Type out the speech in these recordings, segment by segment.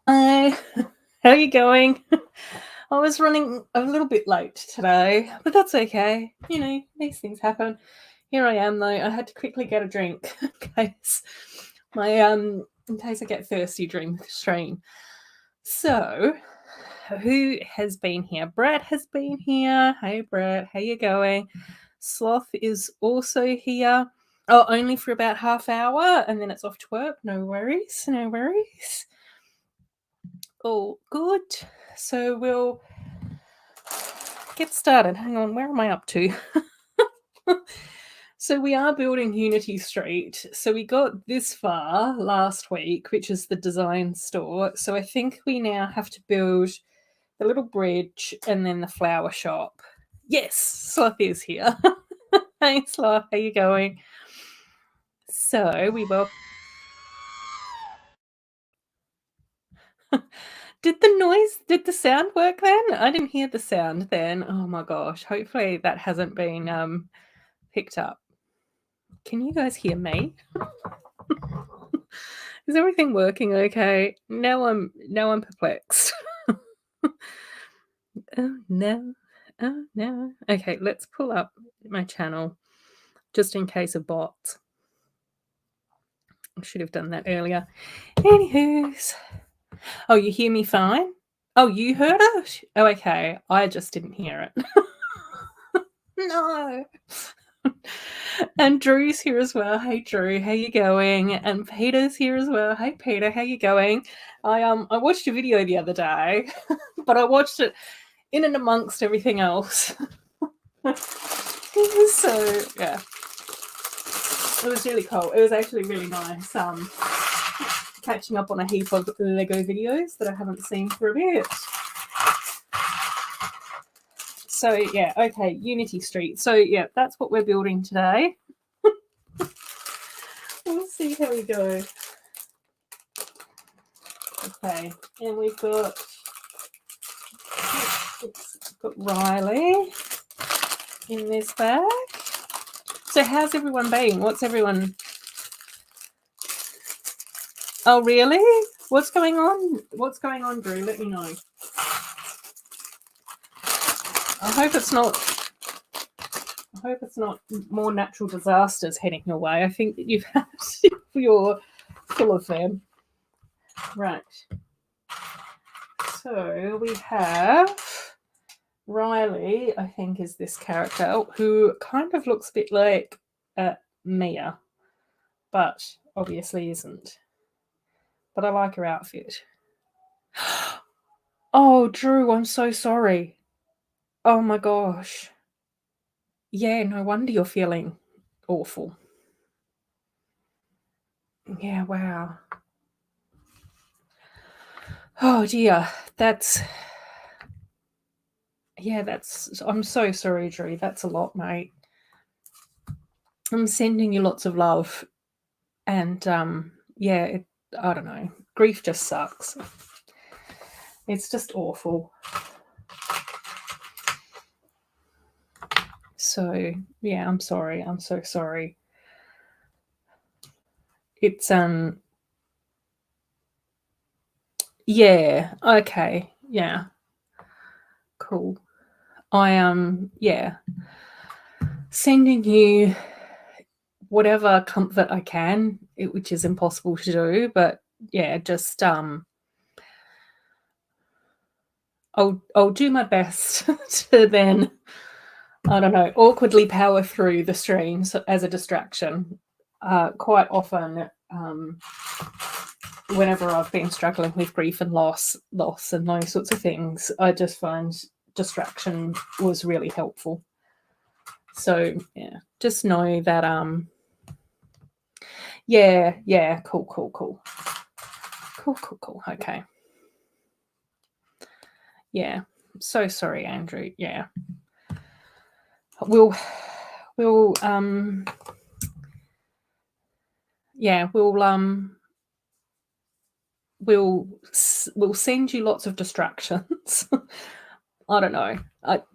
Hi, how are you going? I was running a little bit late today, but that's okay. These things happen. Here I am though. I had to quickly get a drink in case I get thirsty during the stream. So, who has been here? Brett has been here. Hey Brett, how you going? Sloth is also here. Oh, only for about half hour and then it's off to work. No worries, no worries. Oh, good. So we'll get started. Hang on, where am I up to? So we are building Unity Street. So we got this far last week, which is the design store. So I think we now have to build the little bridge and then the flower shop. Yes, Sloth is here. Hey Sloth, how you going? So we will. Did the sound work then? I didn't hear the sound then. Oh my gosh. Hopefully that hasn't been picked up. Can you guys hear me? Is everything working okay? Now I'm perplexed. Oh no. Oh no. Okay, let's pull up my channel just in case of bots. I should have done that earlier. Anywho's. Oh, you hear me fine? Oh, you heard it? Oh, okay. I just didn't hear it. No. And Drew's here as well. Hey Drew, how you going? And Peter's here as well. Hey Peter, how you going? I watched a video the other day, but I watched it in and amongst everything else. So yeah, it was really cool. It was actually really nice. Catching up on a heap of Lego videos that I haven't seen for a bit. So yeah, okay, Unity Street. So yeah, that's what we're building today. We'll see how we go. Okay, and we've got Riley in this bag. So how's everyone been? What's everyone? Oh really? What's going on? What's going on, Drew? Let me know. I hope it's not more natural disasters heading your way. I think that you're full of them. Right. So we have Riley, I think, is this character who kind of looks a bit like Mia, but obviously isn't. But I like her outfit. Oh, Drew, I'm so sorry. Oh my gosh. Yeah, no wonder you're feeling awful. Yeah, wow. Oh dear. I'm so sorry, Drew. That's a lot, mate. I'm sending you lots of love. And yeah, I don't know. Grief just sucks. It's just awful. So yeah, I'm sorry. I'm so sorry. It's yeah, okay. Yeah. Cool. Yeah. Sending you whatever comfort I can, which is impossible to do, but yeah, just I'll do my best to then, I don't know, awkwardly power through the streams as a distraction. Quite often, whenever I've been struggling with grief and loss and those sorts of things, I just find distraction was really helpful. So yeah, just know that yeah, cool. Okay. Yeah. So sorry, Andrew. Yeah. We'll yeah, we'll send you lots of distractions. I don't know.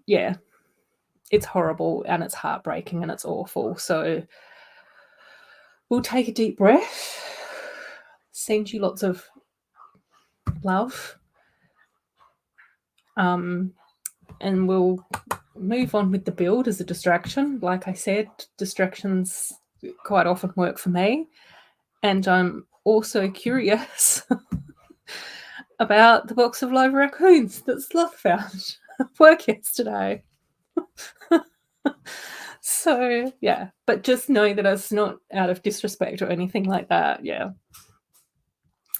Yeah. It's horrible and it's heartbreaking and it's awful. So we'll take a deep breath, send you lots of love. And we'll move on with the build as a distraction. Like I said, distractions quite often work for me. And I'm also curious about the box of live raccoons that Sloth found at work yesterday. So, yeah, but just know that it's not out of disrespect or anything like that. Yeah.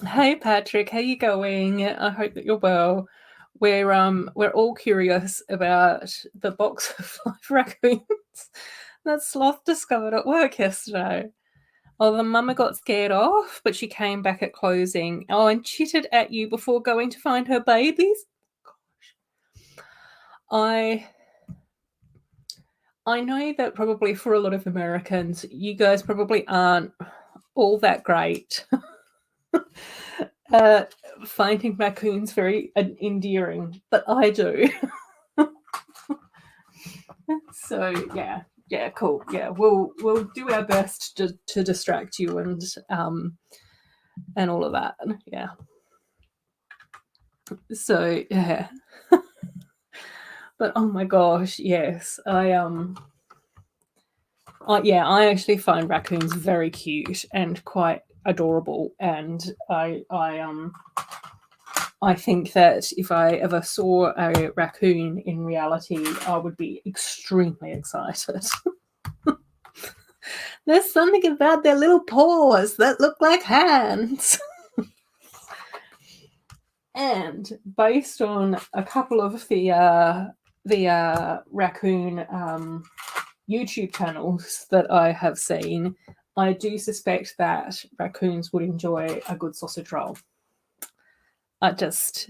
Hey, Patrick, how you going? I hope that you're well. We're all curious about the box of live raccoons that Sloth discovered at work yesterday. Oh, the mama got scared off, but she came back at closing. Oh, and chittered at you before going to find her babies. Gosh. I know that probably for a lot of Americans, you guys probably aren't all that great finding raccoons very endearing, but I do. So yeah, cool. Yeah, we'll do our best to distract you and all of that. Yeah. So yeah. But oh my gosh, yes, I actually find raccoons very cute and quite adorable, and I think that if I ever saw a raccoon in reality, I would be extremely excited. There's something about their little paws that look like hands. And based on a couple of the raccoon YouTube channels that I have seen, I do suspect that raccoons would enjoy a good sausage roll. I just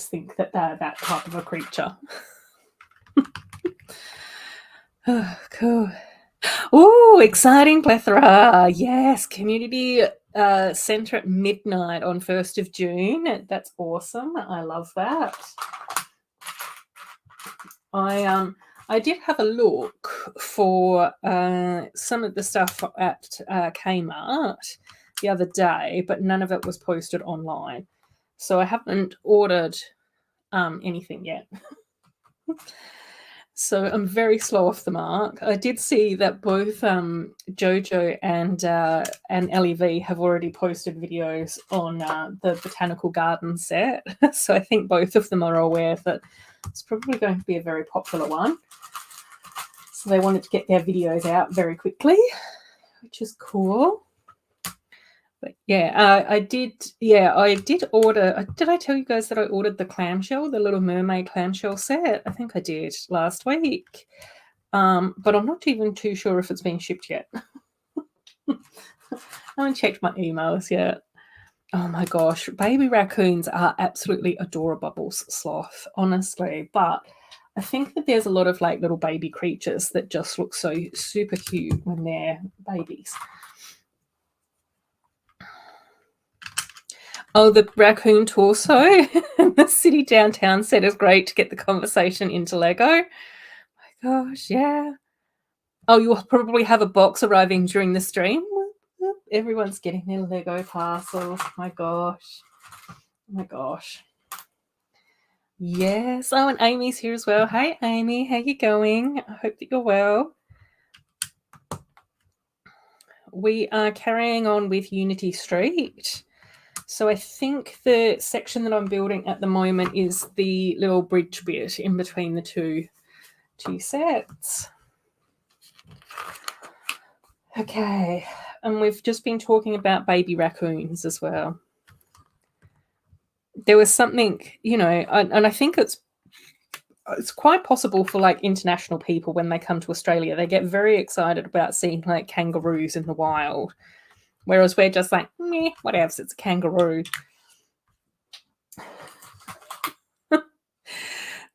think that they're that type of a creature. Oh, cool. Oh, exciting plethora. Yes, community centre at midnight on 1st of June. That's awesome. I love that. I did have a look for some of the stuff at Kmart the other day, but none of it was posted online. So I haven't ordered anything yet. So I'm very slow off the mark. I did see that both Jojo and LEV have already posted videos on the botanical garden set. So I think both of them are aware that it's probably going to be a very popular one. So they wanted to get their videos out very quickly, which is cool. But yeah, I did order. Did I tell you guys that I ordered the clamshell, the Little Mermaid clamshell set? I think I did last week. But I'm not even too sure if it's been shipped yet. I haven't checked my emails yet. Oh my gosh, baby raccoons are absolutely adorables, Sloth, honestly. But I think that there's a lot of like little baby creatures that just look so super cute when they're babies. Oh, the raccoon torso. The city downtown set is great to get the conversation into Lego. Oh my gosh, yeah. Oh, you'll probably have a box arriving during the stream. Everyone's getting their Lego parcels. My gosh. Oh my gosh. Yes. Oh, and Amy's here as well. Hi, Amy. How you going? I hope that you're well. We are carrying on with Unity Street. So I think the section that I'm building at the moment is the little bridge bit in between the two sets. Okay, and we've just been talking about baby raccoons as well. There was something, and I think it's quite possible for like international people when they come to Australia, they get very excited about seeing like kangaroos in the wild. Whereas we're just like, meh, whatever, it's a kangaroo.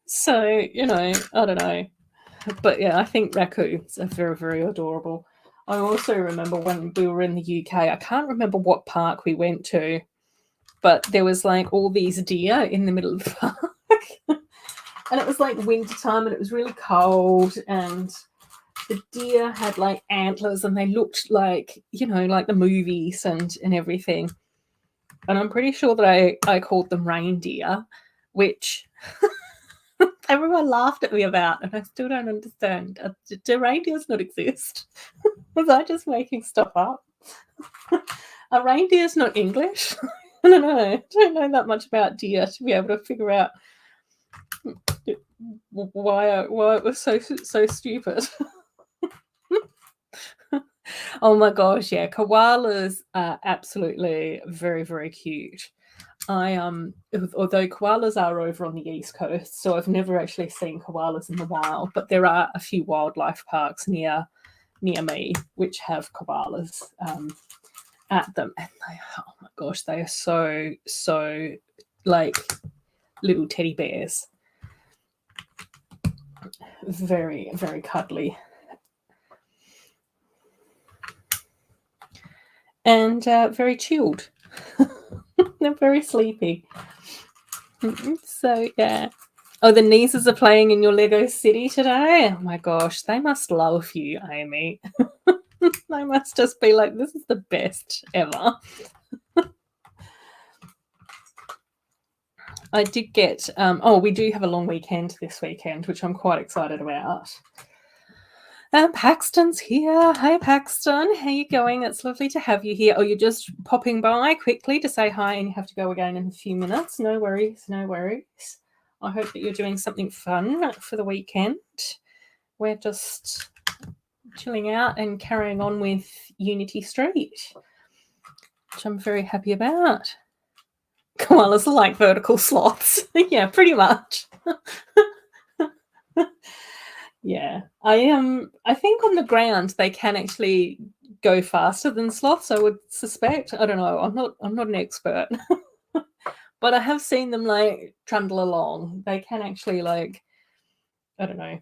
So, I don't know. But yeah, I think raccoons are very, very adorable. I also remember when we were in the UK, I can't remember what park we went to, but there was like all these deer in the middle of the park. And it was like winter time and it was really cold, and the deer had like antlers and they looked like, like the movies and everything. and I'm pretty sure that I called them reindeer, which everyone laughed at me about, and I still don't understand. Do reindeers not exist? Was I just making stuff up? Are reindeers not English? I don't know. I don't know that much about deer to be able to figure out why it was so stupid. Oh my gosh, yeah, koalas are absolutely very, very cute. Although koalas are over on the east coast, so I've never actually seen koalas in the wild, but there are a few wildlife parks near me which have koalas at them, and oh my gosh, they are so like little teddy bears, very, very cuddly, and very chilled. They're very sleepy. So yeah. Oh, the nieces are playing in your Lego city today. Oh my gosh, they must love you, Amy. They must just be like, this is the best ever. I did get we do have a long weekend this weekend, which I'm quite excited about. Paxton's here. Hey Paxton, how you going? It's lovely to have you here. Oh, you're just popping by quickly to say hi and you have to go again in a few minutes. No worries, no worries. I hope that you're doing something fun for the weekend. We're just chilling out and carrying on with Unity Street, which I'm very happy about. Koalas are like vertical sloths. Yeah, pretty much. Yeah, I think on the ground they can actually go faster than sloths. I would suspect. I don't know. I'm not an expert, but I have seen them like trundle along. They can actually like, I don't know,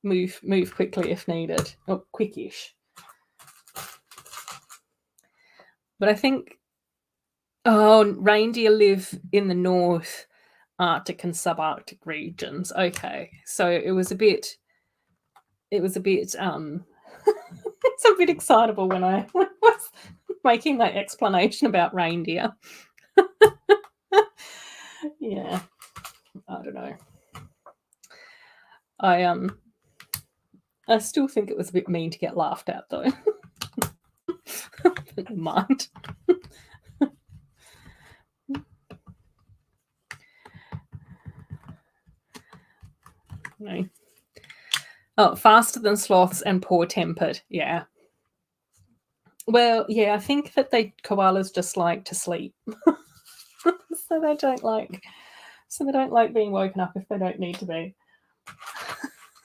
move quickly if needed, or quickish. But I think reindeer live in the North Arctic and subarctic regions. Okay, so it was a bit it's a bit excitable when I was making that explanation about reindeer. Yeah, I don't know. I still think it was a bit mean to get laughed at though. Never mind. No. Oh, faster than sloths and poor-tempered. Yeah. Well, yeah, I think that koalas just like to sleep, so they don't like being woken up if they don't need to be.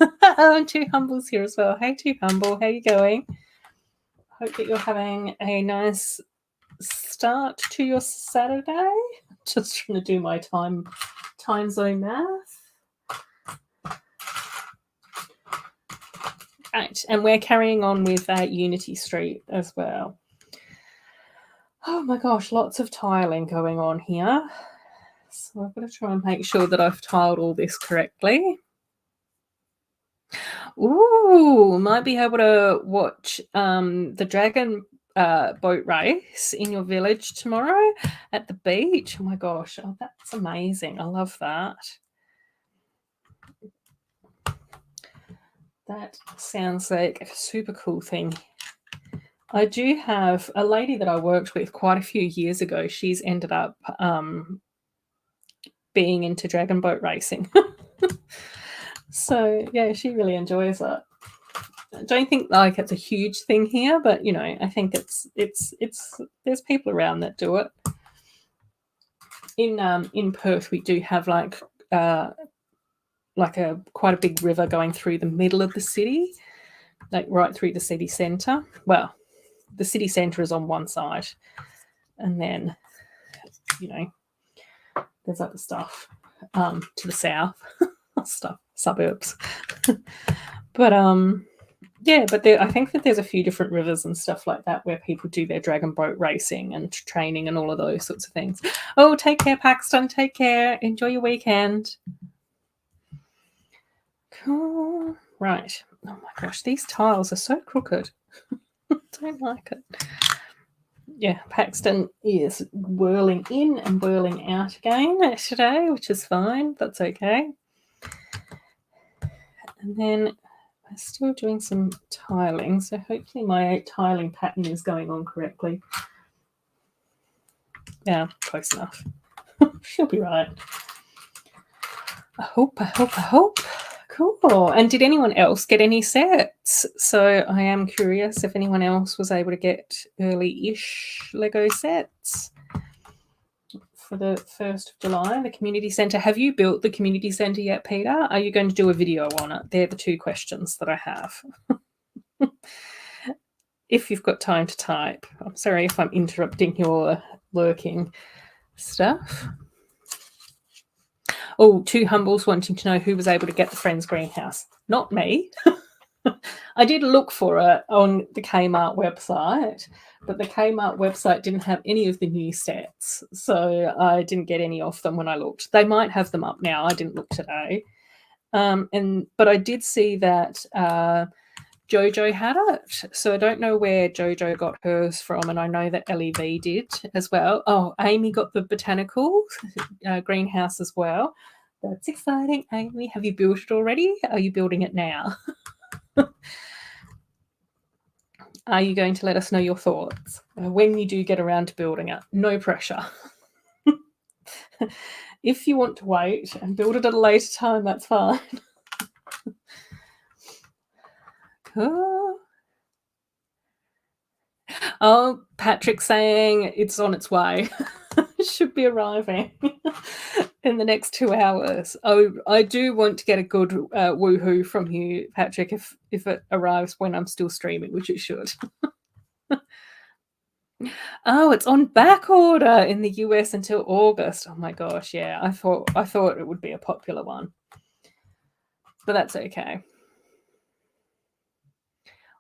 Oh, and Too Humble's here as well. Hey, Too Humble, how you going? Hope that you're having a nice start to your Saturday. Just trying to do my time zone math. Right, and we're carrying on with Unity Street as well. Oh my gosh, lots of tiling going on here. So I've got to try and make sure that I've tiled all this correctly. Ooh, might be able to watch the dragon boat race in your village tomorrow at the beach. Oh my gosh, that's amazing. I love that. That sounds like a super cool thing. I do have a lady that I worked with quite a few years ago. She's ended up being into dragon boat racing. So yeah, she really enjoys it. I don't think like it's a huge thing here, but you know, I think it's there's people around that do it. In Perth, we do have like quite a big river going through the middle of the city, like right through the city centre. Well, the city centre is on one side, and then you know there's other stuff to the south, stuff suburbs. But yeah, but I think that there's a few different rivers and stuff like that where people do their dragon boat racing and training and all of those sorts of things. Oh, take care, Paxton. Take care. Enjoy your weekend. Cool. Right. Oh my gosh, these tiles are so crooked. Don't like it. yeah, Paxton is whirling in and whirling out again today, which is fine. That's okay. And then I'm still doing some tiling, so hopefully my tiling pattern is going on correctly. Yeah, close enough. She'll be right. I hope. Cool. And did anyone else get any sets? So I am curious if anyone else was able to get early-ish Lego sets for the 1st of July, the community centre. Have you built the community centre yet, Peter? Are you going to do a video on it? They're the two questions that I have. If you've got time to type. I'm sorry if I'm interrupting your lurking stuff. Oh, two humbles wanting to know who was able to get the Friends greenhouse. Not me. I did look for it on the Kmart website, but the Kmart website didn't have any of the new sets, so I didn't get any of them when I looked. They might have them up now. I didn't look today. But I did see that Jojo had it, so I don't know where Jojo got hers from, and I know that LEV did as well. Oh, Amy got the botanical greenhouse as well. That's exciting. Amy, have you built it already? Are you building it now? Are you going to let us know your thoughts when you do get around to building it? No pressure. If you want to wait and build it at a later time, that's fine. Cool. Oh, Patrick's saying it's on its way. It should be arriving in the next 2 hours. Oh, I do want to get a good woohoo from you, Patrick, if it arrives when I'm still streaming, which it should. Oh, it's on back order in the US until August. Oh my gosh, yeah. I thought it would be a popular one. But that's okay.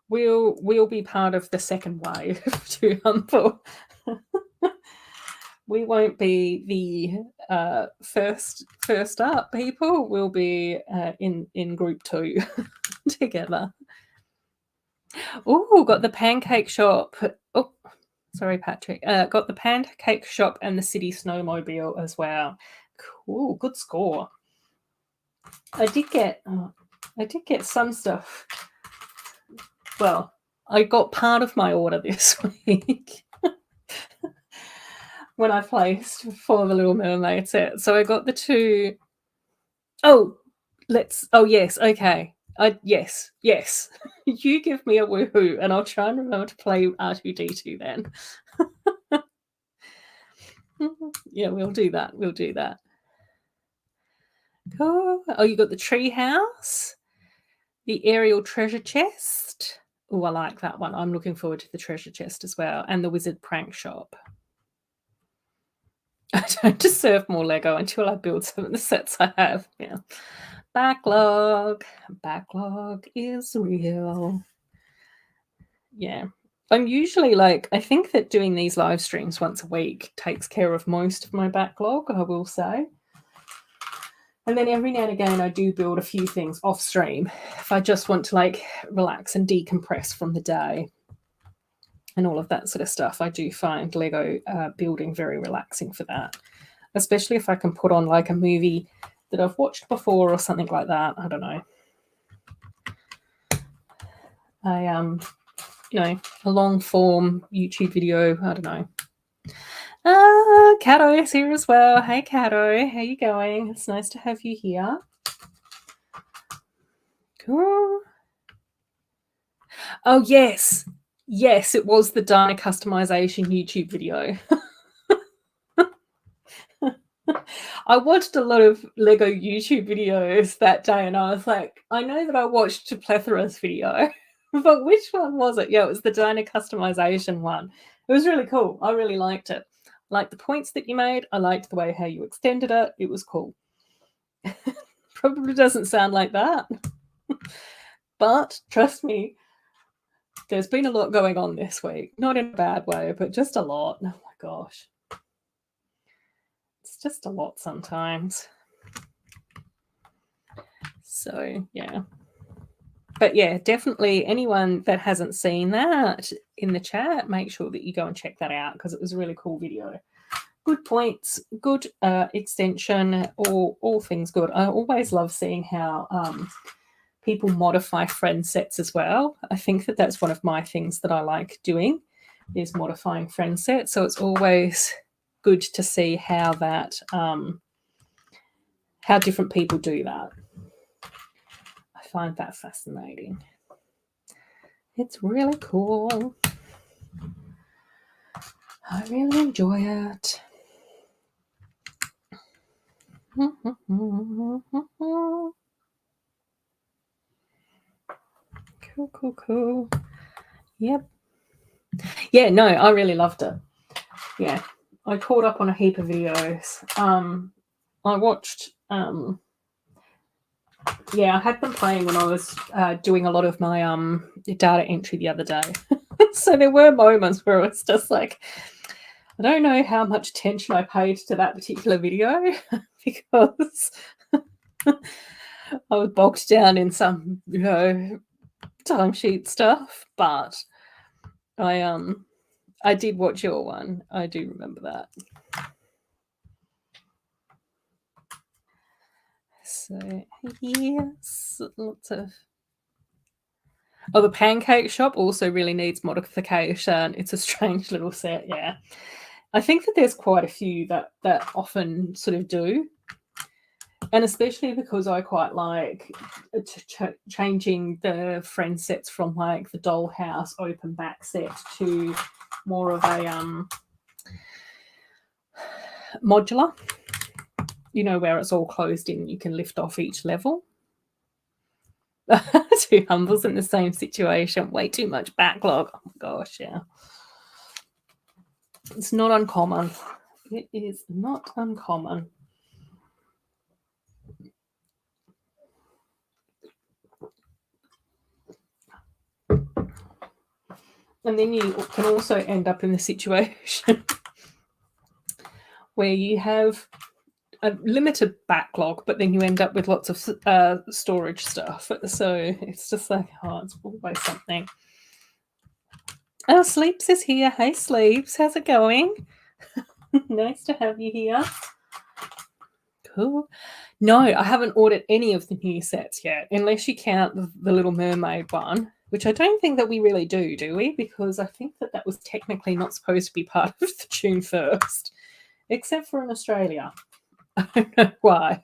We'll be part of the second wave to humble. We won't be the first up people. We'll be in group 2 together. Oh, got the pancake shop. Oh, sorry, Patrick. Got the pancake shop and the city snowmobile as well. Cool, good score. I did get some stuff. Well, I got part of my order this week when I placed for the Little Mermaid set. So I got the two. Oh, yes, okay. Yes. You give me a woohoo, and I'll try and remember to play R2D2 then. Yeah, we'll do that. Cool. Oh, you got the tree house, the aerial treasure chest. Oh, I like that one. I'm looking forward to the treasure chest as well, and the wizard prank shop. I don't deserve more Lego until I build some of the sets I have. Yeah. Backlog is real. Yeah. I'm usually I think that doing these live streams once a week takes care of most of my backlog, I will say. And then every now and again, I do build a few things off stream if I just want to relax and decompress from the day and all of that sort of stuff. I do find Lego building very relaxing for that, especially if I can put on a movie that I've watched before or something like that. I don't know. A long form YouTube video. I don't know. Cato is here as well. Hey, Cato. How you going? It's nice to have you here. Cool. Oh, yes. Yes, it was the Diner customization YouTube video. I watched a lot of Lego YouTube videos that day, and I was like, I know that I watched a Plethora's video, but which one was it? Yeah, it was the Diner customization one. It was really cool. I really liked it. I liked the points that you made. I liked the way how you extended it. It was cool. Probably doesn't sound like that. But trust me, there's been a lot going on this week. Not in a bad way, but just a lot. Oh my gosh. It's just a lot sometimes. So, yeah. But yeah, definitely anyone that hasn't seen that in the chat, make sure that you go and check that out because it was a really cool video. Good points, good extension, all things good. I always love seeing how people modify friend sets as well. I think that that's one of my things that I like doing is modifying friend sets. So it's always good to see how that how different people do that. I find that fascinating. It's really cool. I really enjoy it. Cool. Yep. Yeah, no, I really loved it. Yeah. I caught up on a heap of videos. I watched I had them playing when I was doing a lot of my data entry the other day. So there were moments where it was just like, I don't know how much attention I paid to that particular video because I was bogged down in some, timesheet stuff. But I did watch your one. I do remember that. So yes, lots of. Oh, the pancake shop also really needs modification. It's a strange little set, yeah. I think that there's quite a few that often sort of do, and especially because I quite like changing the friend sets from like the dollhouse open back set to more of a modular. You know, where it's all closed in, you can lift off each level. Two humbles in the same situation. Way too much backlog. Oh my gosh, yeah. It's not uncommon. It is not uncommon. And then you can also end up in the situation where you have a limited backlog, but then you end up with lots of storage stuff. So it's just like, oh, it's always something. Oh, Sleeps is here. Hey, Sleeps. How's it going? Nice to have you here. Cool. No, I haven't ordered any of the new sets yet, unless you count the Little Mermaid one, which I don't think that we really do we? Because I think that was technically not supposed to be part of the June 1st, except for in Australia. I don't know why.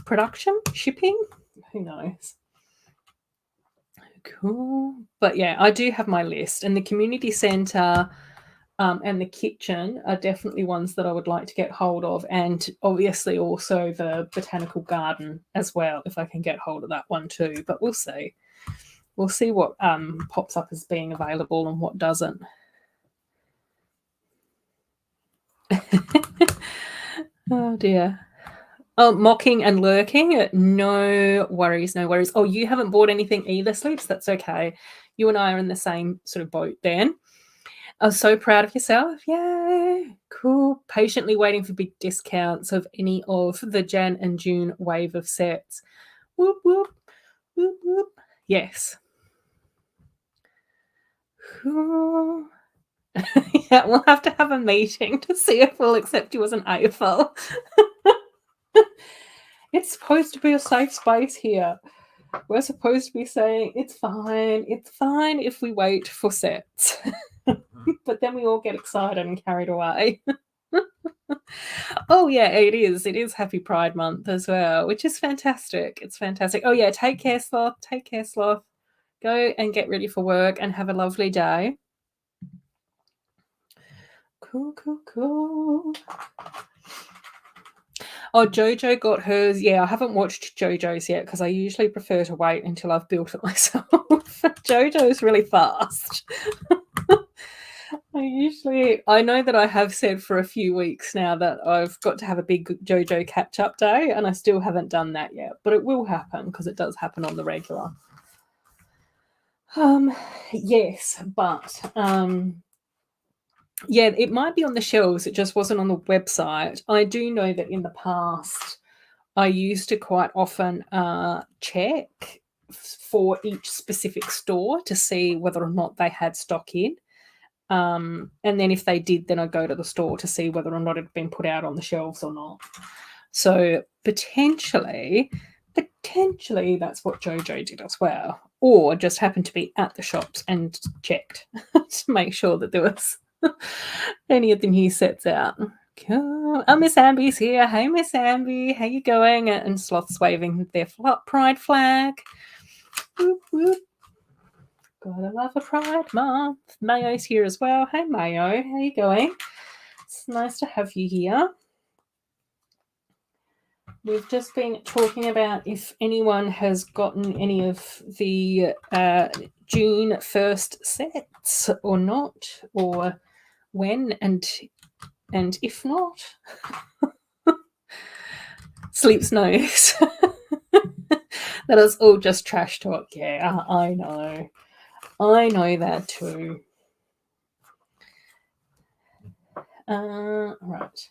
Production? Shipping? Who knows? Cool. But yeah, I do have my list, and the community centre and the kitchen are definitely ones that I would like to get hold of, and obviously also the botanical garden as well, if I can get hold of that one too. But we'll see. We'll see what pops up as being available and what doesn't. Oh dear. Oh, mocking and lurking. No worries. Oh, you haven't bought anything either, Sleeps. That's okay. You and I are in the same sort of boat then. I was so proud of yourself. Yay. Cool. Patiently waiting for big discounts of any of the Jan and June wave of sets. Whoop, whoop. Whoop, whoop. Yes. Cool. Yeah, we'll have to have a meeting to see if we'll accept you as an AFL. It's supposed to be a safe space here. We're supposed to be saying it's fine if we wait for sets. But then we all get excited and carried away. Oh yeah, it is Happy Pride Month as well, which is fantastic. It's fantastic. Oh yeah, take care, Sloth. Go and get ready for work and have a lovely day. Cool. Oh, Jojo got hers. Yeah, I haven't watched Jojo's yet because I usually prefer to wait until I've built it myself. Jojo's really fast. I know that I have said for a few weeks now that I've got to have a big Jojo catch-up day, and I still haven't done that yet, but it will happen because it does happen on the regular. Yes, but yeah, it might be on the shelves. It just wasn't on the website. I do know that in the past I used to quite often check for each specific store to see whether or not they had stock in. And then if they did, then I'd go to the store to see whether or not it had been put out on the shelves or not. So potentially that's what Jojo did as well, or just happened to be at the shops and checked to make sure that there was any of the new sets out. Cool. Oh, Miss Amby's here. Hey, Miss Amby, how you going? And Sloth's waving their pride flag. Whoop, whoop. Gotta love a Pride Month. Mayo's here as well. Hey, Mayo, how you going? It's nice to have you here. We've just been talking about if anyone has gotten any of the June 1st sets or not, or when, and if not, Sleep's nose. That is all just trash talk. Yeah, I know. I know that too. Right.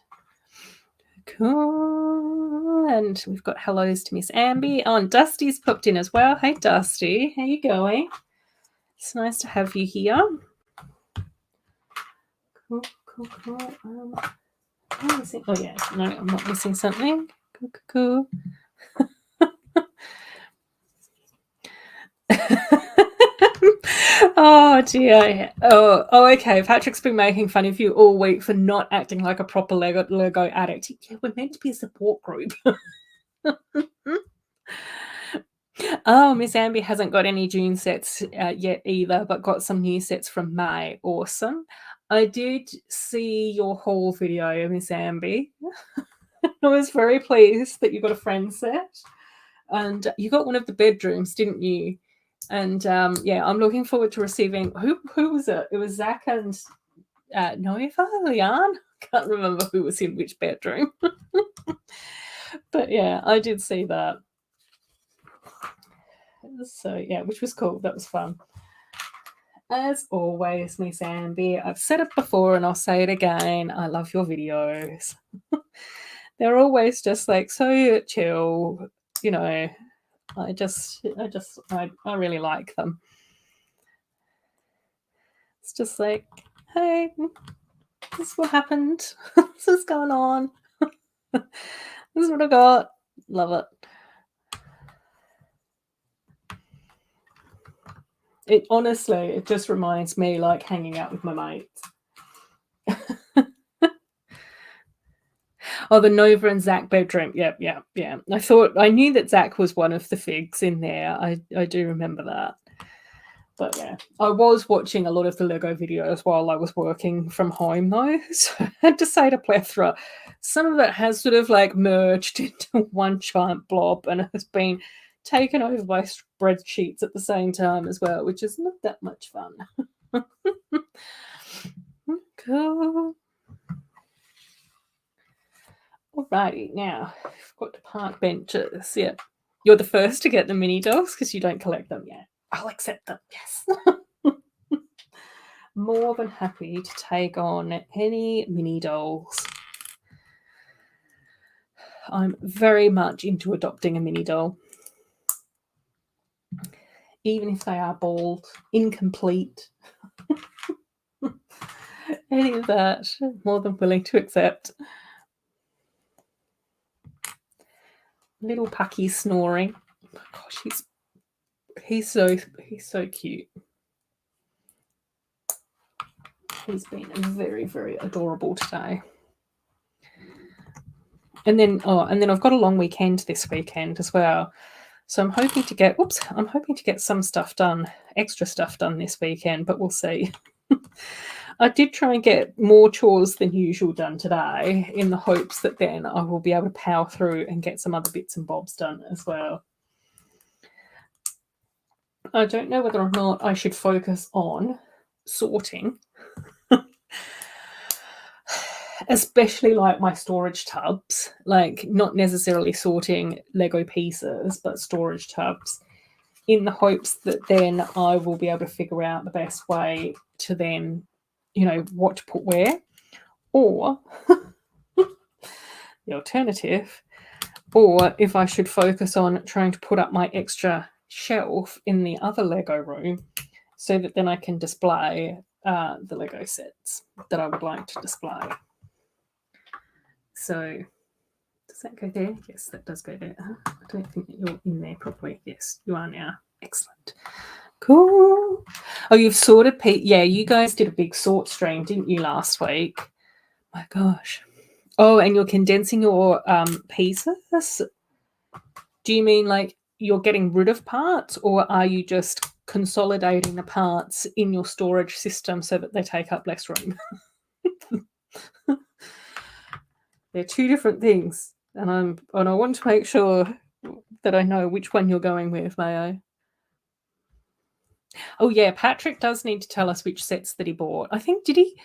Cool. And we've got hellos to Miss Amby. Oh, and Dusty's popped in as well. Hey, Dusty. How you going? It's nice to have you here. Cool. Oh, yeah. No, I'm not missing something. Cool. Oh, dear. Oh, okay. Patrick's been making fun of you all week for not acting like a proper Lego addict. Yeah, we're meant to be a support group. Oh, Miss Amby hasn't got any June sets yet either, but got some new sets from May. Awesome. I did see your haul video, Miss Amby. I was very pleased that you got a friend set. And you got one of the bedrooms, didn't you? And yeah, I'm looking forward to receiving. Who was it? It was Zach and Nova, Leanne. Can't remember who was in which bedroom. But yeah, I did see that. So yeah, which was cool. That was fun. As always, Miss Amby, I've said it before and I'll say it again. I love your videos. They're always just like so chill, you know. I really like them. It's just like, hey, this is what happened. This is going on. This is what I got. Love it. It honestly, it just reminds me like hanging out with my mates. Oh, the Nova and Zach bedroom. Yeah. I knew that Zach was one of the figs in there. I do remember that. But yeah, I was watching a lot of the Lego videos while I was working from home though. So I had to say to plethora, some of it has sort of like merged into one giant blob and has been taken over by spreadsheets at the same time as well, which is not that much fun. Cool. Alrighty, now we've got the park benches. Yeah, you're the first to get the mini dolls because you don't collect them yet. I'll accept them. Yes. More than happy to take on any mini dolls. I'm very much into adopting a mini doll. Even if they are bald, incomplete. Any of that, more than willing to accept. Little Pucky snoring. Oh my gosh, he's so cute. He's been very, very adorable today. And then I've got a long weekend this weekend as well. So I'm hoping to get some stuff done, extra stuff done this weekend, but we'll see. I did try and get more chores than usual done today in the hopes that then I will be able to power through and get some other bits and bobs done as well. I don't know whether or not I should focus on sorting, especially like my storage tubs, like not necessarily sorting Lego pieces, but storage tubs, in the hopes that then I will be able to figure out the best way to then, what to put where. Or the alternative or if I should focus on trying to put up my extra shelf in the other Lego room so that then I can display the Lego sets that I would like to display. So does that go there? Yes, that does go there. I don't think that you're in there properly. Yes, you are now. Excellent. Cool. Oh, you've sorted, Pete. Yeah, you guys did a big sort stream, didn't you, last week? My gosh. Oh, and you're condensing your pieces? Do you mean like you're getting rid of parts, or are you just consolidating the parts in your storage system so that they take up less room? They're two different things, and I want to make sure that I know which one you're going with, may I? Oh yeah, Patrick does need to tell us which sets that he bought. I think did he?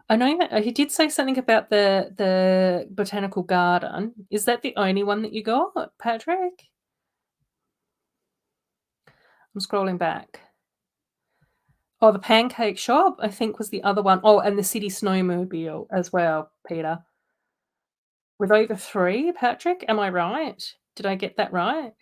I know that he did say something about the botanical garden. Is that the only one that you got, Patrick? I'm scrolling back. Oh, the pancake shop, I think, was the other one. Oh, and the city snowmobile as well, Peter. With over 3, Patrick? Am I right? Did I get that right?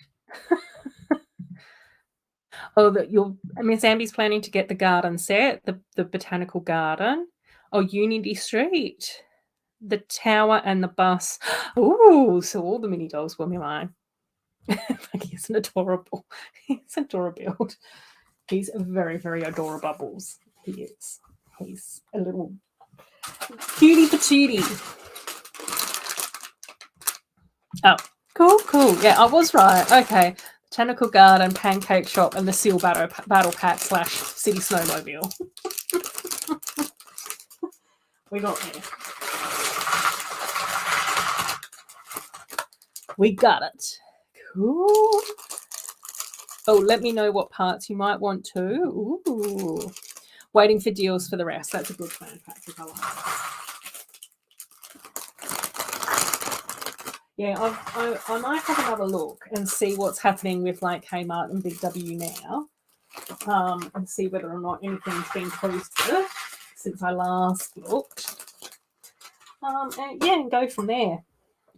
Oh, that Miss Amby's planning to get the garden set, the botanical garden. Oh, Unity Street, the tower and the bus. Oh, so all the mini dolls will be mine. He's an adorable. He's Adorabuild. He's very, very adorable. He is. He's a little cutie patootie. Oh, cool. Yeah, I was right. Okay. Botanical Garden, Pancake Shop, and the Seal Battle Pack / City Snowmobile. We got there. We got it. Cool. Oh, let me know what parts you might want to. Ooh. Waiting for deals for the rest. That's a good plan, Patrick. I like that. Yeah, I might have another look and see what's happening with like Kmart and Big W now, and see whether or not anything's been posted since I last looked. And go from there.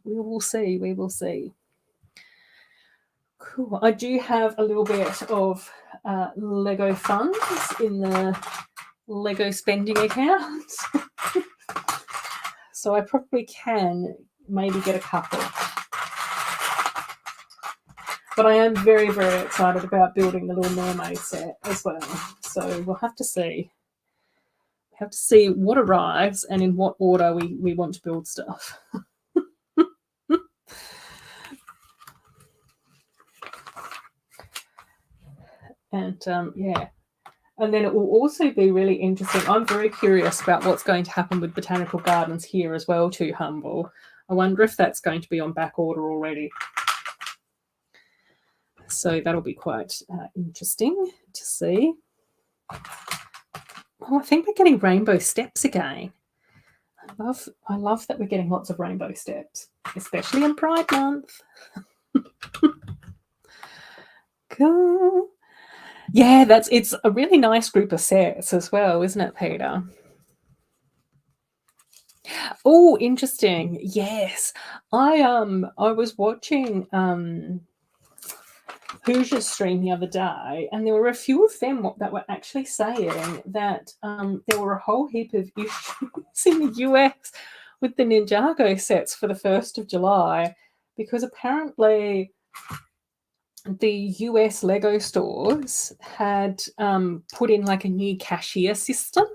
We will see. We will see. Cool. I do have a little bit of Lego funds in the Lego spending account, so I probably can maybe get a couple. But I am very, very excited about building the Little Mermaid set as well. So we'll have to see. We have to see what arrives and in what order we want to build stuff. And yeah. And then it will also be really interesting. I'm very curious about what's going to happen with Botanical Gardens here as well, too, Humble. I wonder if that's going to be on back order already. So that'll be quite interesting to see. Oh, I think we're getting rainbow steps again. I love that we're getting lots of rainbow steps, especially in Pride Month. Cool. Yeah, it's a really nice group of sets as well, isn't it, Peter? Oh, interesting. Yes. I was watching Hoosier stream the other day, and there were a few of them that were actually saying that there were a whole heap of issues in the US with the Ninjago sets for the 1st of July, because apparently the US Lego stores had put in like a new cashier system,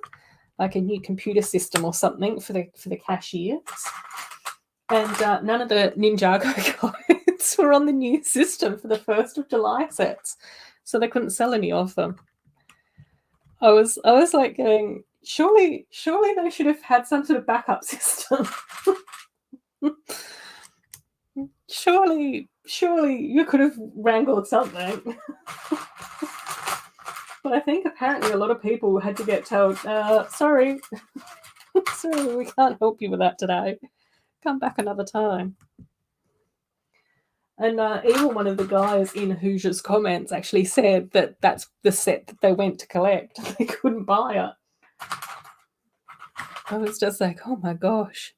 like a new computer system or something for the cashiers, and none of the Ninjago codes were on the new system for the 1st of July sets, so they couldn't sell any of them. I was like going, surely they should have had some sort of backup system. Surely you could have wrangled something. But I think apparently a lot of people had to get told, sorry, we can't help you with that today. Come back another time. And even one of the guys in Hoosier's comments actually said that that's the set that they went to collect. They couldn't buy it. I was just like, oh my gosh.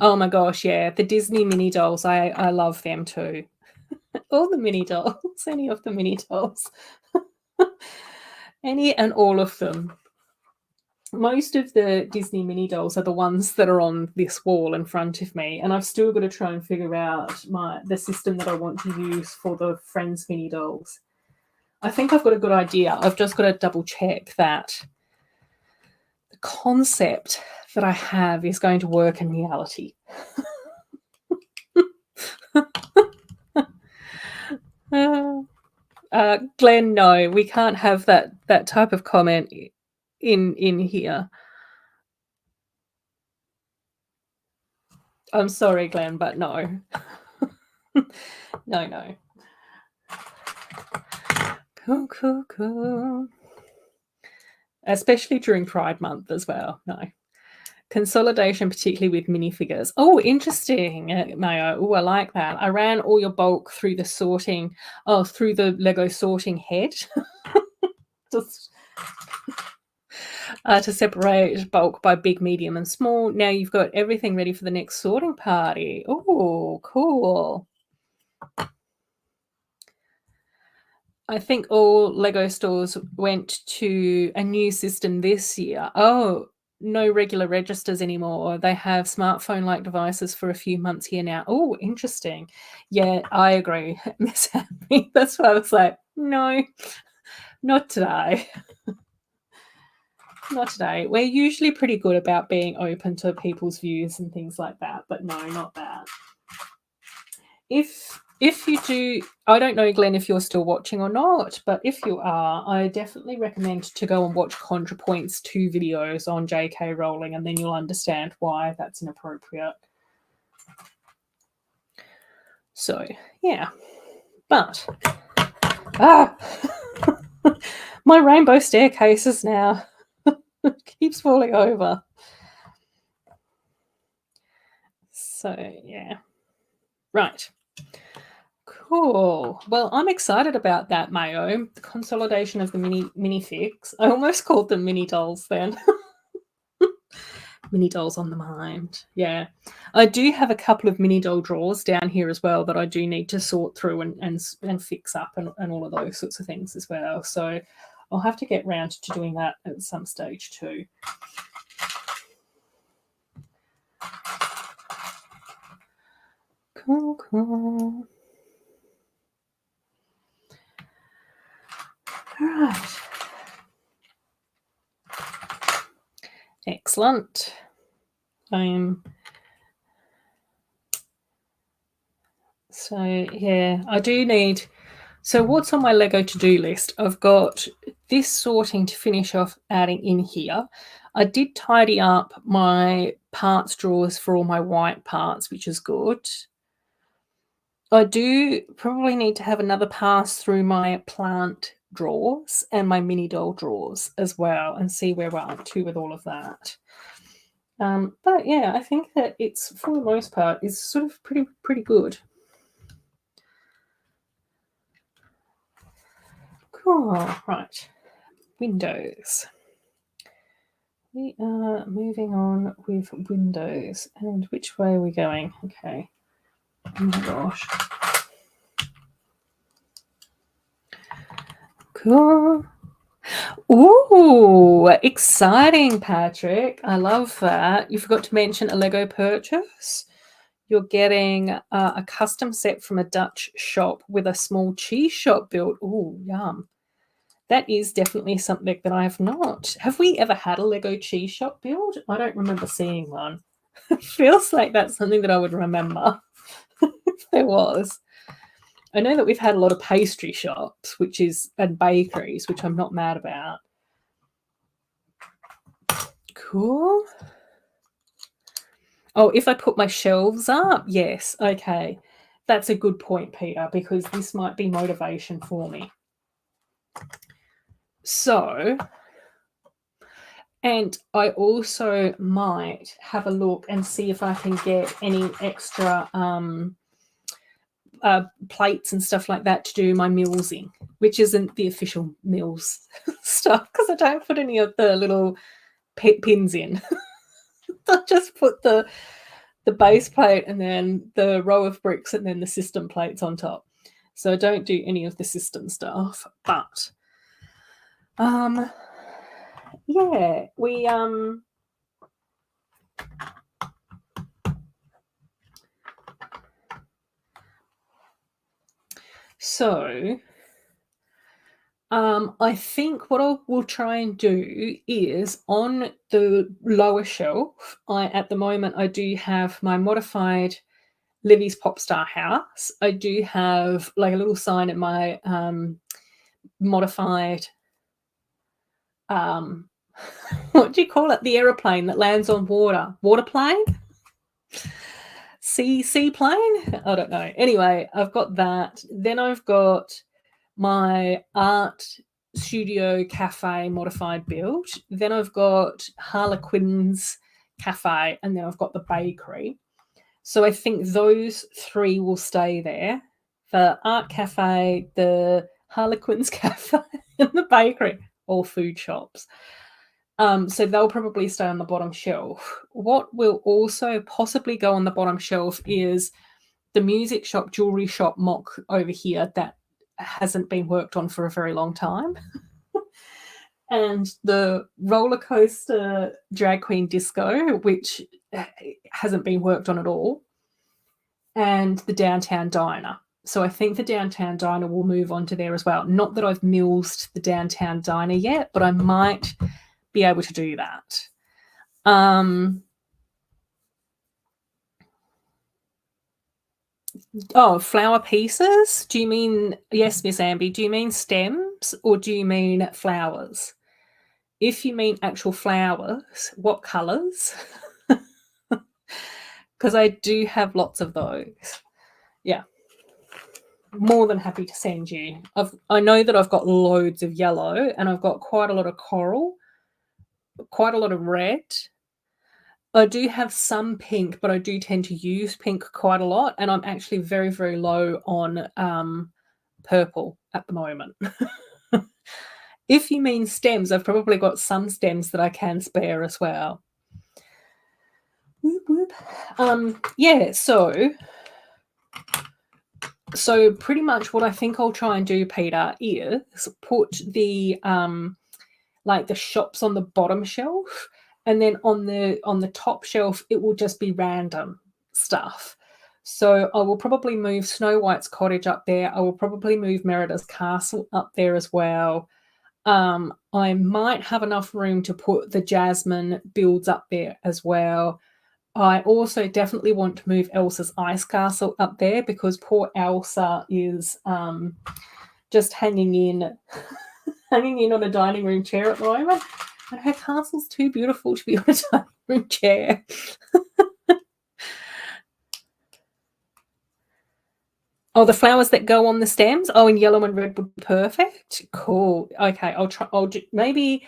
Oh my gosh, yeah. The Disney mini dolls, I love them too. All the mini dolls, any of the mini dolls. Any and all of them. Most of the Disney mini dolls are the ones that are on this wall in front of me, and I've still got to try and figure out the system that I want to use for the Friends mini dolls. I think I've got a good idea. I've just got to double check that the concept that I have is going to work in reality. Glenn, no, we can't have that type of comment in here. I'm sorry, Glenn, but no. No. Cool. Especially during Pride Month as well. No. Consolidation, particularly with minifigures. Oh, interesting, Mayo. Oh, I like that. I ran all your bulk through the through the Lego sorting head. Just to separate bulk by big, medium, and small. Now you've got everything ready for the next sorting party. Oh, cool. I think all Lego stores went to a new system this year. Oh, no regular registers anymore. They have smartphone-like devices for a few months here now. Oh, interesting. Yeah, I agree, Miss Happy. That's why I was like, no, not today. Not today. We're usually pretty good about being open to people's views and things like that, but no, not that. If you do, I don't know, Glenn, if you're still watching or not, but if you are, I definitely recommend to go and watch ContraPoint's 2 videos on J.K. Rowling, and then you'll understand why that's inappropriate. So, yeah. But, my rainbow staircases now keeps falling over. So, yeah. Right. Cool. Well, I'm excited about that, Mayo. The consolidation of the minifigs. I almost called them mini dolls then. Mini dolls on the mind. Yeah. I do have a couple of mini doll drawers down here as well that I do need to sort through and fix up and all of those sorts of things as well. So I'll have to get round to doing that at some stage too. Cool. All right. Excellent. So yeah, I do need. So what's on my Lego to-do list? I've got this sorting to finish off adding in here. I did tidy up my parts drawers for all my white parts, which is good. I do probably need to have another pass through my plant drawers and my mini doll drawers as well and see where we're up to with all of that. But yeah, I think that it's, for the most part, is sort of pretty good. Cool. Right. Windows. We are moving on with Windows. And which way are we going? Okay. Oh my gosh. Cool. Ooh, exciting, Patrick. I love that. You forgot to mention a Lego purchase. You're getting a custom set from a Dutch shop with a small cheese shop built. Ooh, yum. That is definitely something that I have not. Have we ever had a Lego cheese shop build? I don't remember seeing one. It feels like that's something that I would remember if there was. I know that we've had a lot of pastry shops, and bakeries, which I'm not mad about. Cool. Oh, if I put my shelves up? Yes. Okay. That's a good point, Peter, because this might be motivation for me. So, and I also might have a look and see if I can get any extra plates and stuff like that to do my meals in, which isn't the official meals stuff because I don't put any of the little pins in. I just put the the base plate and then the row of bricks and then the system plates on top. So I don't do any of the system stuff, but yeah, we so I think what I will try and do is on the lower shelf, at the moment I do have my modified Livy's Popstar house. I do have like a little sign at my modified what do you call it? The aeroplane that lands on water. Water plane? Seaplane? I don't know. Anyway, I've got that. Then I've got my art studio cafe modified build. Then I've got Harlequin's cafe, and then I've got the bakery. So I think those three will stay there. The art cafe, the Harlequin's cafe, and the bakery, all food shops. So they'll probably stay on the bottom shelf. What will also possibly go on the bottom shelf is the music shop, jewelry shop mock over here that hasn't been worked on for a very long time. And the roller coaster drag queen disco, which hasn't been worked on at all. And the downtown diner. So I think the downtown diner will move on to there as well. Not that I've millsed the downtown diner yet, but I might be able to do that. Oh, flower pieces? Do you mean, yes, Miss Amby, do you mean stems or do you mean flowers? If you mean actual flowers, what colours? Because I do have lots of those. Yeah. More than happy to send you. I know that I've got loads of yellow and I've got quite a lot of coral, quite a lot of red. I do have some pink, but I do tend to use pink quite a lot, and I'm actually very, very low on purple at the moment. If you mean stems, I've probably got some stems that I can spare as well. Whoop, whoop. Yeah, so pretty much what I think I'll try and do, Peter, is put the like the shops on the bottom shelf, and then on the top shelf it will just be random stuff. So I will probably move Snow White's cottage up there. I will probably move Merida's castle up there as well. I might have enough room to put the Jasmine builds up there as well. I also definitely want to move Elsa's ice castle up there because poor Elsa is just hanging in on a dining room chair at the moment. And her castle's too beautiful to be on a dining room chair. Oh, the flowers that go on the stems? Oh, in yellow and red would be perfect. Cool. Okay, I'll try. Maybe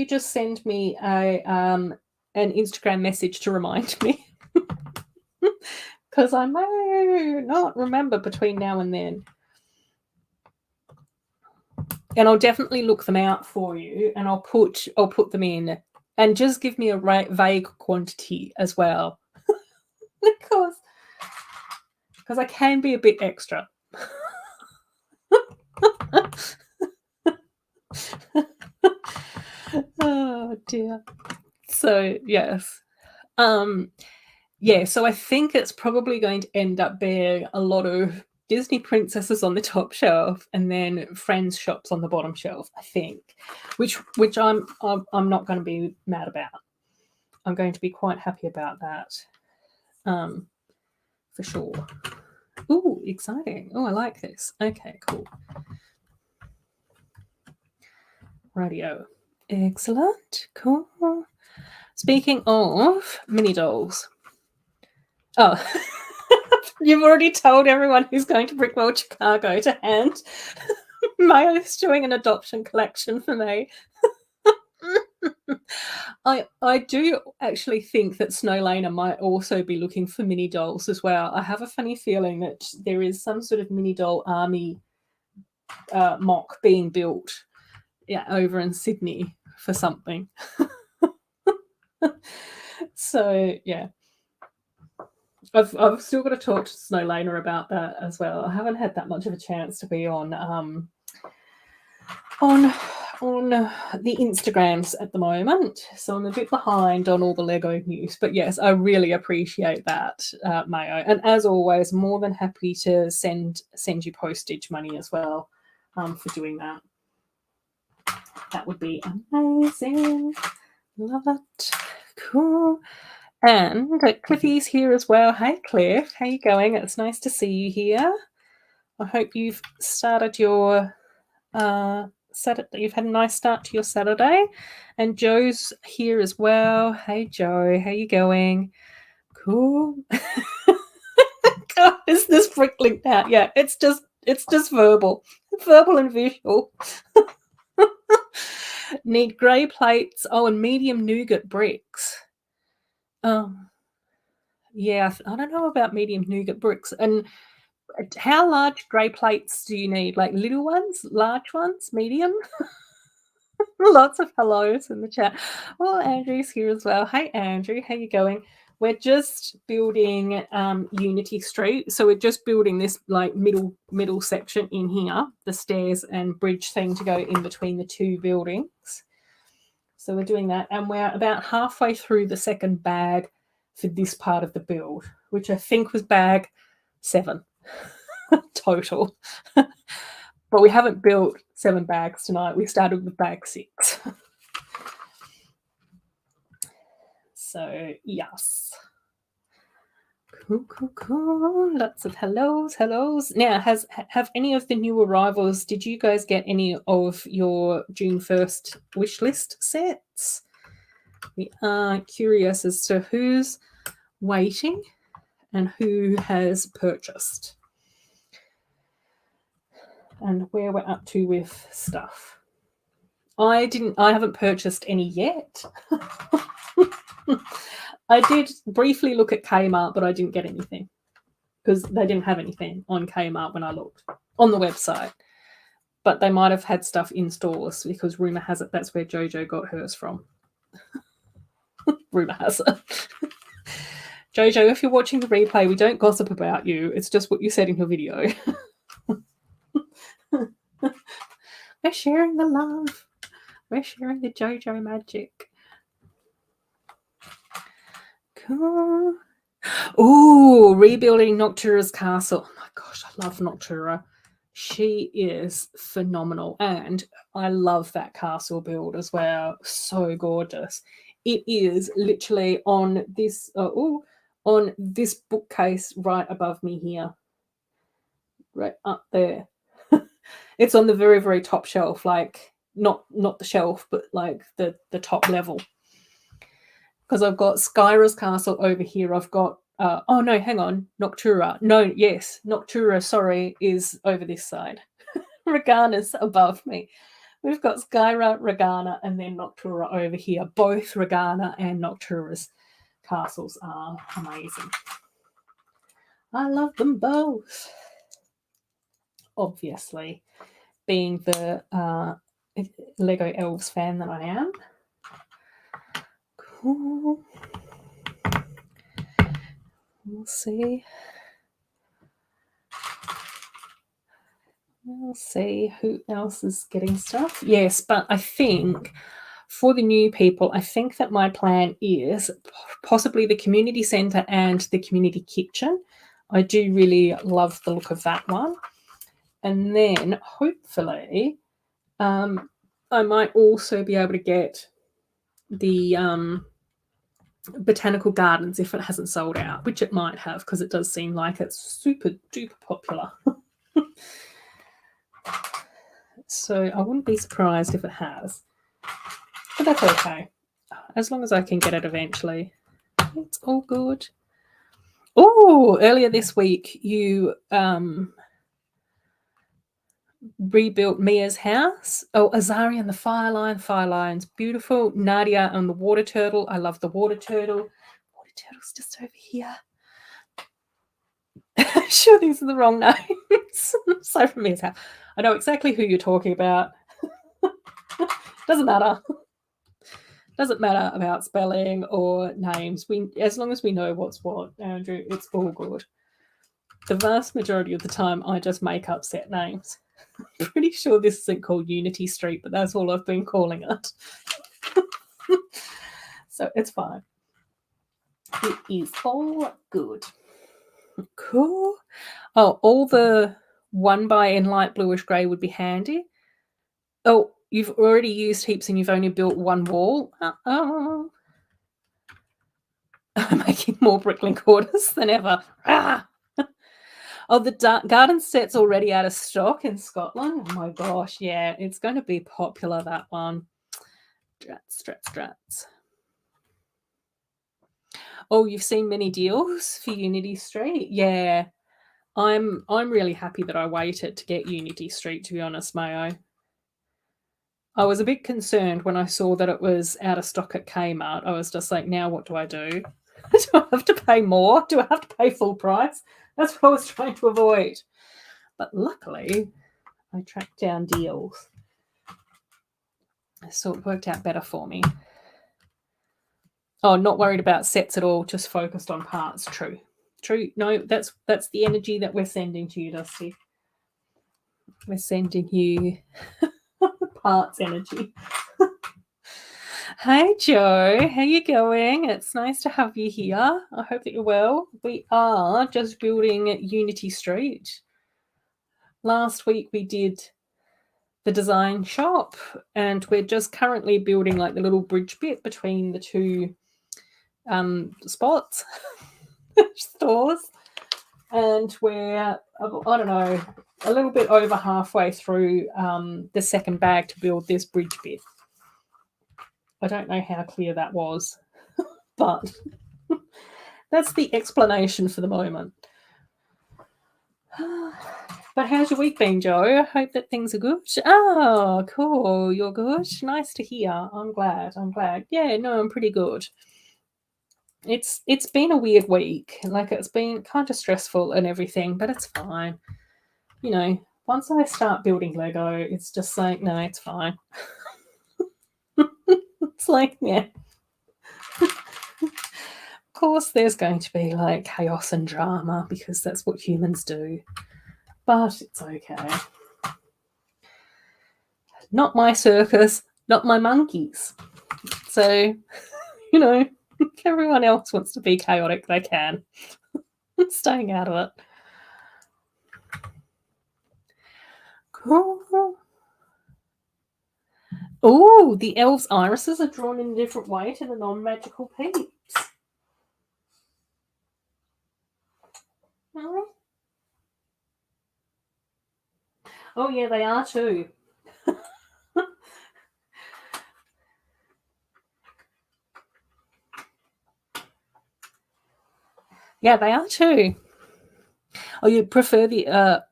just send me an Instagram message to remind me, because I may not remember between now and then. And I'll definitely look them out for you, and I'll put them in, and just give me a vague quantity as well, because I can be a bit extra. Oh dear. So yes, yeah. So I think it's probably going to end up being a lot of Disney princesses on the top shelf, and then Friends shops on the bottom shelf. I think, which I'm not going to be mad about. I'm going to be quite happy about that, for sure. Ooh, exciting! Oh, I like this. Okay, cool. Radio, excellent, cool. Speaking of mini dolls, oh. You've already told everyone who's going to Brickworld Chicago to hand Mayo's doing an adoption collection for me. I do actually think that Snowlana might also be looking for mini dolls as well. I have a funny feeling that there is some sort of mini doll army mock being built, yeah, over in Sydney for something. So yeah. I've still got to talk to Snow Lena about that as well. I haven't had that much of a chance to be on the Instagrams at the moment, so I'm a bit behind on all the Lego news. But yes, I really appreciate that, Mayo. And as always, more than happy to send you postage money as well for doing that. That would be amazing. Love it. Cool. And Cliffy's here as well. Hey, Cliff. How you going? It's nice to see you here. I hope you've started your Saturday. You've had a nice start to your Saturday. And Joe's here as well. Hey, Joe. How you going? Cool. God, is this prickling out? Yeah, it's just verbal and visual. Need grey plates. Oh, and medium nougat bricks. Yeah, I don't know about medium nougat bricks. And how large grey plates do you need? Like little ones, large ones, medium? Lots of hellos in the chat. Oh, Andrew's here as well. Hey, Andrew, how you going? We're just building Unity Street. So we're just building this like middle section in here, the stairs and bridge thing to go in between the two buildings. So we're doing that. And we're about halfway through the second bag for this part of the build, which I think was bag 7 total. But we haven't built 7 bags tonight. We started with bag 6. So, yes. Cool. Lots of hellos. Now, have any of the new arrivals, did you guys get any of your June 1st wish list sets? We are curious as to who's waiting and who has purchased and where we're up to with stuff. I haven't purchased any yet. I did briefly look at Kmart, but I didn't get anything because they didn't have anything on Kmart when I looked on the website. But they might have had stuff in stores because rumor has it that's where Jojo got hers from. Rumor has it. Jojo, if you're watching the replay, we don't gossip about you. It's just what you said in your video. We're sharing the love. We're sharing the Jojo magic. Cool. Oh, rebuilding Noctura's castle. Oh my gosh, I love Noctura. She is phenomenal. And I love that castle build as well. So gorgeous. It is literally on this bookcase right above me here. Right up there. It's on the very, very top shelf, like not the shelf, but like the top level. Because I've got Skyra's castle over here. I've got oh no, hang on, Noctura. No, yes, Noctura, sorry, is over this side. Regana's above me. We've got Skyra, Regana, and then Noctura over here. Both Regana and Noctura's castles are amazing. I love them both. Obviously, being the Lego Elves fan that I am. Cool. We'll see. We'll see who else is getting stuff. Yes, but I think for the new people, I think that my plan is possibly the community centre and the community kitchen. I do really love the look of that one. And then hopefully I might also be able to get the botanical gardens if it hasn't sold out, which it might have because it does seem like it's super duper popular. So I wouldn't be surprised if it has. But that's okay. As long as I can get it eventually. It's all good. Oh, earlier this week you rebuilt Mia's house. Oh, Azari and the fire line. Fire line's beautiful. Nadia and the water turtle. I love the water turtle. Water turtle's just over here. Sure, these are the wrong names. So from Mia's house. I know exactly who you're talking about. Doesn't matter. Doesn't matter about spelling or names. As long as we know what's what, Andrew, it's all good. The vast majority of the time, I just make up set names. I'm pretty sure this isn't called Unity Street, but that's all I've been calling it. So it's fine. It is all good. Cool. Oh, all the 1x in light bluish grey would be handy. Oh, you've already used heaps and you've only built one wall. Uh-oh. I'm making more bricklink quarters than ever. Ah! Oh, the garden set's already out of stock in Scotland. Oh my gosh, yeah, it's going to be popular, that one. Strats. Oh, you've seen many deals for Unity Street? Yeah. I'm really happy that I waited to get Unity Street, to be honest, Mayo. I was a bit concerned when I saw that it was out of stock at Kmart. I was just like, now what do I do? Do I have to pay more? Do I have to pay full price? That's what I was trying to avoid. But luckily, I tracked down deals. So it worked out better for me. Oh, not worried about sets at all, just focused on parts. True. No, that's the energy that we're sending to you, Dusty. We're sending you parts energy. Hey, Joe. How you going? It's nice to have you here. I hope that you're well. We are just building Unity Street. Last week we did the design shop, and we're just currently building like the little bridge bit between the two spots, stores, and we're, I don't know, a little bit over halfway through the second bag to build this bridge bit. I don't know how clear that was, but that's the explanation for the moment. But how's your week been, Joe? I hope that things are good. Oh, cool. You're good. Nice to hear. I'm glad. Yeah, no, I'm pretty good. It's been a weird week. Like, it's been kind of stressful and everything, but it's fine. You know, once I start building Lego, it's just like, no, it's fine. It's like, yeah. Of course, there's going to be like chaos and drama because that's what humans do. But it's okay. Not my circus, not my monkeys. So, you know, if everyone else wants to be chaotic, they can. I'm staying out of it. Cool. Oh, the elves' irises are drawn in a different way to the non-magical peeps. Oh, yeah, they are too. Yeah, they are too. Oh, you prefer the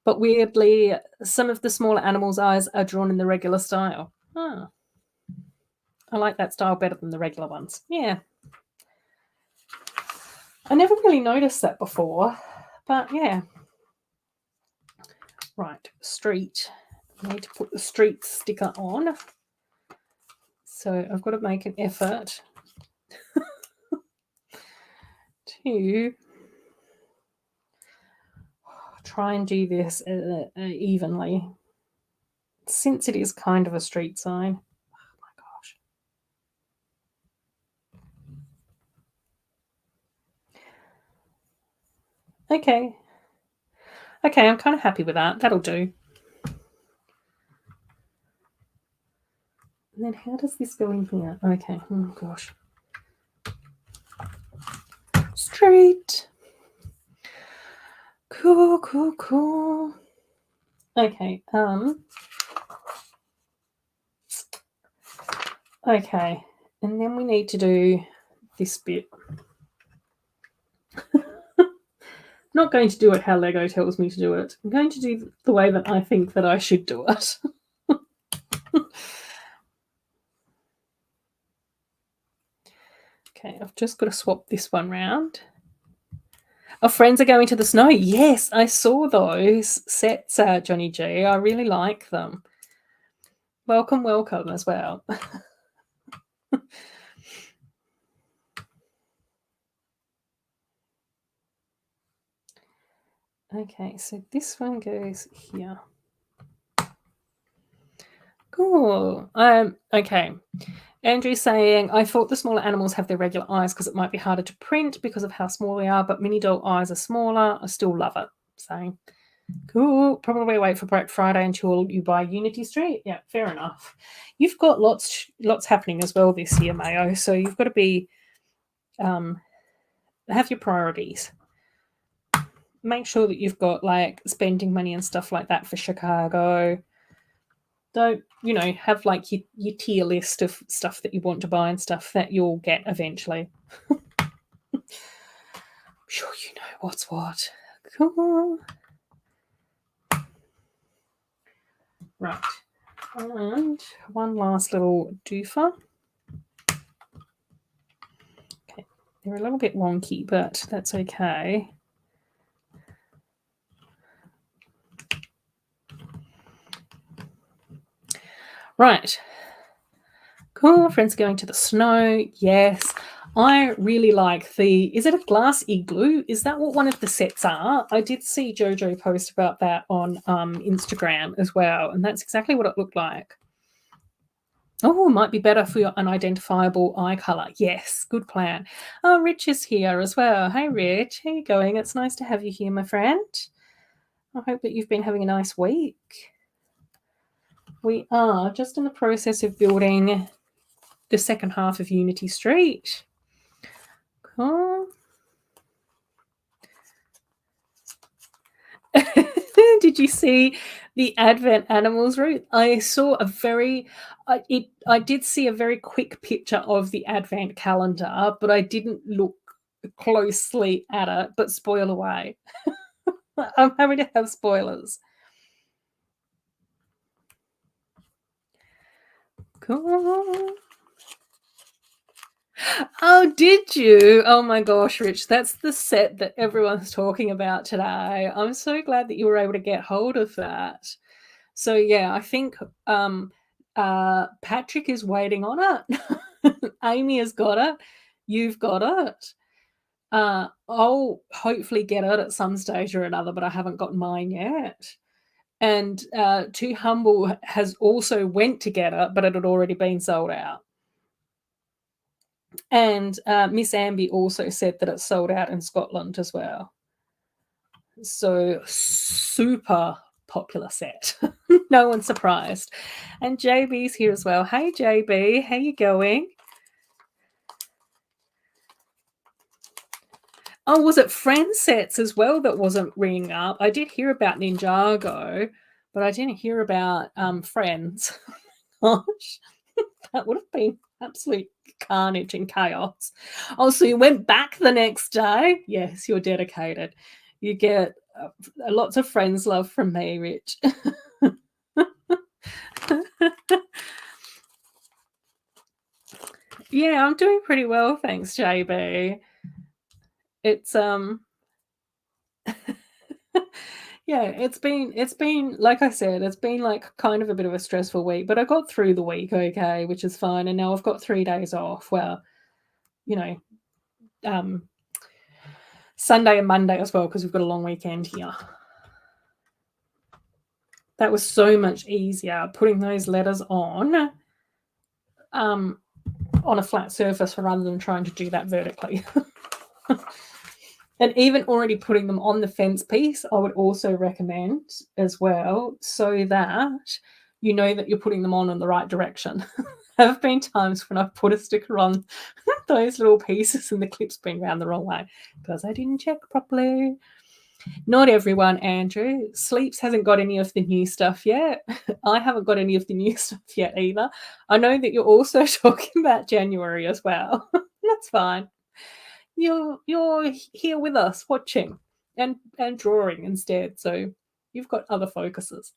but weirdly, some of the smaller animals' eyes are drawn in the regular style. Oh. I like that style better than the regular ones. Yeah. I never really noticed that before, but yeah. Right, street. I need to put the street sticker on. So I've got to make an effort to try and do this evenly, since it is kind of a street sign. Oh my gosh. Okay, I'm kind of happy with that. That'll do. And then how does this go in here? Okay, oh gosh. Street. Cool. Okay, okay, and then we need to do this bit. Not going to do it how Lego tells me to do it. I'm going to do the way that I think that I should do it. Okay, I've just got to swap this one round. Our friends are going to the snow. Yes, I saw those sets, Johnny G. I really like them. Welcome as well. Okay, so this one goes here. Cool. Okay. Andrew's saying, I thought the smaller animals have their regular eyes because it might be harder to print because of how small they are, but mini doll eyes are smaller. I still love it. Saying, cool. Probably wait for Black Friday until you buy Unity Street. Yeah, fair enough. You've got lots happening as well this year, Mayo. So you've got to be have your priorities. Make sure that you've got like spending money and stuff like that for Chicago. Don't, have like your tier list of stuff that you want to buy and stuff that you'll get eventually. I'm sure you know what's what. Cool. Right. And one last little doofer. Okay. They're a little bit wonky, but that's okay. Right. Cool. Friends going to the snow. Yes. I really like is it a glass igloo? Is that what one of the sets are? I did see Jojo post about that on Instagram as well, and that's exactly what it looked like. Oh, might be better for your unidentifiable eye color. Yes, good plan. Oh, Rich is here as well. Hey, Rich. How you going? It's nice to have you here, my friend. I hope that you've been having a nice week. We are just in the process of building the second half of Unity Street. Cool. Did you see the Advent animals, Ruth? I saw I did see a very quick picture of the Advent calendar, but I didn't look closely at it. But spoil away. I'm happy to have spoilers. Cool. Oh, did you? Oh my gosh, Rich, that's the set that everyone's talking about today. I'm so glad that you were able to get hold of that. So yeah, I think Patrick is waiting on it. Amy has got it. You've got it. I'll hopefully get it at some stage or another, but I haven't got mine yet. And Too Humble has also went to get it, but it had already been sold out. And Miss Amby also said that it's sold out in Scotland as well. So super popular set. No one's surprised. And JB's here as well. Hey JB, how you going? Oh, was it Friend sets as well that wasn't ringing up? I did hear about Ninjago, but I didn't hear about Friends. Gosh, that would have been absolute carnage and chaos. Oh, so you went back the next day? Yes, you're dedicated. You get lots of Friends love from me, Rich. Yeah, I'm doing pretty well, thanks, JB. It's yeah, it's been like I said, it's been like kind of a bit of a stressful week, but I got through the week okay, which is fine. And now I've got 3 days off. Well, Sunday and Monday as well, because we've got a long weekend here. That was so much easier putting those letters on a flat surface rather than trying to do that vertically. And even already putting them on the fence piece, I would also recommend as well, so that you know that you're putting them on in the right direction. There have been times when I've put a sticker on those little pieces and the clip's been round the wrong way because I didn't check properly. Not everyone, Andrew. Sleeps hasn't got any of the new stuff yet. I haven't got any of the new stuff yet either. I know that you're also talking about January as well. That's fine. You're here with us watching and drawing instead, so you've got other focuses.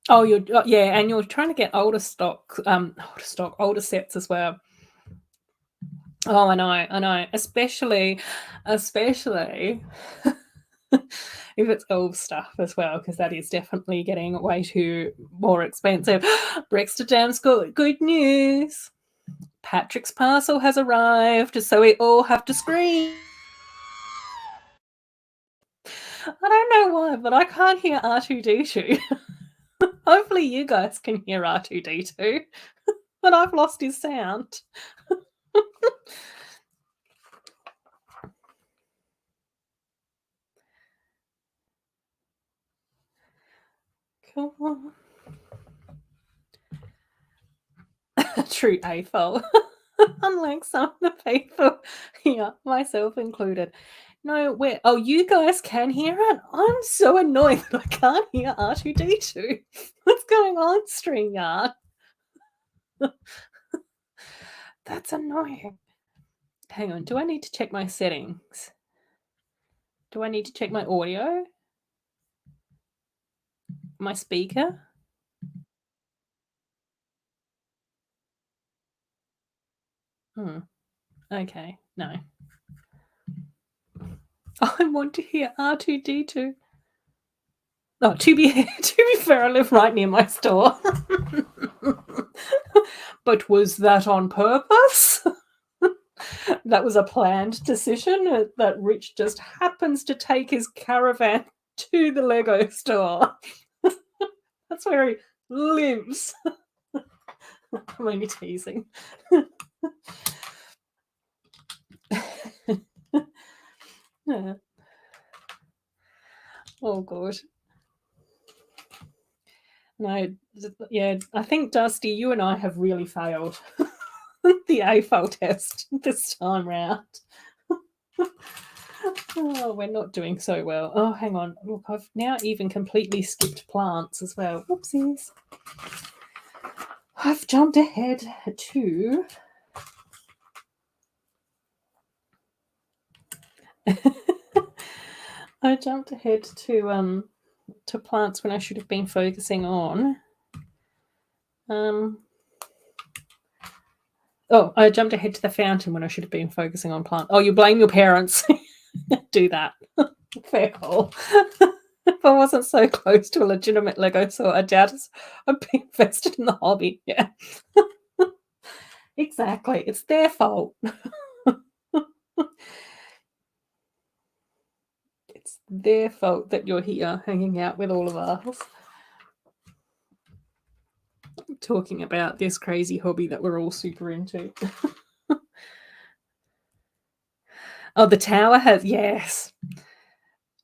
Oh, yeah, and you're trying to get older sets as well. Oh, I know. Especially if it's old stuff as well, because that is definitely getting way too more expensive. Brexit Dam's good news. Patrick's parcel has arrived, so we all have to scream. I don't know why, but I can't hear R2D2. Hopefully you guys can hear R2D2, but I've lost his sound. Cool. True AFOL. Unlike some of the people here, myself included. No, where? Oh, you guys can hear it? I'm so annoyed that I can't hear R2D2. What's going on, StreamYard? That's annoying. Hang on, do I need to check my settings? Do I need to check my audio? My speaker? Okay, no. I want to hear R2D2. Oh, to be fair, I live right near my store. But was that on purpose? That was a planned decision that Rich just happens to take his caravan to the Lego store. That's where he lives. I'm only teasing. Yeah. Oh, God. No, yeah, I think, Dusty, you and I have really failed the AFOL test this time round. Oh, we're not doing so well. Oh, hang on. Look, I've now even completely skipped plants as well. Whoopsies. I've jumped ahead to... I jumped ahead to plants when I should have been focusing on... Oh, I jumped ahead to the fountain when I should have been focusing on plant. Oh, you blame your parents. Do that. Fair call. If I wasn't so close to a legitimate Lego store, I doubt I'd be invested in the hobby. Yeah. Exactly. It's their fault. It's their fault that you're here hanging out with all of us, talking about this crazy hobby that we're all super into. Oh, the tower has... Yes.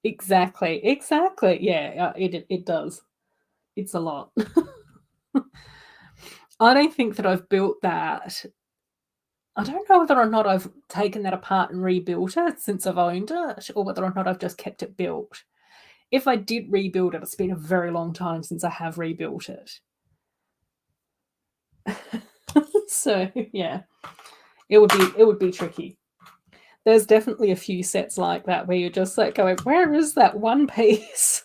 Exactly. Yeah, it does. It's a lot. I don't think that I've built that. I don't know whether or not I've taken that apart and rebuilt it since I've owned it, or whether or not I've just kept it built. If I did rebuild it, it's been a very long time since I have rebuilt it. So yeah, it would be tricky. There's definitely a few sets like that where you're just like going, where is that one piece?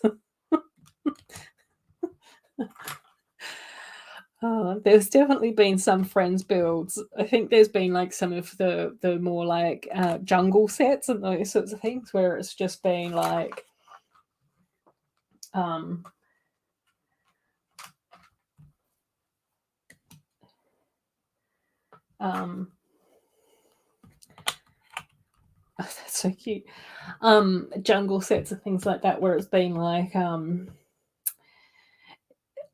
There's definitely been some friends builds. I think there's been like some of the more like jungle sets and those sorts of things where it's just been like oh, that's so cute. Jungle sets and things like that where it's been like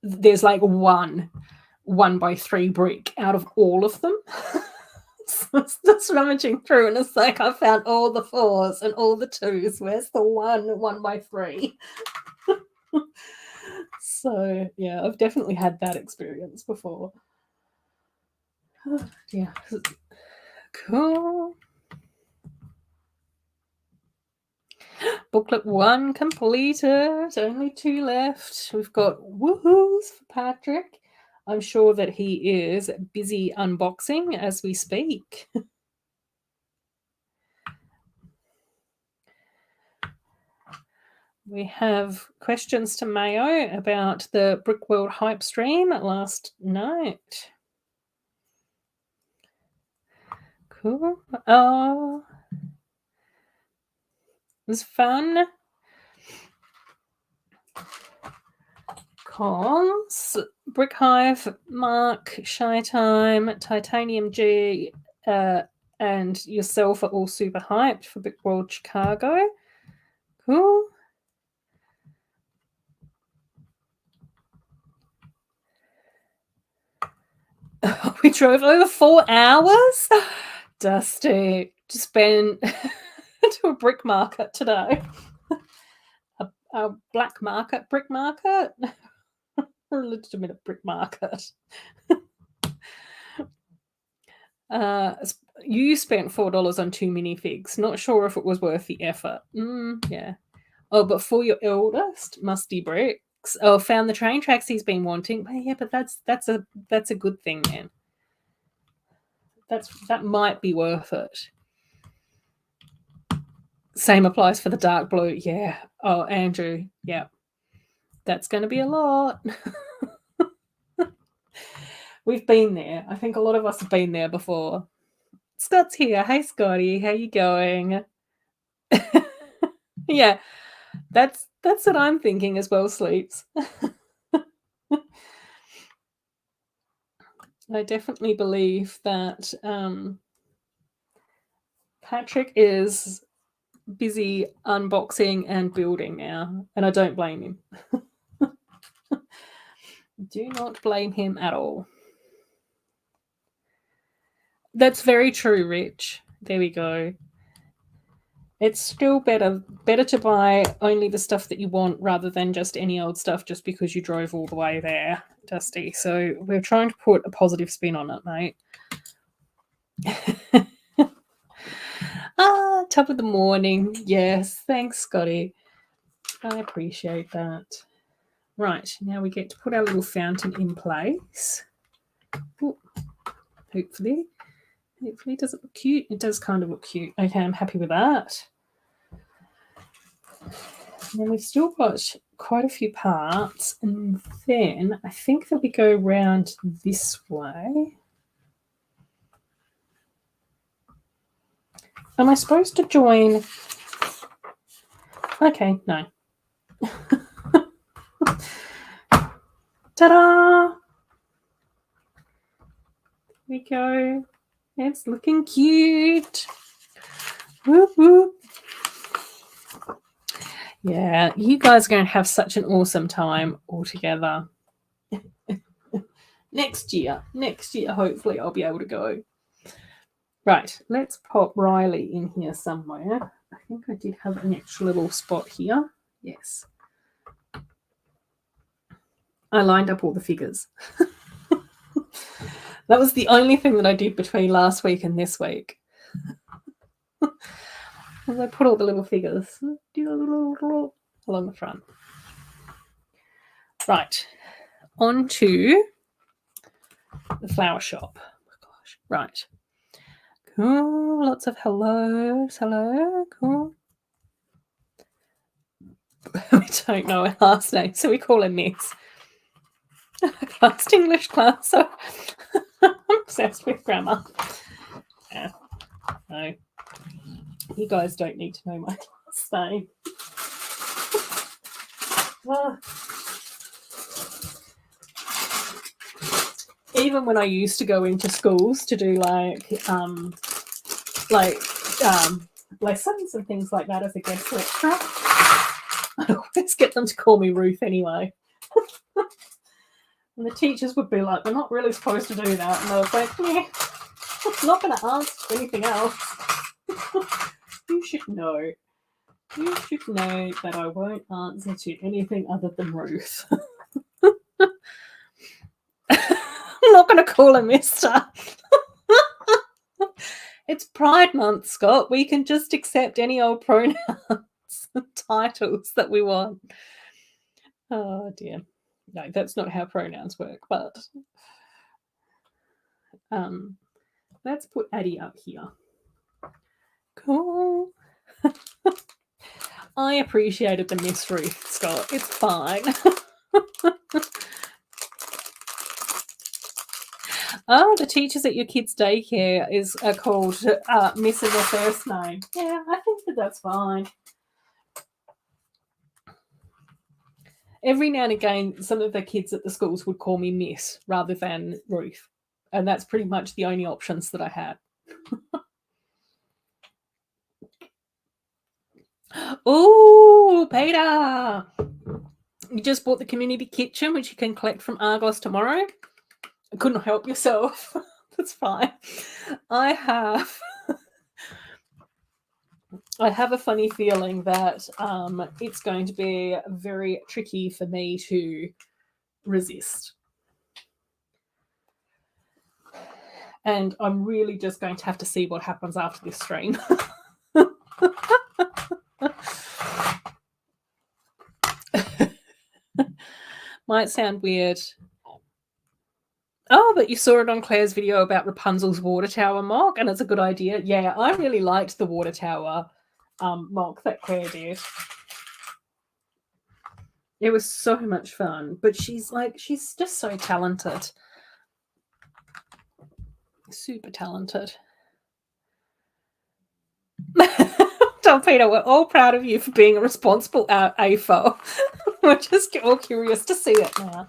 there's like one by 3 brick out of all of them. So it's just rummaging through and it's like I found all the 4s and all the 2s. Where's the one by 3? So yeah, I've definitely had that experience before. Yeah. Cool. Booklet 1 completed. Only 2 left. We've got woohoos for Patrick. I'm sure that he is busy unboxing as we speak. We have questions to Mayo about the Brickworld hype stream last night. Cool. Oh, it was fun. Cons, Brick Hive, Mark, Shy Time, Titanium G, and yourself are all super hyped for Big World Chicago. Cool. We drove over 4 hours? Dusty. Just been to a brick market today. A black market, brick market? A legitimate brick market. You spent $4 on 2 minifigs. Not sure if it was worth the effort. Yeah. Oh, but for your eldest, Musty Bricks. Oh, found the train tracks he's been wanting. But yeah, but that's a good thing, man. That might be worth it. Same applies for the dark blue. Yeah. Oh, Andrew. Yeah. That's going to be a lot. We've been there. I think a lot of us have been there before. Scott's here. Hey, Scotty. How you going? Yeah. That's what I'm thinking as well, Sleeps. I definitely believe that Patrick is busy unboxing and building now, and I don't blame him. Do not blame him at all. That's very true, Rich. There we go. It's still better to buy only the stuff that you want rather than just any old stuff just because you drove all the way there, Dusty. So we're trying to put a positive spin on it, mate. Top of the morning. Yes, thanks, Scotty. I appreciate that. Right, now we get to put our little fountain in place. Ooh, hopefully. Does it look cute? It does kind of look cute. Okay, I'm happy with that. And then we've still got quite a few parts. And then I think that we go around this way. Am I supposed to join? Okay, no. Ta-da! There we go. It's looking cute. Whoop, whoop. Yeah, you guys are going to have such an awesome time all together. Next year, hopefully I'll be able to go. Right, let's pop Riley in here somewhere. I think I did have an extra little spot here. Yes. I lined up all the figures. That was the only thing that I did between last week and this week. I put all the little figures along the front. Right, on to the flower shop. Oh my gosh. Right. Cool. Lots of hellos. Hello. Cool. We don't know her last name, so we call her Miss. Advanced English class. So I'm obsessed with grammar. Yeah. No. You guys don't need to know my last name. Even when I used to go into schools to do lessons and things like that as a guest lecturer, I'd always get them to call me Ruth anyway. And the teachers would be like, "We're not really supposed to do that." And I was like, "Yeah, I'm not going to ask anything else." You should know. You should know that I won't answer to anything other than Ruth. I'm not going to call her Mister. It's Pride Month, Scott. We can just accept any old pronouns and titles that we want. Oh, dear. No, that's not how pronouns work, but let's put Addie up here. Cool. I appreciated the Miss Ruth, Scott. It's fine. Oh, the teachers at your kids' daycare are called Miss in their first name. Yeah, I think that's fine. Every now and again, some of the kids at the schools would call me Miss rather than Ruth. And that's pretty much the only options that I had. Oh, Peter! You just bought the community kitchen, which you can collect from Argos tomorrow. Couldn't help yourself. That's fine. I have a funny feeling that it's going to be very tricky for me to resist. And I'm really just going to have to see what happens after this stream. Might sound weird. Oh, but you saw it on Claire's video about Rapunzel's water tower mock, and it's a good idea. Yeah, I really liked the water tower mock that Claire did. It was so much fun, but she's just so talented. Super talented. Tell Peter, we're all proud of you for being a responsible AFO. We're just all curious to see it now.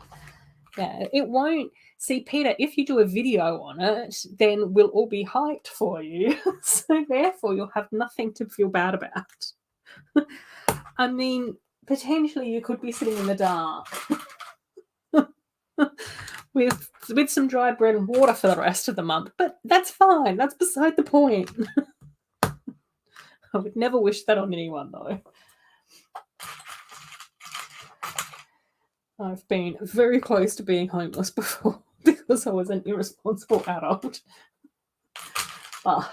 Yeah, it won't. See, Peter, if you do a video on it, then we'll all be hyped for you. So therefore, you'll have nothing to feel bad about. I mean, potentially you could be sitting in the dark with some dry bread and water for the rest of the month, but that's fine. That's beside the point. I would never wish that on anyone, though. I've been very close to being homeless before because I was an irresponsible adult. But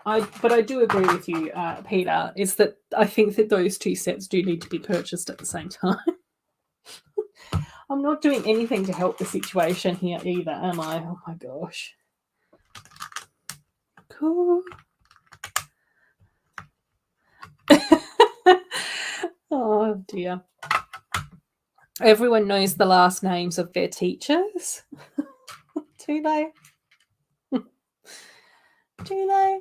I do agree with you, Peter, is that I think that those two sets do need to be purchased at the same time. I'm not doing anything to help the situation here either, am I? Oh my gosh. Cool. Oh dear. Everyone knows the last names of their teachers. Do they? Do they?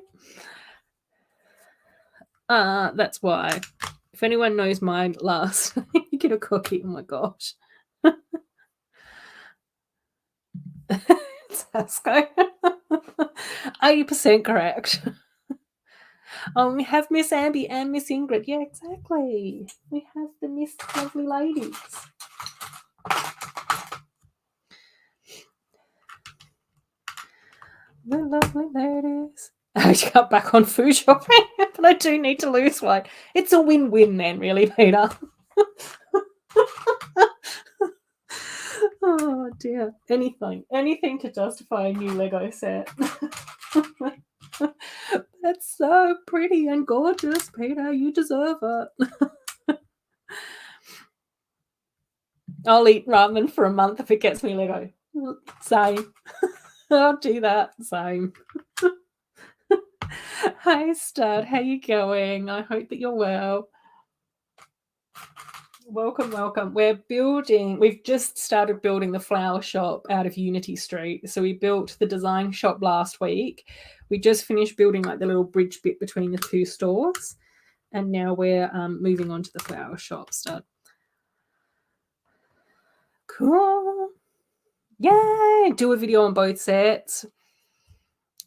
That's why. If anyone knows my last name, you get a cookie. Oh my gosh. It's Hasco. 80% correct. We have Miss Amby and Miss Ingrid. Yeah, exactly. We have the Miss Lovely Ladies. The lovely ladies. I got back on food shopping, but I do need to lose weight. It's a win-win then, really, Peter. Oh dear. Anything to justify a new Lego set. That's so pretty and gorgeous, Peter. You deserve it. I'll eat ramen for a month if it gets me Lego. Same. I'll do that. Same. Hi, Stud. How you going? I hope that you're well. Welcome. We've just started building the flower shop out of Unity Street. So we built the design shop last week. We just finished building like the little bridge bit between the two stores. And now we're moving on to the flower shop, Stud. Cool. Yay! Do a video on both sets.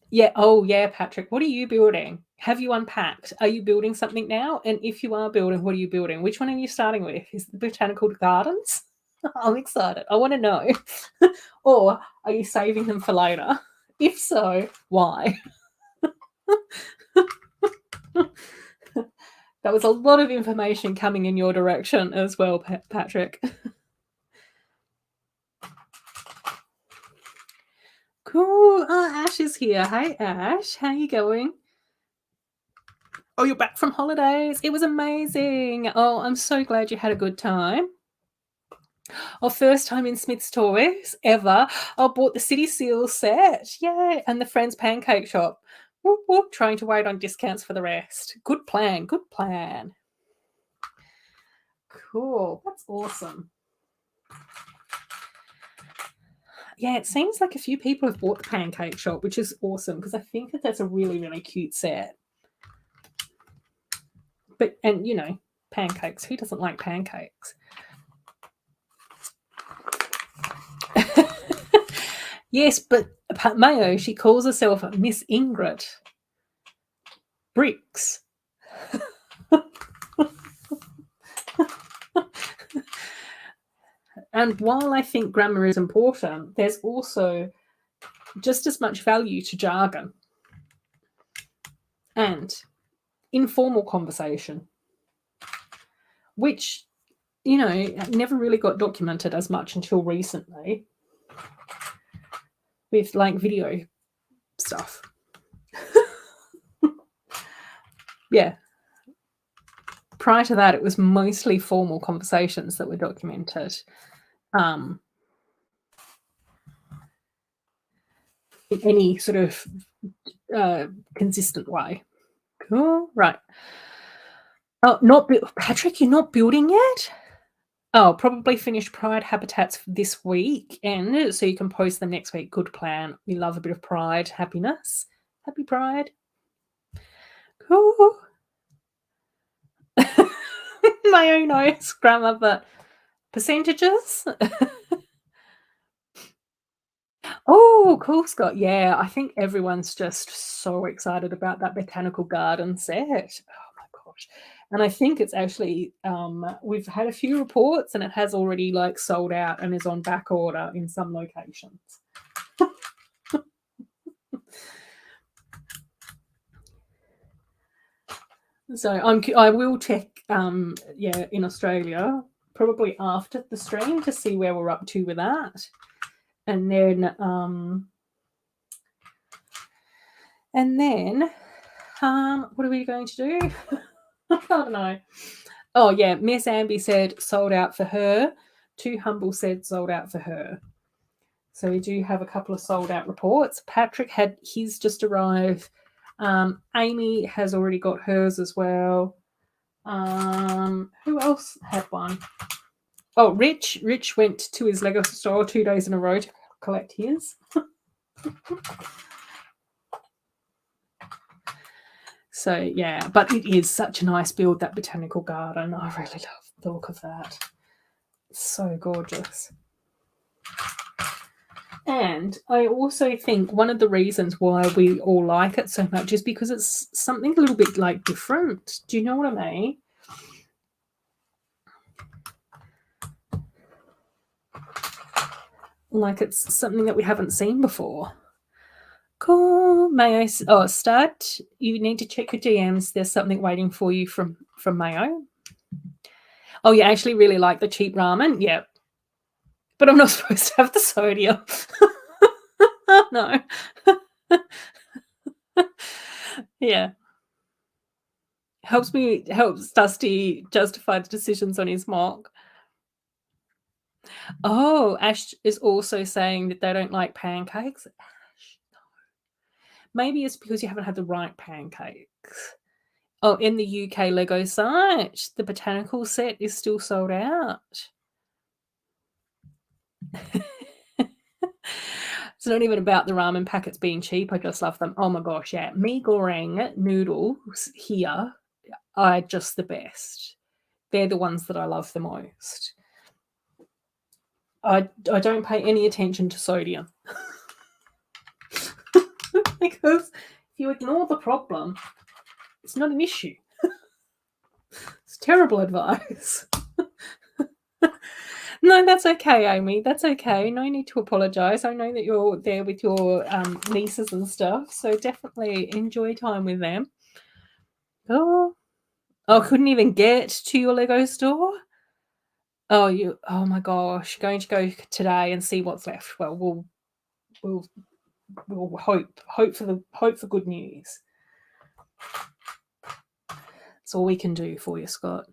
Yeah. Oh, yeah, Patrick. What are you building? Have you unpacked? Are you building something now? And if you are building, what are you building? Which one are you starting with? Is it the Botanical Gardens? I'm excited. I want to know. Or are you saving them for later? If so, why? That was a lot of information coming in your direction as well, Patrick. Cool. Oh, Ash is here. Hey, Ash. How you going? Oh, you're back from holidays. It was amazing. Oh, I'm so glad you had a good time. Oh, first time in Smith's Toys ever. I bought the City Seal set. Yay. And the Friends Pancake Shop. Whoop, whoop. Trying to wait on discounts for the rest. Good plan. Good plan. Cool. That's awesome. yeah, it seems like a few people have bought the pancake shop, which is awesome because I think that that's a really, really cute set. But, and you know, pancakes. Who doesn't like pancakes? Yes, but Mayo, she calls herself Miss Ingrid Bricks. And while I think grammar is important, there's also just as much value to jargon and informal conversation, which, you know, never really got documented as much until recently with like video stuff. Yeah. Prior to that, it was mostly formal conversations that were documented. In any sort of consistent way. Cool. Right. Oh, not Patrick, you're not building yet? Oh, probably finish Pride habitats this week, and so you can post them next week. Good plan. We love a bit of Pride happiness. Happy Pride. Cool. My own notes, grammar, but percentages. Oh, cool, Scott. Yeah, I think everyone's just so excited about that botanical garden set. Oh my gosh. And I think it's actually we've had a few reports and it has already like sold out and is on back order in some locations. So I will check in Australia probably after the stream to see where we're up to with that. And then what are we going to do? I don't know. Oh, yeah. Miss Amby said sold out for her. Too Humble said sold out for her. So we do have a couple of sold out reports. Patrick had his just arrived. Amy has already got hers as well. Who else had one? Oh, Rich. Rich went to his Lego store 2 days in a row to collect his. So, yeah, but it is such a nice build, that botanical garden. I really love the look of that. It's so gorgeous. And I also think one of the reasons why we all like it so much is because it's something a little bit like different. Do you know what I mean? Like it's something that we haven't seen before. Cool. Mayo. Oh, Stud, you need to check your DMs. There's something waiting for you from Mayo. Oh, you actually really like the cheap ramen? Yeah. But I'm not supposed to have the sodium. No. Yeah. Helps Dusty justify the decisions on his mock. Oh, Ash is also saying that they don't like pancakes. Ash, no. Maybe it's because you haven't had the right pancakes. Oh, in the UK Lego site, the botanical set is still sold out. It's not even about the ramen packets being cheap. I just love them. Oh my gosh, yeah. Mee goreng noodles here are just the best. They're the ones that I love the most. I don't pay any attention to sodium. Because if you ignore the problem, it's not an issue. It's terrible advice. No, that's okay, Amy. That's okay. No need to apologise. I know that you're there with your nieces and stuff, so definitely enjoy time with them. Oh, couldn't even get to your Lego store? Oh, oh my gosh, going to go today and see what's left. Well, we'll hope for good news. That's all we can do for you, Scott.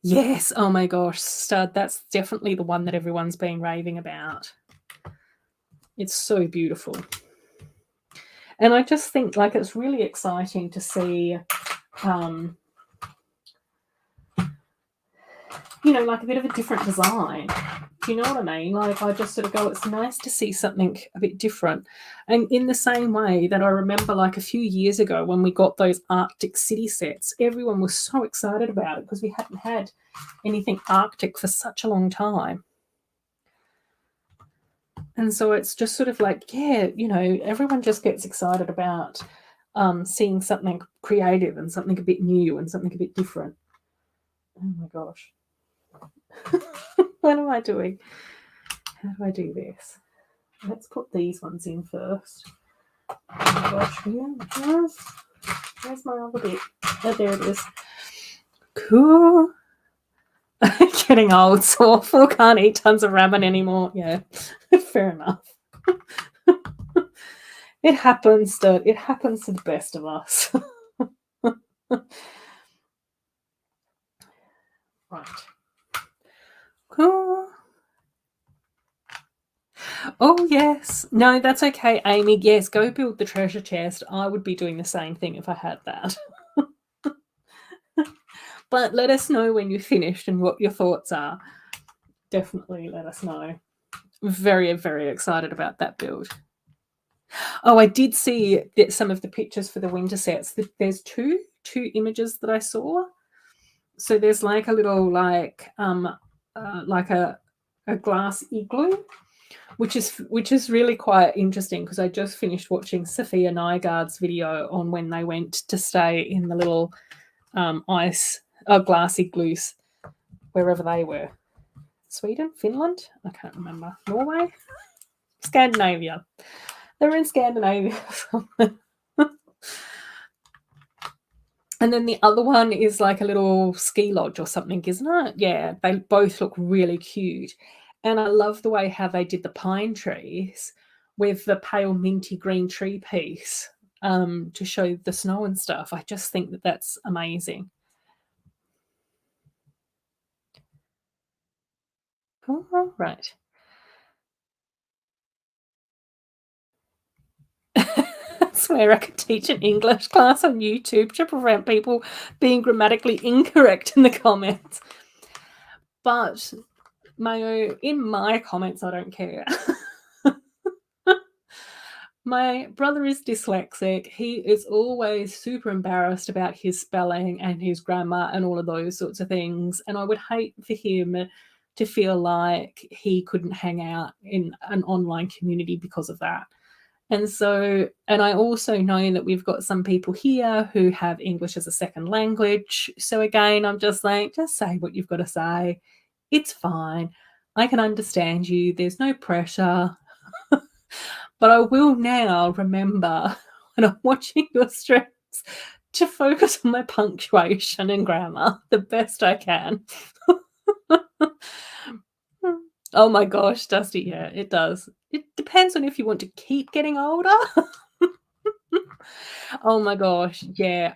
Yes. Oh my gosh, Stud. That's definitely the one that everyone's been raving about. It's so beautiful. And I just think like it's really exciting to see, like a bit of a different design. Do you know what I mean? Like, I just sort of go, it's nice to see something a bit different. And in the same way that I remember, like, a few years ago when we got those Arctic city sets, everyone was so excited about it because we hadn't had anything Arctic for such a long time. And so it's just sort of like, yeah, everyone just gets excited about seeing something creative and something a bit new and something a bit different. Oh my gosh. What am I doing? How do I do this? Let's put these ones in first. Oh my gosh, where's my other bit? Oh, there it is. Cool. Getting old, so awful. Can't eat tons of ramen anymore. Yeah, fair enough. It happens to the best of us. Right. Cool. Oh, yes. No, that's okay, Amy. Yes, go build the treasure chest. I would be doing the same thing if I had that. But let us know when you're finished and what your thoughts are. Definitely let us know. Very, very excited about that build. Oh, I did see some of the pictures for the winter sets. There's two images that I saw. So there's like a little like a glass igloo, which is really quite interesting because I just finished watching Sophia Nygaard's video on when they went to stay in the little glass igloos wherever they were. Sweden, Finland, I can't remember. Norway, Scandinavia. They were in Scandinavia. And then the other one is like a little ski lodge or something, isn't it? Yeah, they both look really cute. And I love the way how they did the pine trees with the pale minty green tree piece to show the snow and stuff. I just think that that's amazing. Oh, right. I swear I could teach an English class on YouTube to prevent people being grammatically incorrect in the comments. But in my comments, I don't care. My brother is dyslexic. He is always super embarrassed about his spelling and his grammar and all of those sorts of things. And I would hate for him to feel like he couldn't hang out in an online community because of that. And I also know that we've got some people here who have English as a second language. So again, I'm just like, just say what you've got to say. It's fine. I can understand you. There's no pressure. But I will now remember when I'm watching your streams to focus on my punctuation and grammar the best I can. Oh my gosh, Dusty, yeah, it does. It depends on if you want to keep getting older. Oh my gosh, yeah.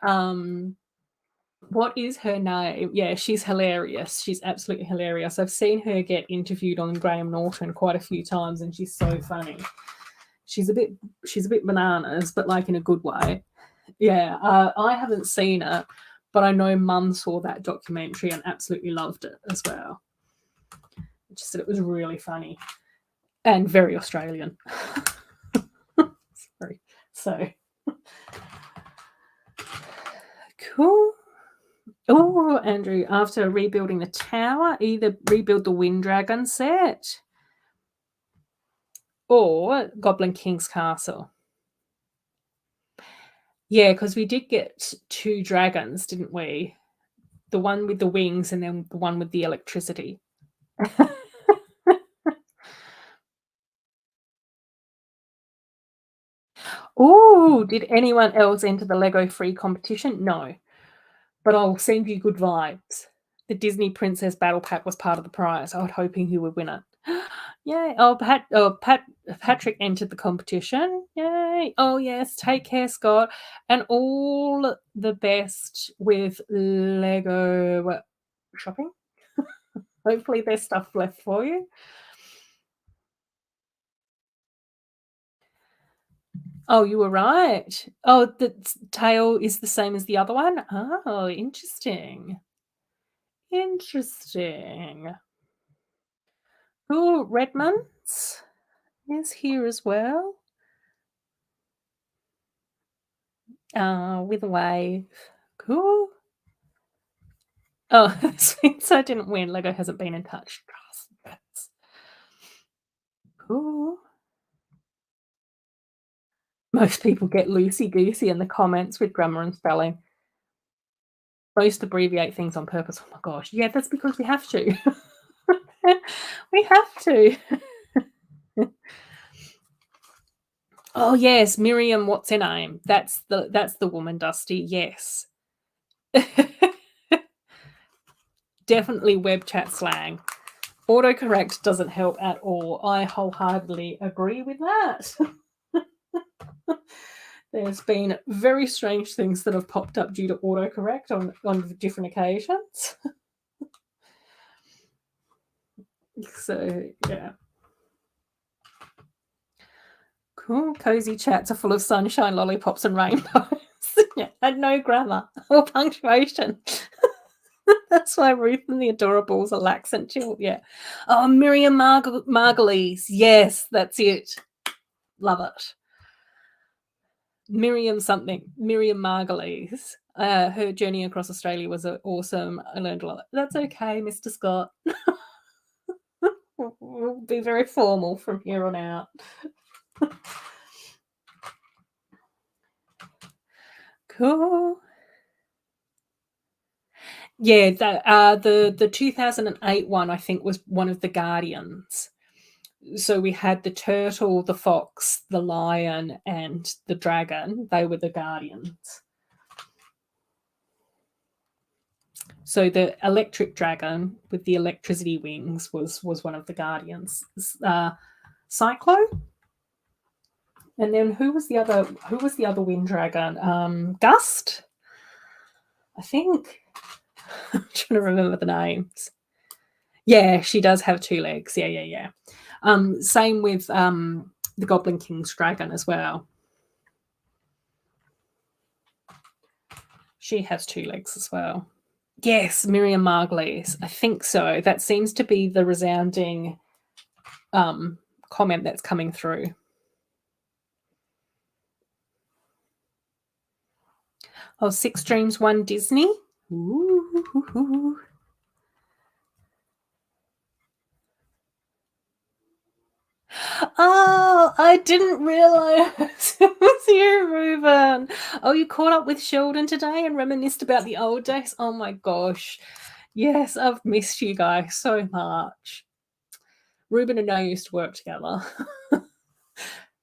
What is her name? Yeah, she's hilarious. She's absolutely hilarious. I've seen her get interviewed on Graham Norton quite a few times, and she's so funny. She's a bit bananas, but like in a good way. Yeah, I haven't seen it, but I know Mum saw that documentary and absolutely loved it as well. She said it was really funny and very Australian. Sorry. So cool. Oh, Andrew, after rebuilding the tower, either rebuild the Wind Dragon set or Goblin King's Castle. Yeah, because we did get two dragons, didn't we? The one with the wings and then the one with the electricity. Oh, did anyone else enter the Lego free competition? No, but I'll send you good vibes. The Disney Princess Battle Pack was part of the prize. I was hoping you would win it. Yay! Patrick entered the competition. Yay! Oh yes, take care, Scott, and all the best with Lego shopping. Hopefully, there's stuff left for you. Oh, you were right. Oh, the tail is the same as the other one? Oh, interesting. Interesting. Oh, Redmonds is here as well. With a wave. Cool. Oh, since I didn't win, Lego hasn't been in touch. That's cool. Most people get loosey goosey in the comments with grammar and spelling. Most abbreviate things on purpose. Oh my gosh. Yeah, that's because we have to. We have to. Oh yes, Miriam, what's her name? That's the woman, Dusty. Yes. Definitely web chat slang. Autocorrect doesn't help at all. I wholeheartedly agree with that. There's been very strange things that have popped up due to autocorrect on different occasions. So, yeah. Cool. Cozy chats are full of sunshine, lollipops, and rainbows. Yeah, and no grammar or punctuation. That's why Ruth and the Adorabuilds are lax and chill. Yeah. Oh, Miriam Margulies. Yes, that's it. Love it. Miriam Margulies. Her journey across Australia was awesome. I learned a lot. That's okay, Mr. Scott. We'll be very formal from here on out. Cool. Yeah, the 2008 one, I think, was one of the Guardians. So we had the turtle, the fox, the lion, and the dragon. They were the Guardians. So the electric dragon with the electricity wings was one of the Guardians. Cyclo. And then who was the other wind dragon? Gust, I think. I'm trying to remember the names. Yeah, she does have 2 legs. Yeah. Same with the Goblin King's dragon as well. She has 2 legs as well. Yes, Miriam Margulies. I think so. That seems to be the resounding comment that's coming through. Oh, 6 Dreams, 1 Disney. Ooh. Oh, I didn't realize it was you, Reuben. Oh, you caught up with Sheldon today and reminisced about the old days? Oh my gosh. Yes, I've missed you guys so much. Reuben and I used to work together.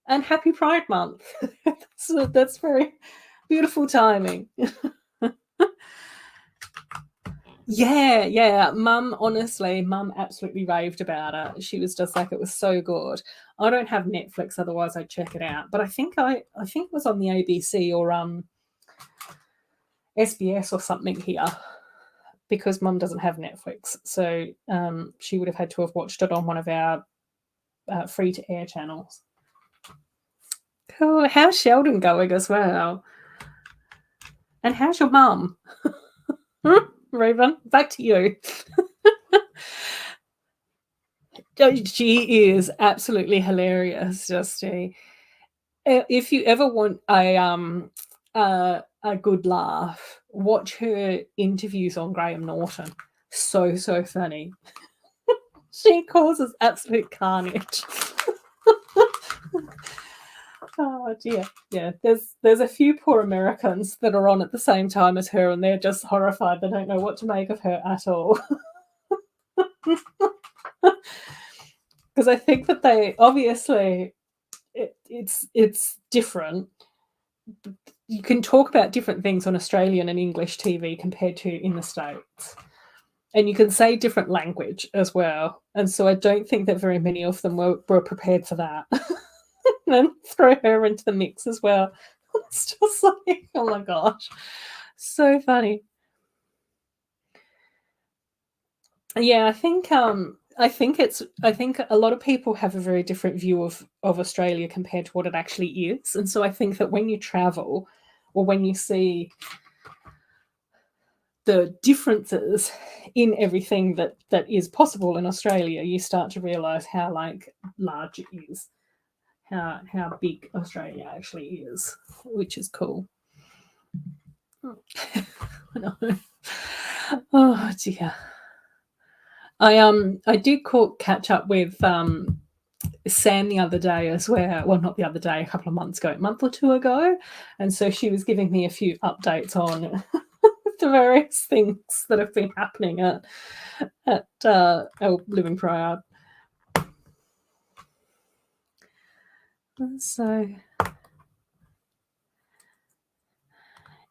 And happy Pride Month. That's very beautiful timing. Yeah. Mum absolutely raved about it. She was just like, it was so good. I don't have Netflix, otherwise I'd check it out. But I think it was on the ABC or SBS or something here, because Mum doesn't have Netflix. So she would have had to have watched it on one of our free to air channels. Cool. How's Sheldon going as well? And how's your mum? Reuben, back to you. She is absolutely hilarious, Justy. If you ever want a good laugh, watch her interviews on Graham Norton. So funny. She causes absolute carnage. Oh dear. Yeah, there's a few poor Americans that are on at the same time as her, and they're just horrified. They don't know what to make of her at all. Because I think that they obviously it's different. You can talk about different things on Australian and English TV compared to in the States. And you can say different language as well. And so I don't think that very many of them were prepared for that. And throw her into the mix as well. It's just like, oh my gosh. So funny. Yeah, I think a lot of people have a very different view of Australia compared to what it actually is. And so I think that when you travel or when you see the differences in everything that is possible in Australia, you start to realize how like large it is, how big Australia actually is, which is cool. No. Oh dear. I did catch up with Sam the other day as well. Well, not the other day, a couple of months ago, a month or two ago, and so she was giving me a few updates on the various things that have been happening at our Living Proud. So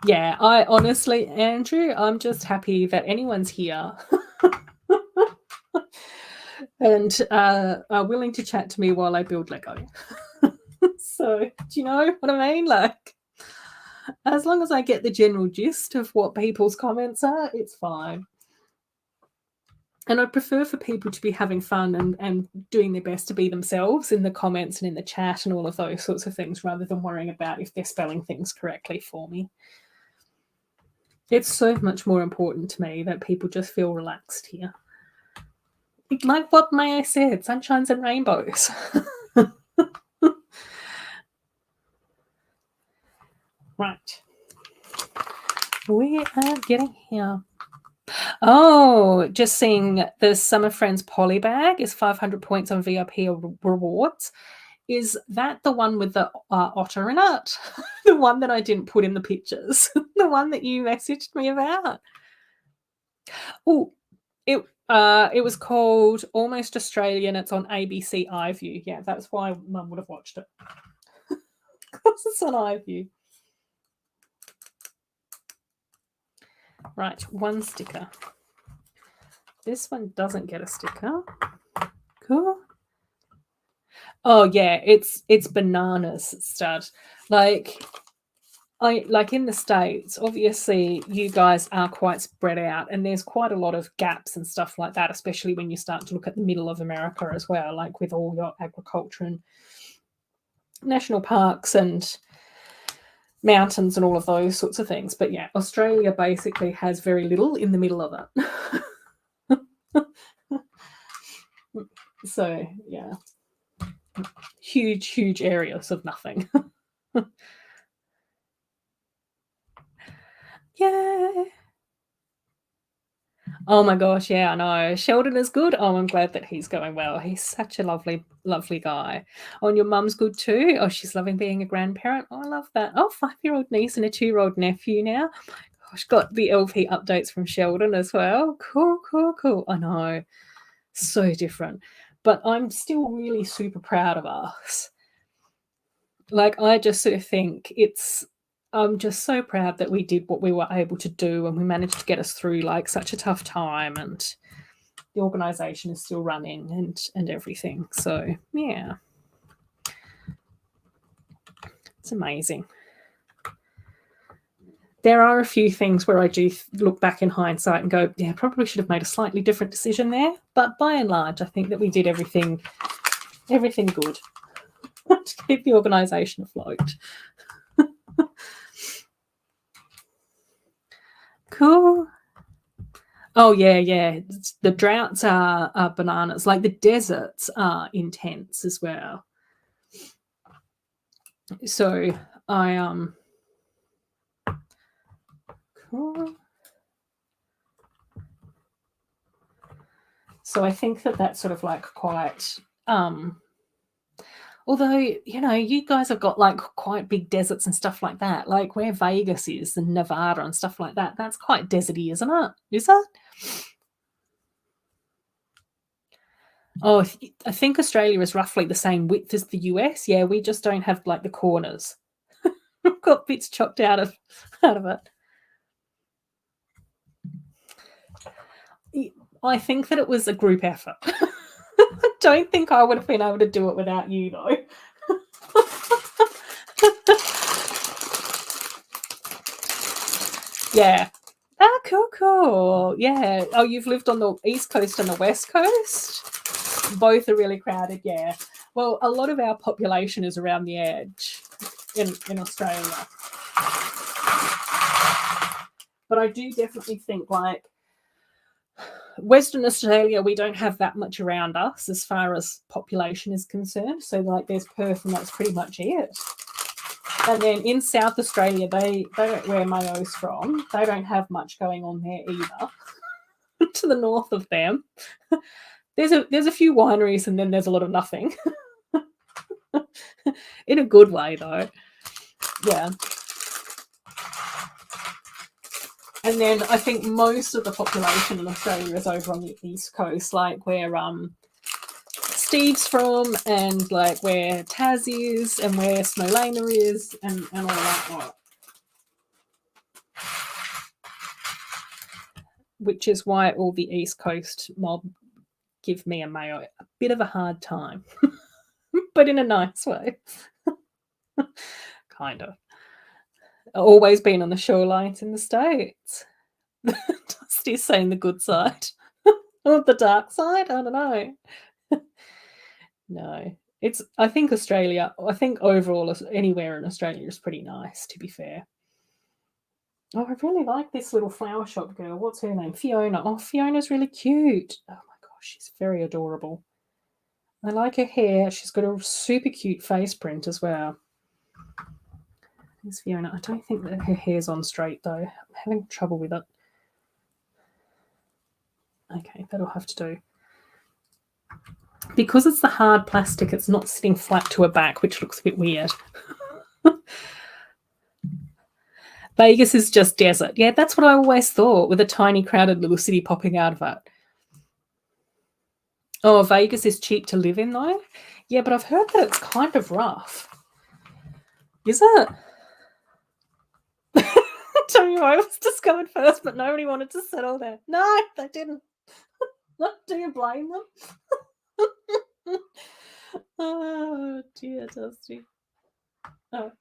yeah, I honestly, Andrew, I'm just happy that anyone's here and are willing to chat to me while I build Lego. So, do you know what I mean? Like, as long as I get the general gist of what people's comments are, it's fine. And I prefer for people to be having fun and doing their best to be themselves in the comments and in the chat and all of those sorts of things, rather than worrying about if they're spelling things correctly for me. It's so much more important to me that people just feel relaxed here. Like what Maya said, sunshines and rainbows. Right. We are getting here. Oh, just seeing the Summer Friends poly bag is 500 points on VIP rewards. Is that the one with the otter in it? The one that I didn't put in the pictures? The one that you messaged me about? Oh, it was called Almost Australian. It's on ABC iView. Yeah, that's why Mum would have watched it. Because it's on iView. Right, one sticker. This one doesn't get a sticker. Cool. Oh yeah, it's bananas, stud. Like in the States, obviously you guys are quite spread out and there's quite a lot of gaps and stuff like that, especially when you start to look at the middle of America as well, like with all your agriculture and national parks and mountains and all of those sorts of things. But yeah, Australia basically has very little in the middle of it. So yeah, huge areas of nothing. Yeah. Oh my gosh, yeah, I know. Sheldon is good. Oh, I'm glad that he's going well. He's such a lovely guy. Oh, and your mum's good too. Oh, she's loving being a grandparent. Oh, I love that. Oh, 5-year-old niece and a 2-year-old nephew now. Gosh, got the LP updates from Sheldon as well. Cool. I know. So different. But I'm still really super proud of us. Like, I just sort of think I'm just so proud that we did what we were able to do and we managed to get us through like such a tough time, and the organisation is still running and everything. So yeah, it's amazing. There are a few things where I do look back in hindsight and go, yeah, probably should have made a slightly different decision there. But by and large, I think that we did everything good to keep the organisation afloat. Cool. Oh yeah. The droughts are bananas. Like the deserts are intense as well. So I cool. So I think that that's sort of like quite although, you know, you guys have got like quite big deserts and stuff like that, like where Vegas is and Nevada and stuff like that. That's quite deserty, isn't it? Is it? Oh, I think Australia is roughly the same width as the US. Yeah, we just don't have like the corners. We've got bits chopped out of it. I think that it was a group effort. I don't think I would have been able to do it without you, though. Yeah. Ah, cool. Yeah. Oh, you've lived on the East Coast and the West Coast? Both are really crowded, yeah. Well, a lot of our population is around the edge in Australia. But I do definitely think, like, Western Australia, we don't have that much around us as far as population is concerned. So, like, there's Perth, and that's pretty much it. And then in South Australia, they don't, where Mayo's from, they don't have much going on there either. To the north of them, there's a few wineries, and then there's a lot of nothing. In a good way, though. Yeah. And then I think most of the population in Australia is over on the east coast, like where Steve's from, and like where Taz is, and where Snowlana is, and all that lot. Which is why all the east coast mob give me and Mayo a bit of a hard time, but in a nice way. Kind of. Always been on the shorelines in the States. Dusty's saying the good side. Or the dark side? I don't know. No. I think Australia, I think overall anywhere in Australia is pretty nice, to be fair. Oh, I really like this little flower shop girl. What's her name? Fiona. Oh, Fiona's really cute. Oh my gosh, she's very adorable. I like her hair. She's got a super cute face print as well. There's Fiona. I don't think that her hair's on straight, though. I'm having trouble with it. Okay, that'll have to do. Because it's the hard plastic, it's not sitting flat to her back, which looks a bit weird. Vegas is just desert. Yeah, that's what I always thought, with a tiny, crowded little city popping out of it. Oh, Vegas is cheap to live in, though? Yeah, but I've heard that it's kind of rough. Is it? Tell me why it was discovered first, but nobody wanted to settle there. No, they didn't. Do you blame them? Oh, dear, Dusty. Oh.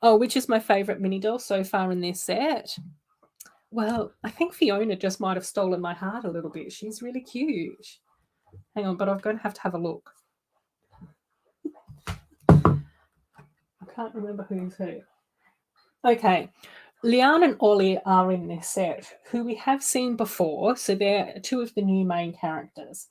Oh, which is my favourite mini doll so far in this set? Well, I think Fiona just might have stolen my heart a little bit. She's really cute. Hang on, but I'm going to have a look. I can't remember who's who. Okay. Leanne and Ollie are in this set, who we have seen before. So they're two of the new main characters.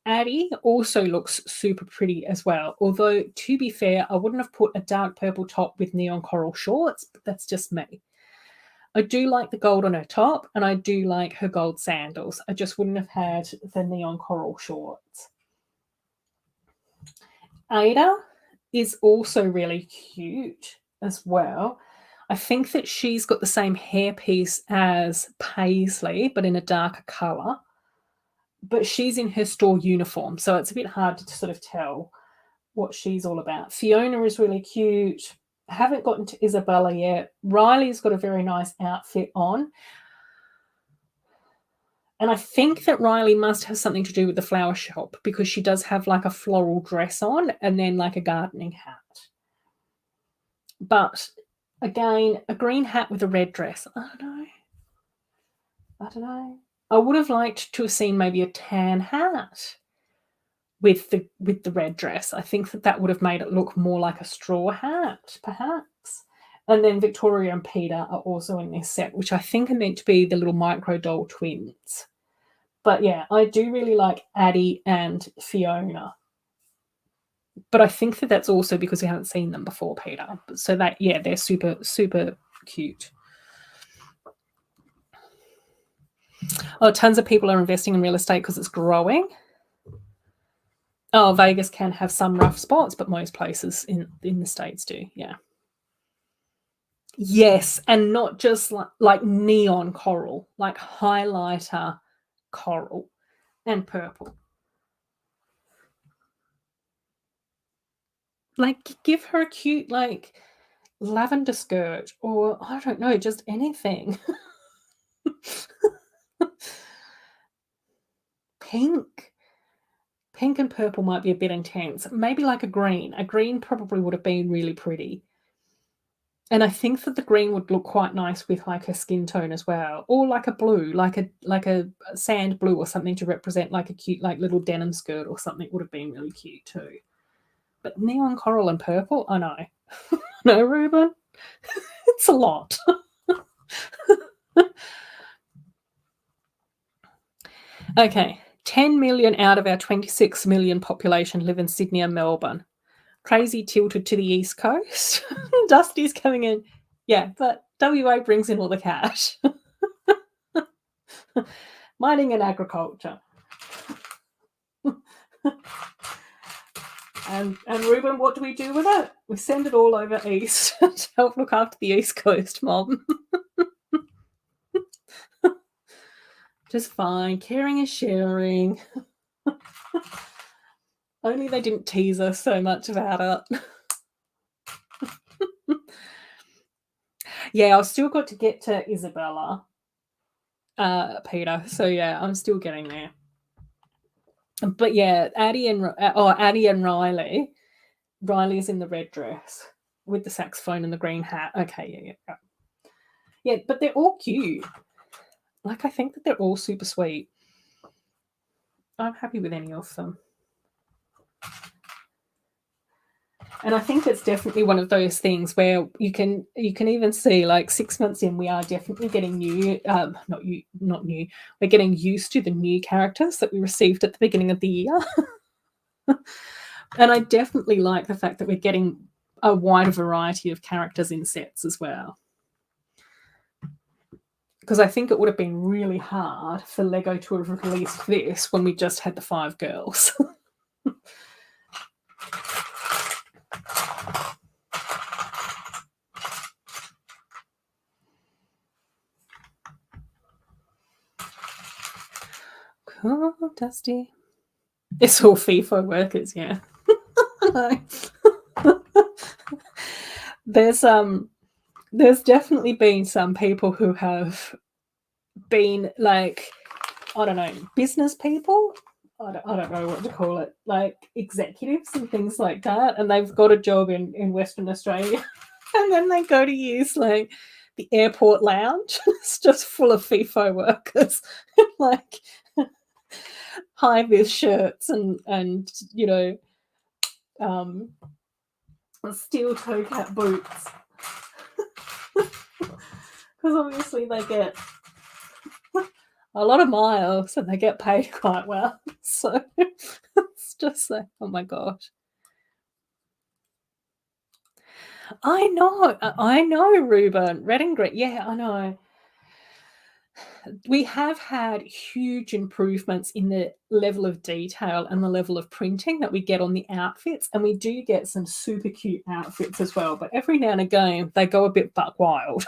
Addie also looks super pretty as well. Although, to be fair, I wouldn't have put a dark purple top with neon coral shorts, but that's just me. I do like the gold on her top, and I do like her gold sandals. I just wouldn't have had the neon coral shorts. Ada is also really cute as well. I think that she's got the same hairpiece as Paisley, but in a darker colour. But she's in her store uniform, so it's a bit hard to sort of tell what she's all about. Fiona is really cute. I haven't gotten to Isabella yet. Riley's got a very nice outfit on. And I think that Riley must have something to do with the flower shop, because she does have like a floral dress on and then like a gardening hat. But again, a green hat with a red dress. I don't know. I would have liked to have seen maybe a tan hat with the red dress. I think that would have made it look more like a straw hat, perhaps. And then Victoria and Peter are also in this set, which I think are meant to be the little micro doll twins. But yeah, I do really like Addie and Fiona. But I think that that's also because we haven't seen them before, Peter. So that, yeah, they're super, super cute. Oh, tons of people are investing in real estate because it's growing. Oh, Vegas can have some rough spots, but most places in the States do, yeah. Yes, and not just like neon coral, like highlighter coral and purple. Like, give her a cute, like, lavender skirt, or I don't know, just anything. Pink and purple might be a bit intense. Maybe like a green. A green probably would have been really pretty. And I think that the green would look quite nice with like her skin tone as well, or like a blue, like a sand blue or something to represent like a cute like little denim skirt or something would have been really cute too. But neon coral and purple? I know. No, Ruben? It's a lot. Okay. 10 million out of our 26 million population live in Sydney and Melbourne. Crazy tilted to the East Coast. Dusty's coming in. Yeah, but WA brings in all the cash. Mining and agriculture. And Ruben, what do we do with it? We send it all over east to help look after the East Coast mob. Just fine. Caring is sharing. Only they didn't tease us so much about it. Yeah, I've still got to get to Isabella, Peter. So yeah, I'm still getting there. But yeah, Addie and Riley. Riley's in the red dress with the saxophone and the green hat. Okay, yeah. Yeah, but they're all cute. Like, I think that they're all super sweet. I'm happy with any of them. And I think it's definitely one of those things where you can even see, like, 6 months in, we are definitely getting not new. We're getting used to the new characters that we received at the beginning of the year. And I definitely like the fact that we're getting a wider variety of characters in sets as well. Because I think it would have been really hard for Lego to have released this when we just had the 5 girls. Cool, Dusty. It's all FIFO workers, yeah. There's definitely been some people who have been, like, I don't know, business people. I don't know what to call it, like executives and things like that, and they've got a job in Western Australia, and then they go to use, like, the airport lounge. It's just full of FIFO workers, like high vis shirts and steel toe cap boots, because obviously they get a lot of miles and they get paid quite well. So it's just like, oh my gosh. I know, Ruben. Red and green. Yeah, I know. We have had huge improvements in the level of detail and the level of printing that we get on the outfits, and we do get some super cute outfits as well, but every now and again they go a bit buck wild.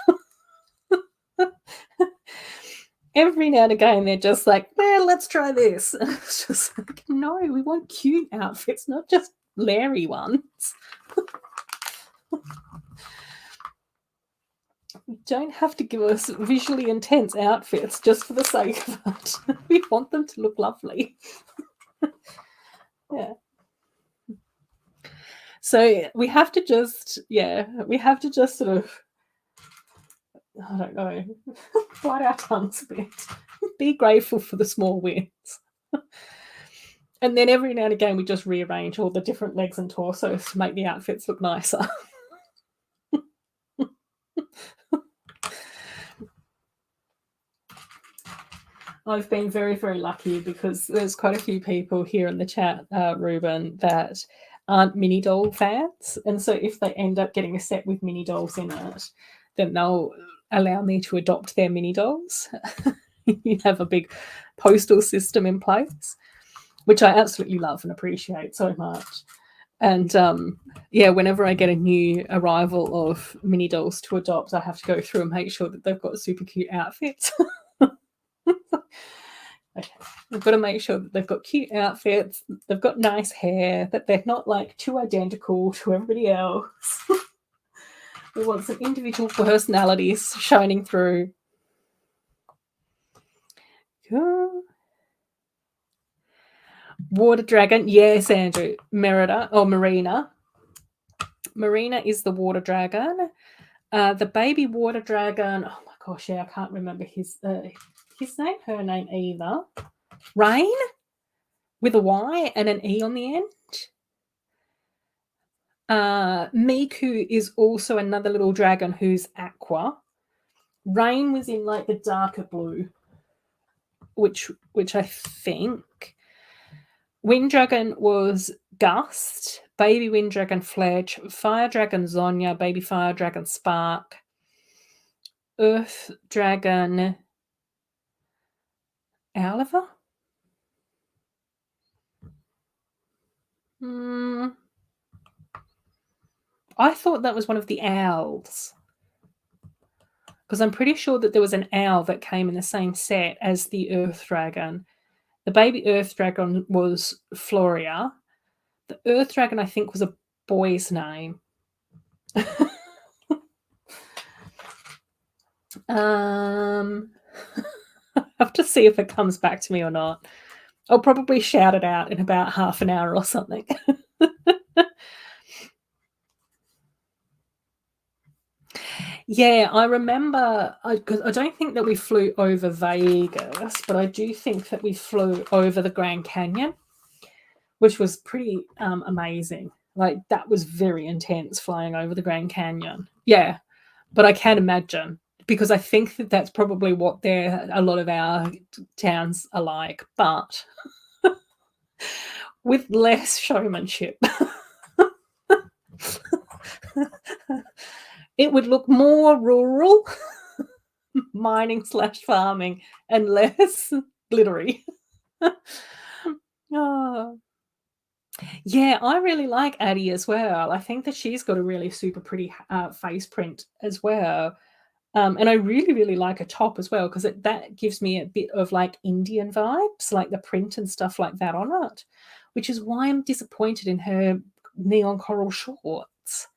Every now and again they're just like, well, let's try this. And it's just like, no, we want cute outfits, not just Larry ones. You don't have to give us visually intense outfits just for the sake of it. We want them to look lovely. Yeah. So we have to just sort of, I don't know, bite our tongues a bit. Be grateful for the small wins. And then every now and again we just rearrange all the different legs and torsos to make the outfits look nicer. I've been very, very lucky because there's quite a few people here in the chat, Ruben, that aren't mini doll fans. And so if they end up getting a set with mini dolls in it, then they'll allow me to adopt their mini dolls. You have a big postal system in place, which I absolutely love and appreciate so much. And whenever I get a new arrival of mini dolls to adopt, I have to go through and make sure that they've got super cute outfits. Okay, we've got to make sure that they've got cute outfits, they've got nice hair, that they're not like too identical to everybody else. We want some individual personalities shining through. Cool. Water dragon, yes, Andrew. Marina. Marina is the water dragon. The baby water dragon, oh my gosh, yeah, I can't remember his name, her name either. Rain with a Y and an E on the end. Miku is also another little dragon who's aqua. Rain was in like the darker blue, which I think. Wind Dragon was Gust, Baby Wind Dragon Fledge, Fire Dragon Zonya, Baby Fire Dragon Spark, Earth Dragon Oliver? I thought that was one of the owls. Because I'm pretty sure that there was an owl that came in the same set as the Earth Dragon. The baby Earth Dragon was Floria. The Earth Dragon, I think, was a boy's name. I have to see if it comes back to me or not. I'll probably shout it out in about half an hour or something. Yeah, I remember, because I don't think that we flew over Vegas, but I do think that we flew over the Grand Canyon, which was pretty amazing. Like, that was very intense flying over the Grand Canyon. Yeah, but I can't imagine, because I think that that's probably what a lot of our towns are like, but with less showmanship. It would look more rural, mining / farming, and less glittery. Oh. Yeah, I really like Addie as well. I think that she's got a really super pretty face print as well. And I really, really like her top as well, because that gives me a bit of like Indian vibes, like the print and stuff like that on it, which is why I'm disappointed in her neon coral shorts.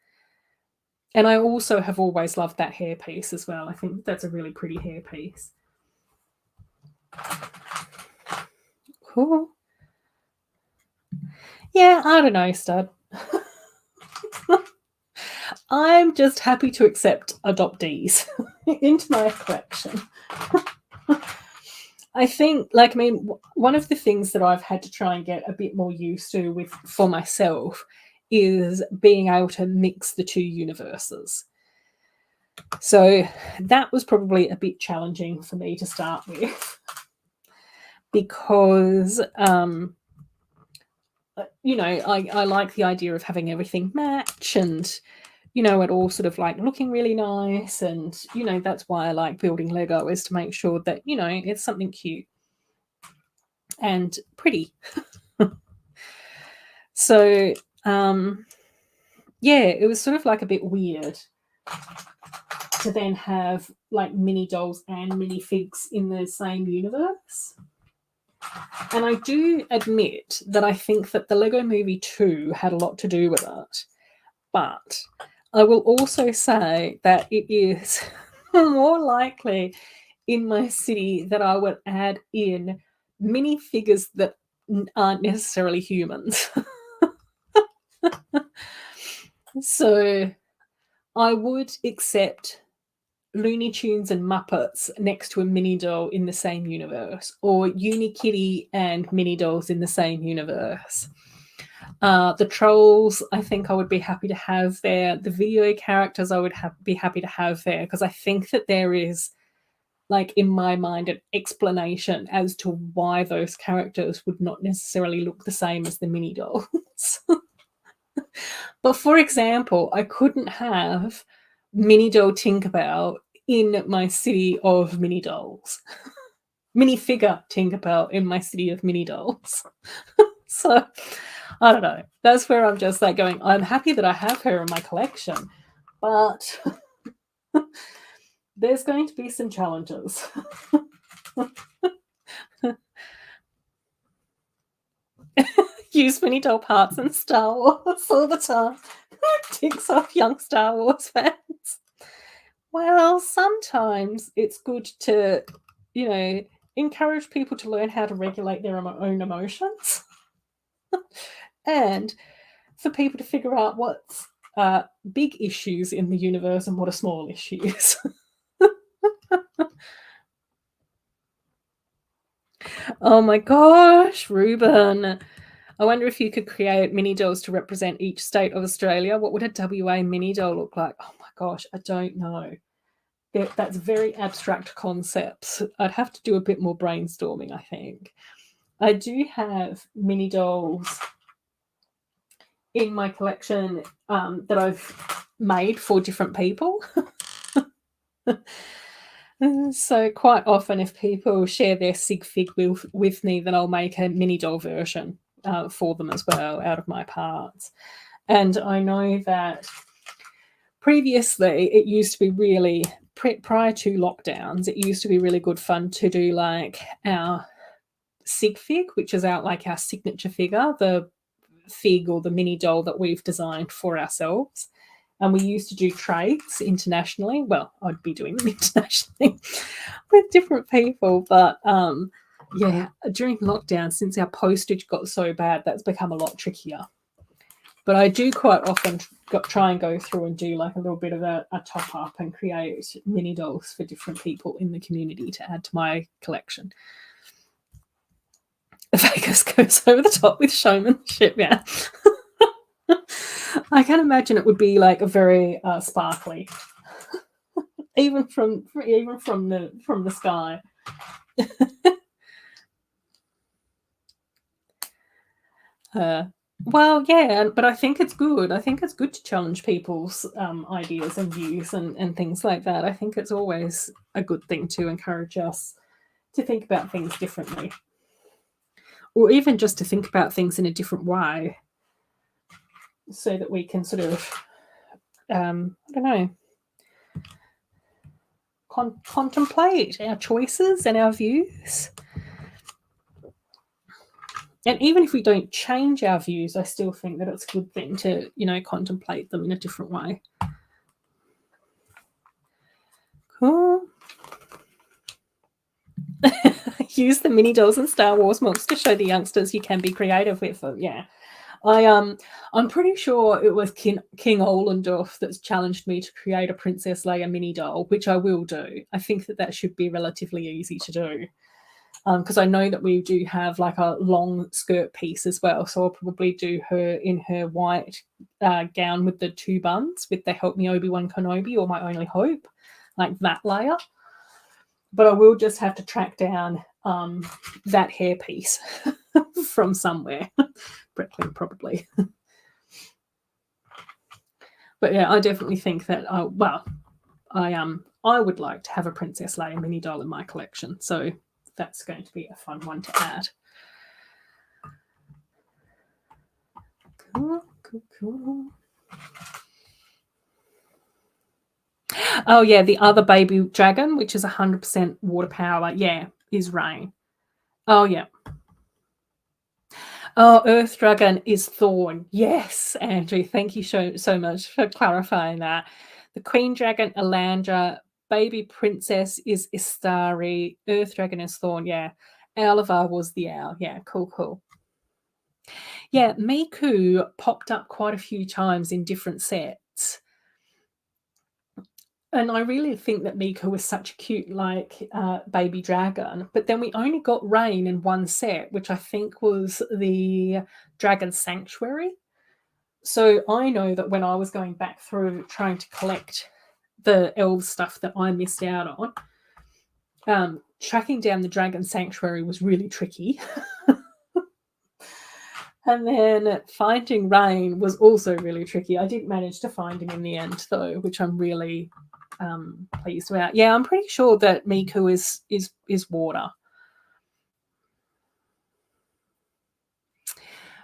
And I also have always loved that hairpiece as well. I think that's a really pretty hairpiece. Cool. Yeah, I don't know, stud. I'm just happy to accept adoptees into my collection. I think, like, I mean, one of the things that I've had to try and get a bit more used to for myself is being able to mix the two universes. So that was probably a bit challenging for me to start with, because you know, I like the idea of having everything match, and you know, it all sort of like looking really nice, and you know, that's why I like building Lego, is to make sure that, you know, it's something cute and pretty. So yeah, it was sort of like a bit weird to then have like mini dolls and minifigs in the same universe. And I do admit that I think that the Lego Movie 2 had a lot to do with it. But I will also say that it is more likely in my city that I would add in minifigures that aren't necessarily humans. So I would accept Looney Tunes and Muppets next to a mini doll in the same universe, or Unikitty and mini dolls in the same universe. The trolls, I think I would be happy to have there. The video characters, I would be happy to have there, because I think that there is, like, in my mind, an explanation as to why those characters would not necessarily look the same as the mini dolls. But for example, I couldn't have mini doll Tinkerbell in my city of mini dolls. Minifigure Tinkerbell in my city of mini dolls. So I don't know. That's where I'm just like going, I'm happy that I have her in my collection, but there's going to be some challenges. Use mini doll parts in Star Wars all the time. Ticks off young Star Wars fans. Well, sometimes it's good to, you know, encourage people to learn how to regulate their own emotions. And for people to figure out what's big issues in the universe and what are small issues. Oh my gosh, Ruben. I wonder if you could create mini dolls to represent each state of Australia. What would a WA mini doll look like? Oh my gosh, I don't know. That's very abstract concepts. I'd have to do a bit more brainstorming, I think. I do have mini dolls in my collection that I've made for different people. So quite often if people share their sig fig with me, then I'll make a mini doll version for them as well out of my parts. And I know that previously it used to be really, prior to lockdowns, it used to be really good fun to do like our sig fig, which is our signature figure, the fig or the mini doll that we've designed for ourselves. And we used to do trades internationally. Well, I'd be doing them internationally with different people. But yeah, during lockdown, since our postage got so bad, that's become a lot trickier. But I do quite often try and go through and do like a little bit of a top up and create mini dolls for different people in the community to add to my collection. Vegas goes over the top with showmanship, yeah. I can imagine it would be like a very sparkly, even from the sky. Well, yeah, but I think it's good. I think it's good to challenge people's ideas and views and things like that. I think it's always a good thing to encourage us to think about things differently, or even just to think about things in a different way, so that we can sort of, I don't know, contemplate our choices and our views. And even if we don't change our views, I still think that it's a good thing to, contemplate them in a different way. Cool. Use the mini dolls and Star Wars mods to show the youngsters you can be creative with them. Yeah. I'm pretty sure it was King Ollendorf that's challenged me to create a Princess Leia mini doll, which I will do. I think that should be relatively easy to do. Because I know that we do have like a long skirt piece as well. So I'll probably do her in her white gown with the two buns with the Help Me Obi-Wan Kenobi or My Only Hope, like that layer. But I will just have to track down that hair piece from somewhere. Brooklyn, probably. But yeah, I definitely think that, I would like to have a Princess Leia mini doll in my collection. So that's going to be a fun one to add. Cool. Oh yeah, the other baby dragon, which is 100% water power, yeah, is Rain. Oh yeah. Oh, Earth Dragon is Thorn. Yes, Andrew, thank you so much for clarifying that. The Queen Dragon, Alandra. Baby Princess is Istari. Earth Dragon is Thorn, yeah. Alivar was the owl. Yeah, cool. Yeah, Miku popped up quite a few times in different sets. And I really think that Miku was such a cute, baby dragon. But then we only got Rain in one set, which I think was the Dragon Sanctuary. So I know that when I was going back through trying to collect the elf stuff that I missed out on, tracking down the Dragon Sanctuary was really tricky. And then finding Rain was also really tricky. I did manage to find him in the end, though, which I'm really pleased about. Yeah, I'm pretty sure that Miku is water.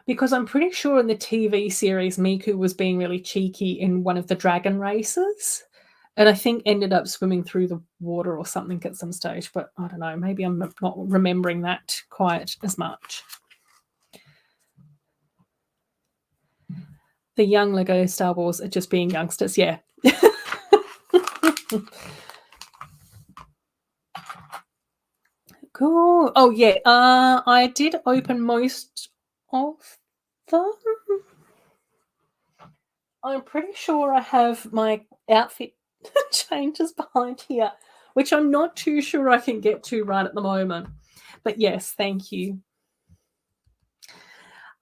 Because I'm pretty sure in the TV series, Miku was being really cheeky in one of the dragon races. And I think ended up swimming through the water or something at some stage. But I don't know, maybe I'm not remembering that quite as much. The young Lego Star Wars are just being youngsters, yeah. Cool. Oh, yeah. I did open most of them. I'm pretty sure I have my outfit changes behind here, which I'm not too sure I can get to right at the moment. But yes, thank you.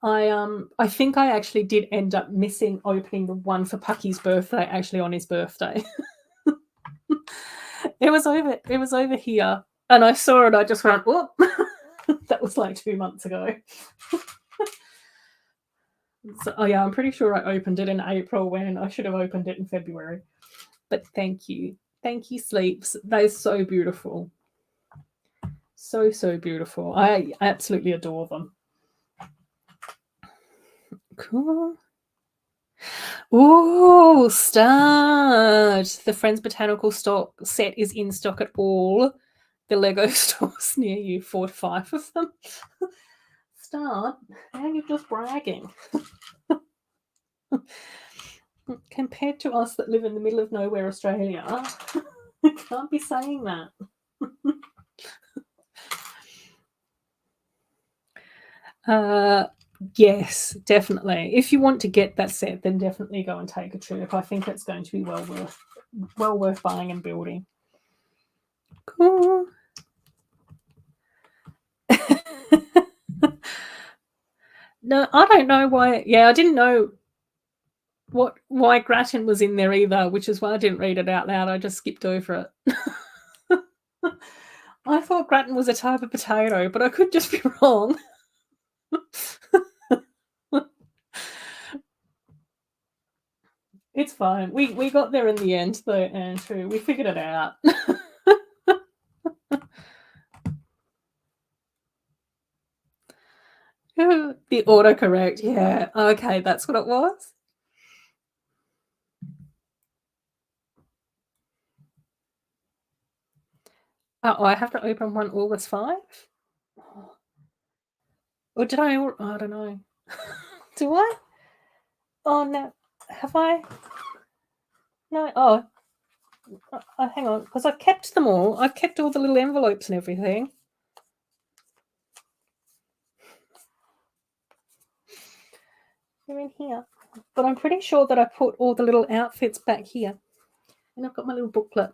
I think I actually did end up missing opening the one for Pucky's birthday, actually on his birthday. It was over here, and I saw it, I just went, "Whoop." That was like 2 months ago. So, oh yeah, I'm pretty sure I opened it in April when I should have opened it in February. But thank you. Thank you, Sleeps. They're so beautiful. So, so beautiful. I absolutely adore them. Cool. Oh, start. The Friends Botanical stock set is in stock at all the Lego stores near you. 4 to 5 of them. Start. Now you're just bragging. Compared to us that live in the middle of nowhere, Australia, I can't be saying that. Yes, definitely. If you want to get that set, then definitely go and take a trip. I think it's going to be well worth buying and building. Cool. No, I don't know why. Yeah, I didn't know why Grattan was in there either, which is why I didn't read it out loud. I just skipped over it. I thought Grattan was a type of potato, but I could just be wrong. It's fine. We got there in the end, though, Andrew. We figured it out. The autocorrect, yeah. Okay, that's what it was. Oh, I have to open one August 5? Or did I? I don't know. Do I? Oh, no. Have I? No. Oh, hang on. Because I've kept them all. I've kept all the little envelopes and everything. They're in here. But I'm pretty sure that I put all the little outfits back here. And I've got my little booklet.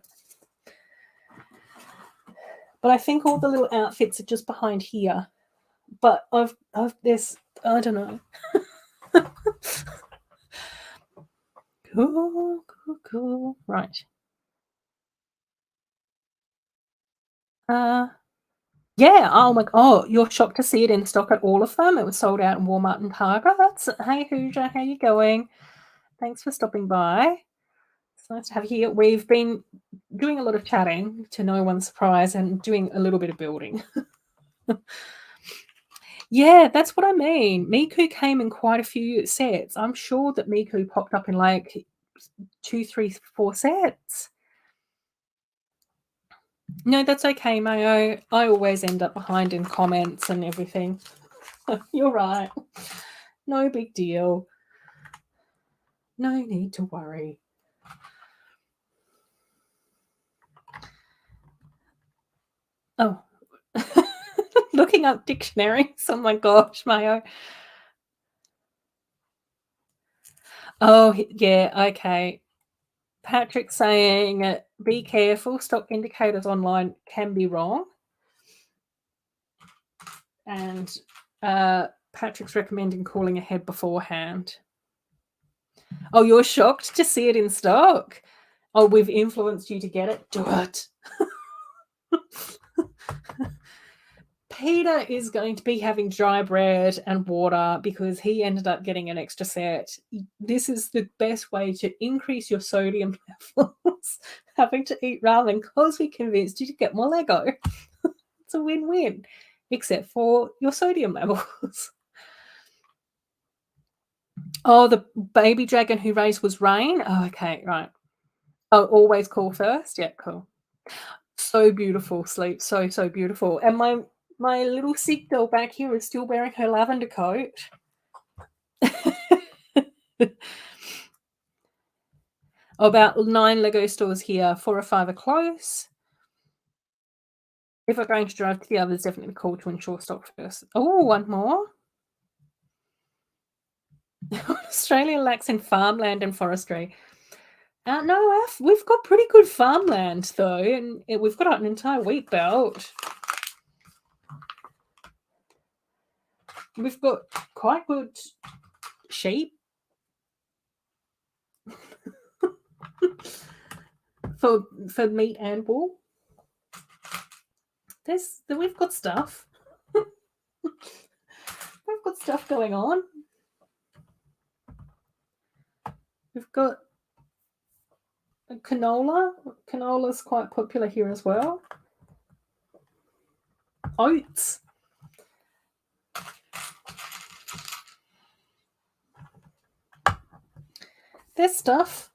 But I think all the little outfits are just behind here. But there's, I don't know. Cool. Right. Yeah. Oh my. Oh, you're shocked to see it in stock at all of them. It was sold out in Walmart and Target. Hey Hooja, how you going? Thanks for stopping by. It's nice to have you here. We've been doing a lot of chatting to no one's surprise and doing a little bit of building. Yeah, that's what I mean. Miku came in quite a few sets. I'm sure that Miku popped up in like 2, 3, 4 sets. No, that's okay, Mayo. I always end up behind in comments and everything. You're right. No big deal. No need to worry. Oh. Looking up dictionaries. Oh my gosh, Mayo. Oh, yeah, okay. Patrick saying, be careful, stock indicators online can be wrong. And Patrick's recommending calling ahead beforehand. Oh, you're shocked to see it in stock? Oh, we've influenced you to get it? Do it. Peter is going to be having dry bread and water because he ended up getting an extra set. This is the best way to increase your sodium levels, having to eat ramen because we convinced you to get more Lego. It's a win-win, except for your sodium levels. Oh, the baby dragon who raised was Rain? Oh, okay, right. Oh, always call first? Yeah, cool. So beautiful, Sleep. So, so beautiful. And my little sick doll back here is still wearing her lavender coat. About 9 Lego stores here. 4 or 5 are close. If we're going to drive to the others, definitely call to ensure stock first. Oh, one more. Australia lacks in farmland and forestry. No, we've got pretty good farmland though, and we've got an entire wheat belt. We've got quite good sheep for meat and wool. We've got stuff. We've got stuff going on. We've got canola. Canola's quite popular here as well. Oats. There's stuff.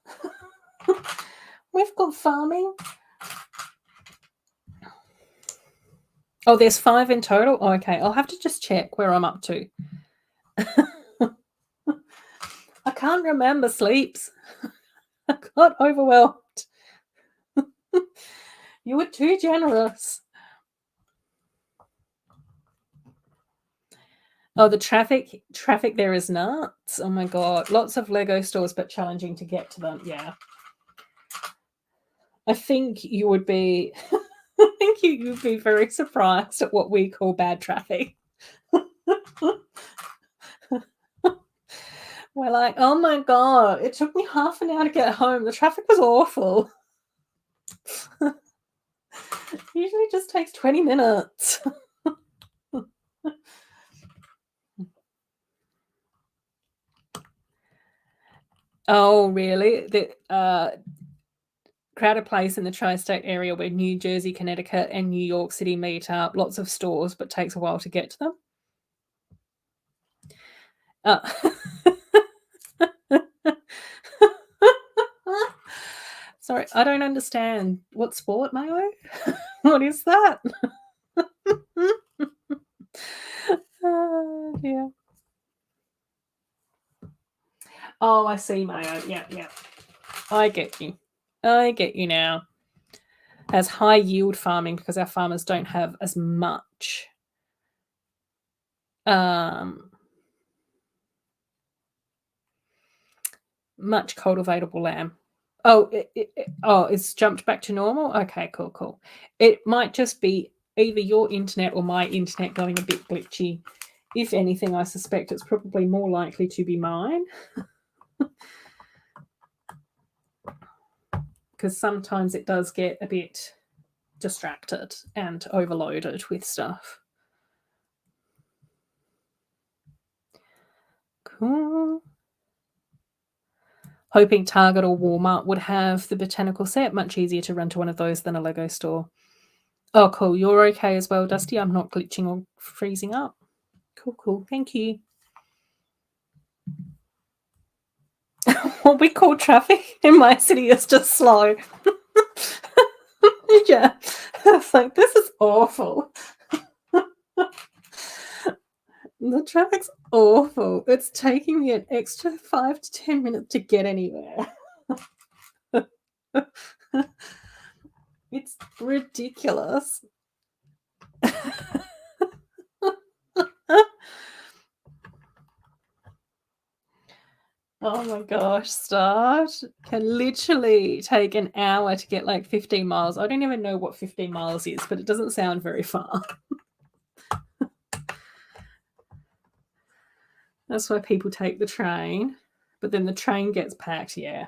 We've got farming. Oh, there's 5 in total? Oh, okay, I'll have to just check where I'm up to. I can't remember sleeps. I got overwhelmed. You were too generous. Oh, the traffic there is nuts. Oh my God. Lots of Lego stores, but challenging to get to them. Yeah. I think you would be I think you would be very surprised at what we call bad traffic. We're like, oh my God, it took me half an hour to get home. The traffic was awful. Usually just takes 20 minutes. Oh, really? The crowded place in the tri-state area where New Jersey, Connecticut, and New York City meet up. Lots of stores, but takes a while to get to them. Sorry, I don't understand. What sport, Mayo? What is that? Yeah. Oh, I see, Mayo. Yeah. I get you. Now. As high yield farming because our farmers don't have as much much cultivatable land. Oh, it's jumped back to normal? Okay, cool. It might just be either your internet or my internet going a bit glitchy. If anything, I suspect it's probably more likely to be mine. Because sometimes it does get a bit distracted and overloaded with stuff. Cool. Hoping Target or Walmart would have the botanical set. Much easier to run to one of those than a Lego store. Oh, cool. You're okay as well, Dusty? I'm not glitching or freezing up. Cool. Thank you. What we call traffic in my city is just slow. Yeah. It's like, this is awful. The traffic's awful. It's taking me an extra 5 to 10 minutes to get anywhere. It's ridiculous. Oh my gosh, start. Can literally take an hour to get like 15 miles. I don't even know what 15 miles is, but it doesn't sound very far. That's why people take the train, but then the train gets packed, yeah.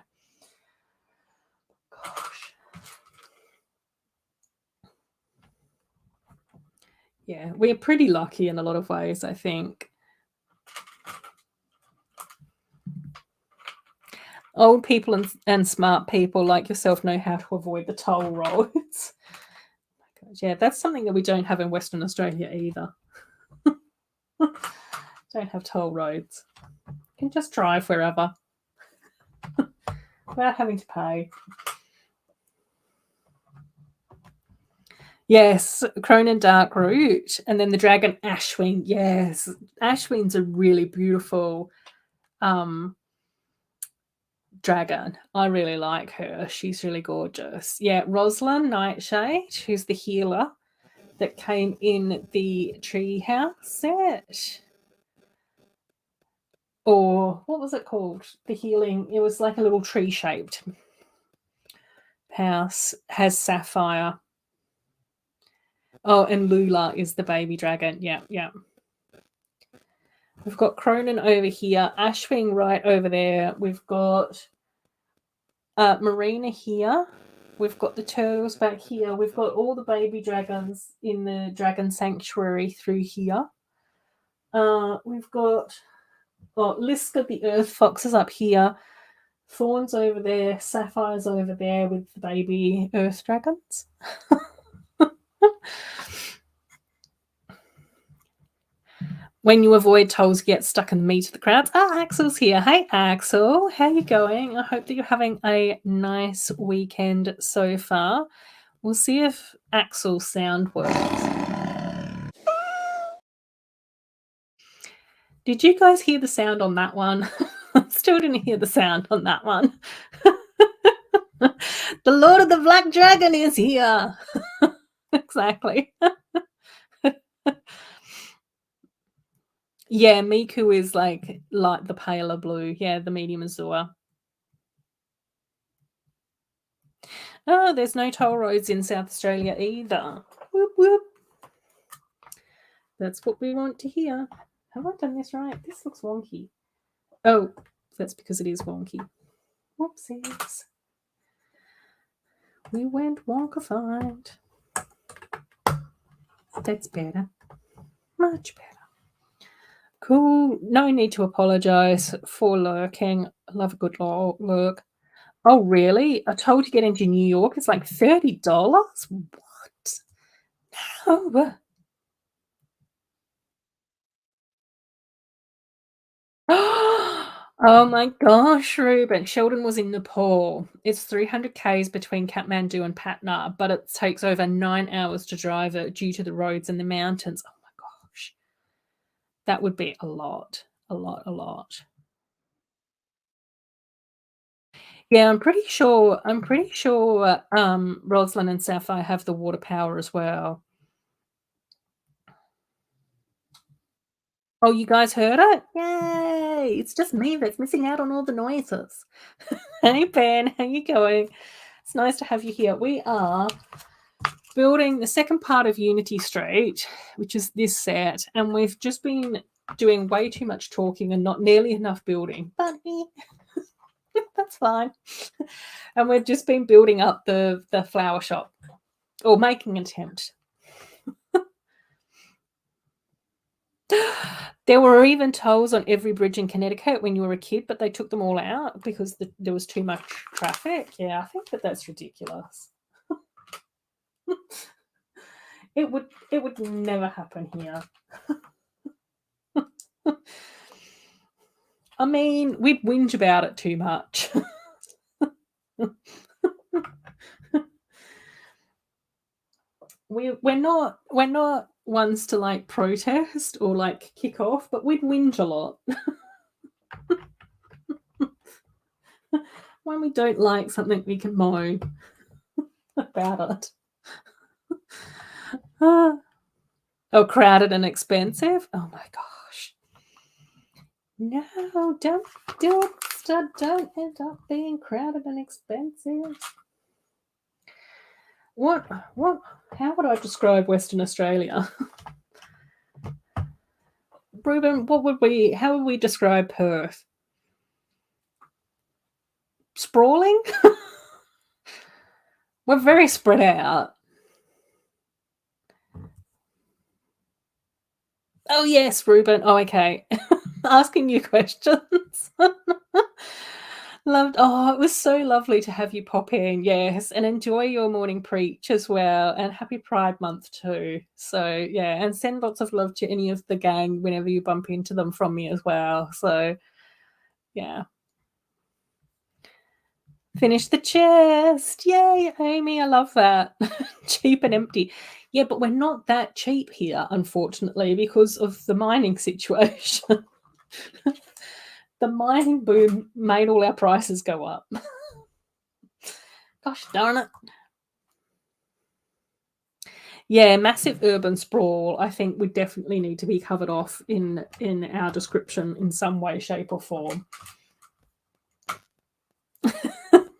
Gosh. Yeah, we're pretty lucky in a lot of ways, I think. Old people and smart people like yourself know how to avoid the toll roads. Oh my God, yeah, that's something that we don't have in Western Australia either. Don't have toll roads. You can just drive wherever without having to pay. Yes, Cronin Dark Root, and then the dragon Ashwing. Yes, Ashwing's a really beautiful dragon. I really like her. She's really gorgeous. Yeah, Rosalind Nightshade, who's the healer that came in the treehouse set. Or what was it called? The healing. It was like a little tree-shaped house. Has sapphire. Oh, and Lula is the baby dragon. Yeah. We've got Cronin over here, Ashwing right over there. We've got Marina here. We've got the turtles back here. We've got all the baby dragons in the dragon sanctuary through here. We've got Liska the earth fox is up here. Thorns over there. Sapphire's over there with the baby earth dragons. When you avoid tolls, you get stuck in the meat of the crowds. Axel's here. Hey, Axel. How you going? I hope that you're having a nice weekend so far. We'll see if Axel's sound works. Did you guys hear the sound on that one? I still didn't hear the sound on that one. The Lord of the Black Dragon is here. Exactly. Yeah, Miku is like the paler blue. Yeah, the medium Azure. Oh, there's no toll roads in South Australia either. Whoop, whoop. That's what we want to hear. Have I done this right? This looks wonky. Oh, that's because it is wonky. Whoopsies. We went wonkified. That's better. Much better. Cool. No need to apologise for lurking. I love a good lurk. Oh, really? A toll to get into New York is like $30? What? No. Oh my gosh, Ruben. Sheldon was in Nepal. It's 300 Ks between Kathmandu and Patna, but it takes over 9 hours to drive it due to the roads and the mountains. Oh my gosh. That would be a lot. A lot. Yeah, I'm pretty sure Roslyn and Sapphire have the water power as well. Oh, you guys heard it? Yay! It's just me that's missing out on all the noises. Hey, Ben, how you going? It's nice to have you here. We are building the second part of Unity Street, which is this set, and we've just been doing way too much talking and not nearly enough building. But that's fine. And we've just been building up the flower shop, or making an attempt. There were even tolls on every bridge in Connecticut when you were a kid, but they took them all out because there was too much traffic. Yeah, I think that's ridiculous. It would never happen here. I mean, we'd whinge about it too much. we're not ones to like protest or like kick off, but we'd whinge a lot. When we don't like something, we can moan about it. Oh, crowded and expensive. Oh my gosh. No, don't do it. Don't end up being crowded and expensive. What? How would I describe Western Australia? Ruben, how would we describe Perth? Sprawling? We're very spread out. Oh, yes, Ruben. Oh, okay. Asking you questions. It was so lovely to have you pop in. Yes, and enjoy your morning preach as well. And happy Pride Month too. So, yeah, and send lots of love to any of the gang whenever you bump into them from me as well. So, yeah. Finish the chest. Yay, Amy. I love that. Cheap and empty. Yeah, but we're not that cheap here, unfortunately, because of the mining situation. The mining boom made all our prices go up. Gosh darn it. Yeah, massive urban sprawl, I think, would definitely need to be covered off in our description in some way, shape, or form.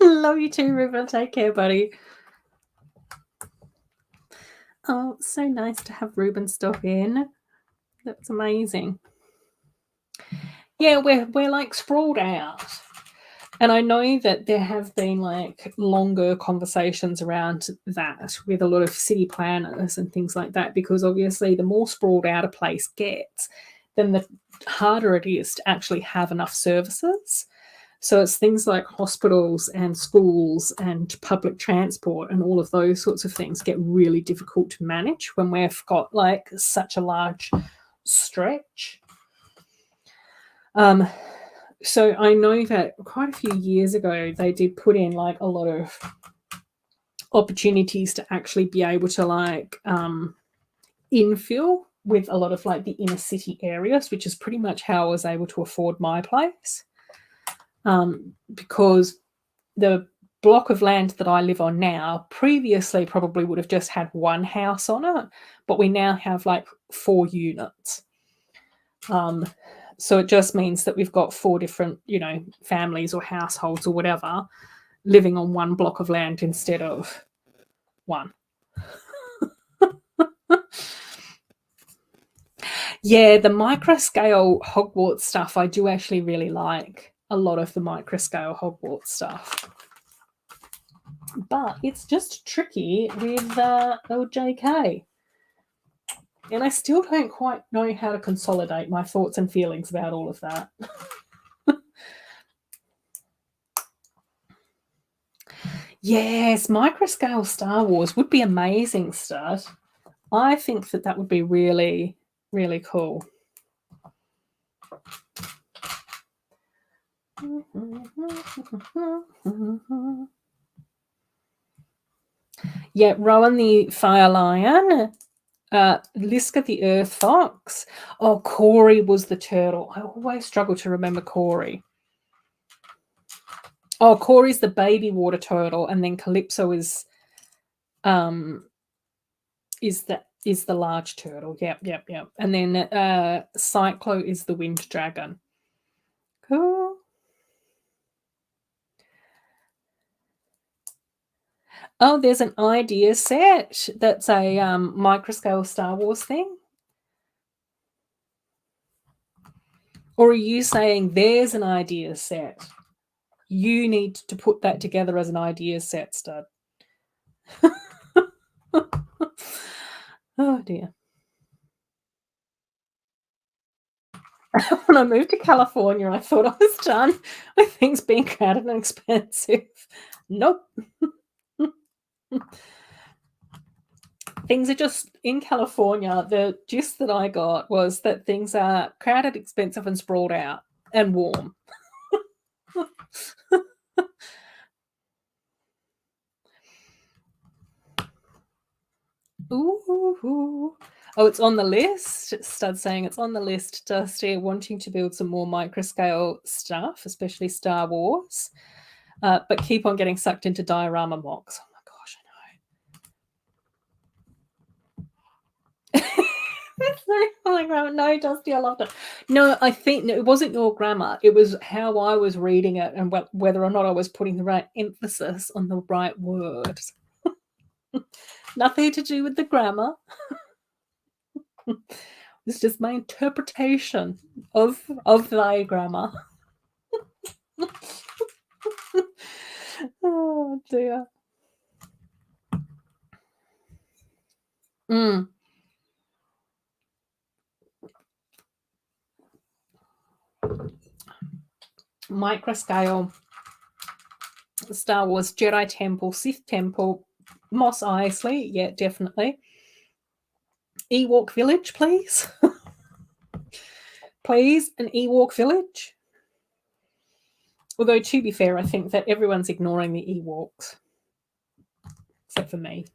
Love you too, River. Take care, buddy. Oh, so nice to have Ruben stop in. That's amazing. Yeah, we're like sprawled out. And I know that there have been like longer conversations around that with a lot of city planners and things like that, because obviously the more sprawled out a place gets, then the harder it is to actually have enough services. So it's things like hospitals and schools and public transport and all of those sorts of things get really difficult to manage when we've got like such a large stretch. So I know that quite a few years ago they did put in like a lot of opportunities to actually be able to like infill with a lot of like the inner city areas, which is pretty much how I was able to afford my place. Because the block of land that I live on now previously probably would have just had one house on it, but we now have like 4 units. So it just means that we've got 4 different, families or households or whatever living on one block of land instead of one. Yeah, the micro-scale Hogwarts stuff, I do actually really like a lot of the micro-scale Hogwarts stuff. But it's just tricky with LJK. And I still don't quite know how to consolidate my thoughts and feelings about all of that. Yes, micro-scale Star Wars would be amazing, Stud. I think that would be really, really cool. Yeah, Rowan the Fire Lion, Liska the Earth Fox. Oh, Corey was the turtle. I always struggle to remember Corey. Oh, Corey's the baby water turtle, and then Calypso is the large turtle. Yep. And then Cyclo is the wind dragon. Cool. Oh, there's an idea set that's a microscale Star Wars thing. Or are you saying there's an idea set? You need to put that together as an idea set, Stud. Oh, dear. When I moved to California, I thought I was done with things being crowded and expensive. Nope. Things are just in California. The gist that I got was that things are crowded, expensive, and sprawled out and warm. Ooh. Oh, it's on the list. Stud saying it's on the list. Dusty wanting to build some more microscale stuff, especially Star Wars, but keep on getting sucked into diorama mocks. Oh my gosh, I know. No, Dusty, I loved it. No, I think it wasn't your grammar. It was how I was reading it and whether or not I was putting the right emphasis on the right words. Nothing to do with the grammar. It's just my interpretation of thy grammar. Oh dear. Microscale Star Wars Jedi Temple, Sith Temple, Mos Eisley, yeah, definitely. Ewok Village, please. Please, an Ewok Village. Although, to be fair, I think that everyone's ignoring the Ewoks. Except for me.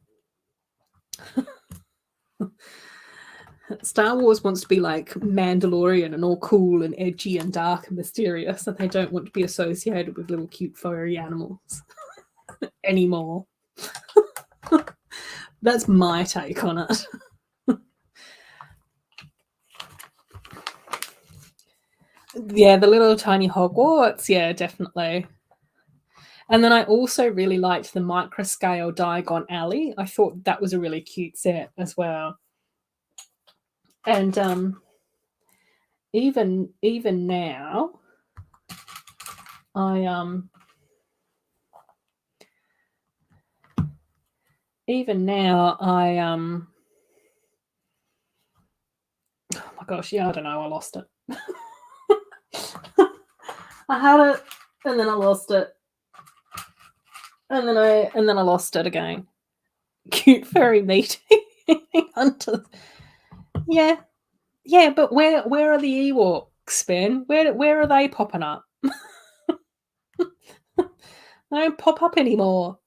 Star Wars wants to be like Mandalorian and all cool and edgy and dark and mysterious, and they don't want to be associated with little cute furry animals anymore. That's my take on it. Yeah, the little tiny Hogwarts. Yeah, definitely. And then I also really liked the microscale Diagon Alley. I thought that was a really cute set as well. And even now, I oh my gosh, yeah, I don't know, I lost it. I had it and then I lost it. And then I lost it again. Cute furry meeting. Yeah. Yeah, but where are the Ewoks, Ben? Where are they popping up? They don't pop up anymore.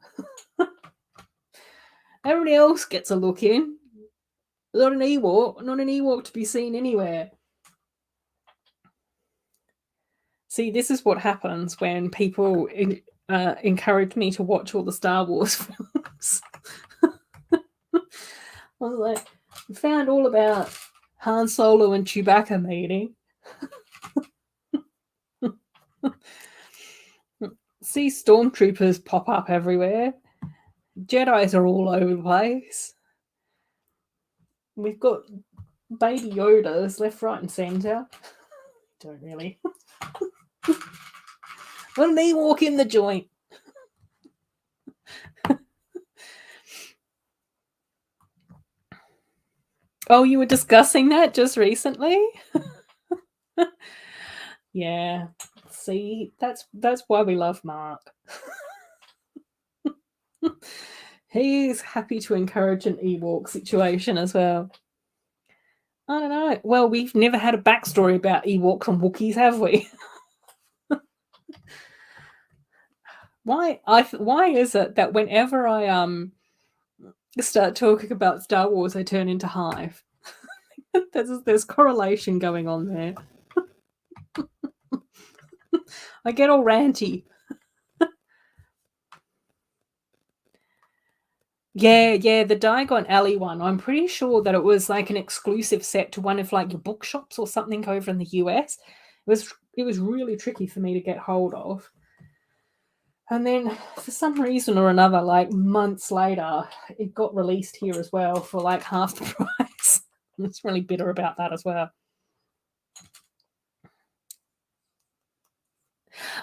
Everybody else gets a look in. Not an Ewok to be seen anywhere. See, this is what happens when people encourage me to watch all the Star Wars films. I was like, I found all about Han Solo and Chewbacca meeting. See stormtroopers pop up everywhere. Jedis are all over the place. We've got baby Yodas left, right, and centre. Don't really. Let me walk in the joint. Oh, you were discussing that just recently? Yeah. See, that's why we love Mark. He's happy to encourage an Ewok situation as well. I don't know. Well, we've never had a backstory about Ewoks and Wookiees, have we? Why is it that whenever I start talking about Star Wars, I turn into Hive? There's correlation going on there. I get all ranty. Yeah, the Diagon Alley one. I'm pretty sure that it was like an exclusive set to one of like your bookshops or something over in the US. It was really tricky for me to get hold of. And then for some reason or another, like months later, it got released here as well for like half the price. I'm just really bitter about that as well.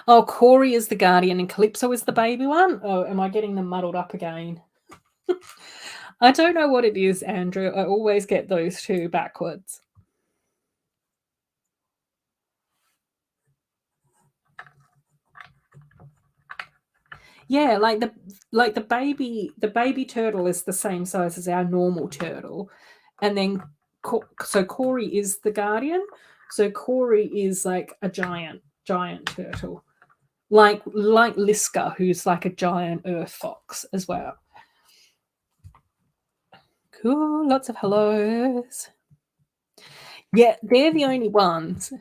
Oh, Corey is the guardian and Calypso is the baby one? Oh, am I getting them muddled up again? I don't know what it is, Andrew. I always get those two backwards. Yeah, like the baby turtle is the same size as our normal turtle, and then so Corey is the guardian. So Corey is like a giant turtle, like Liska, who's like a giant earth fox as well. Cool, lots of hellos. Yeah, they're the only ones.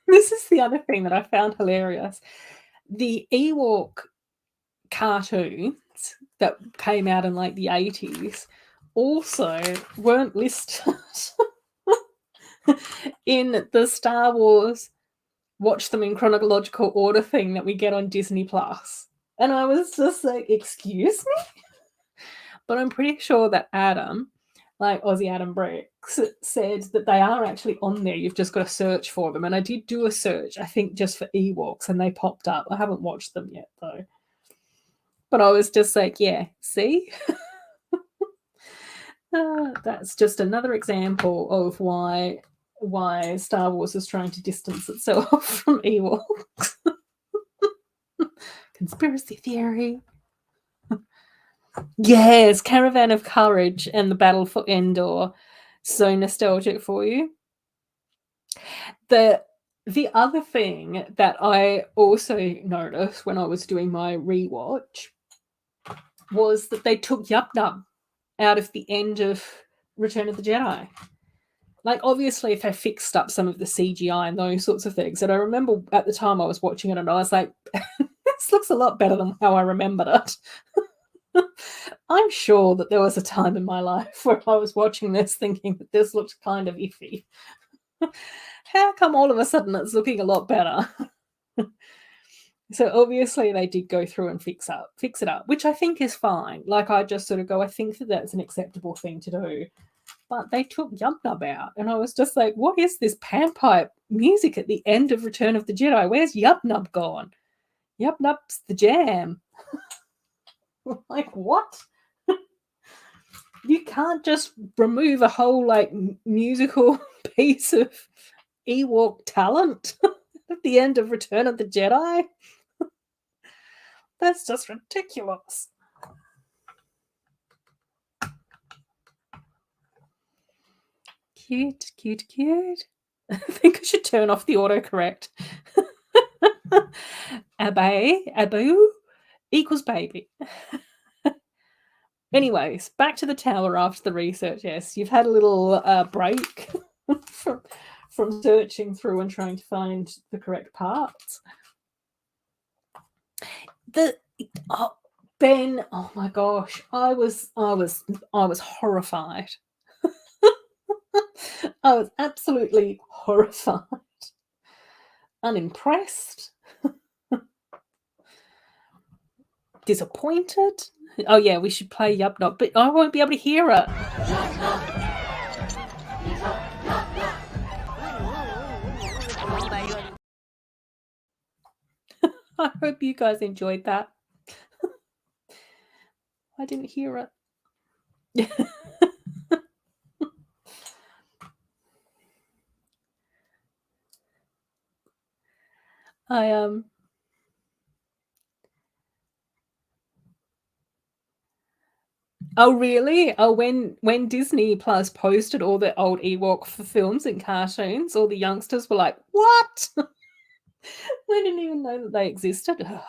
This is the other thing that I found hilarious. The Ewok cartoons that came out in like the 80s also weren't listed in the Star Wars watch them in chronological order thing that we get on Disney Plus. And I was just like, excuse me? But I'm pretty sure that Adam, like Aussie Adam Bricks, said that they are actually on there. You've just got to search for them. And I did do a search, I think just for Ewoks, and they popped up. I haven't watched them yet though. But I was just like, yeah, see? That's just another example of why Star Wars is trying to distance itself from Ewoks. Conspiracy theory. Yes, Caravan of Courage and the Battle for Endor. So nostalgic for you. The other thing that I also noticed when I was doing my rewatch was that they took Yup Nub out of the end of Return of the Jedi. Like, obviously, if they fixed up some of the CGI and those sorts of things, and I remember at the time I was watching it and I was like, this looks a lot better than how I remembered it. I'm sure that there was a time in my life where I was watching this thinking that this looked kind of iffy. How come all of a sudden it's looking a lot better? So obviously they did go through and fix it up, which I think is fine. Like, I just sort of go, I think that that's an acceptable thing to do. but they took Yub Nub out. And I was just like, what is this panpipe music at the end of Return of the Jedi? Where's Yub Nub gone? Yub Nub's the jam. Like, what? You can't just remove a whole, like, musical piece of Ewok talent at the end of Return of the Jedi? That's just ridiculous. Cute, cute, cute. I think I should turn off the autocorrect. Abu equals baby. Anyways, back to the tower after the research. Yes, you've had a little break from searching through and trying to find the correct parts. Ben, oh my gosh, I was horrified. I was absolutely horrified, unimpressed, disappointed. Oh yeah, we should play Yub Nub, but I won't be able to hear it. I hope you guys enjoyed that. I didn't hear it. Oh really? Oh, when Disney Plus posted all the old Ewok films and cartoons, all the youngsters were like, "What?" They didn't even know that they existed. Ugh.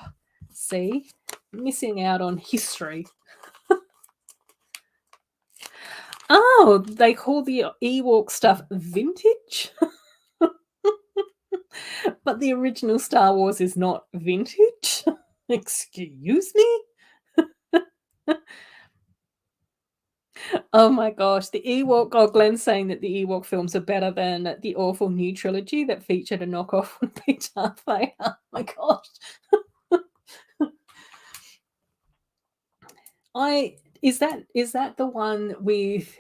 See, missing out on history. Oh, they call the Ewok stuff vintage. But the original Star Wars is not vintage. Excuse me? Oh my gosh, the Ewok. Oh, Glenn's saying that the Ewok films are better than the awful new trilogy that featured a knockoff on Darth Vader. Oh my gosh. Is that the one with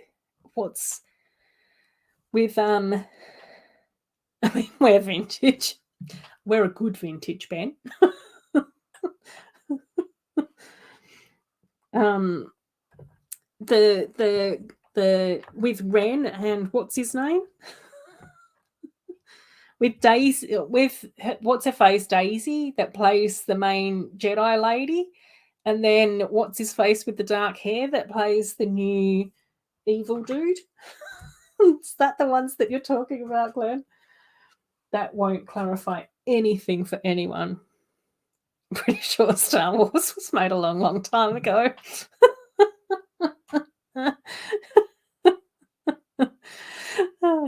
I mean, we're vintage. We're a good vintage, Ben. The with Ren and what's his name? With Daisy, with what's her face, Daisy, that plays the main Jedi lady, and then what's his face with the dark hair that plays the new evil dude? Is that the ones that you're talking about, Glenn? That won't clarify anything for anyone. I'm pretty sure Star Wars was made a long, long time ago.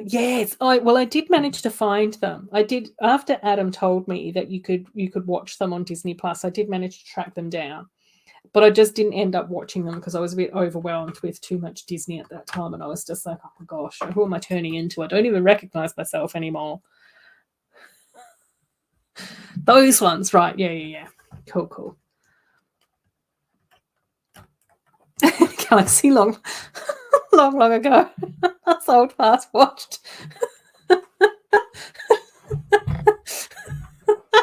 Yes, I did manage to find them. I did, after Adam told me that you could watch them on Disney Plus. I did manage to track them down, but I just didn't end up watching them because I was a bit overwhelmed with too much Disney at that time, and I was just like, oh my gosh, who am I turning into? I don't even recognize myself anymore. Those ones, right? Yeah. Cool. Galaxy long ago. That's old fast watched.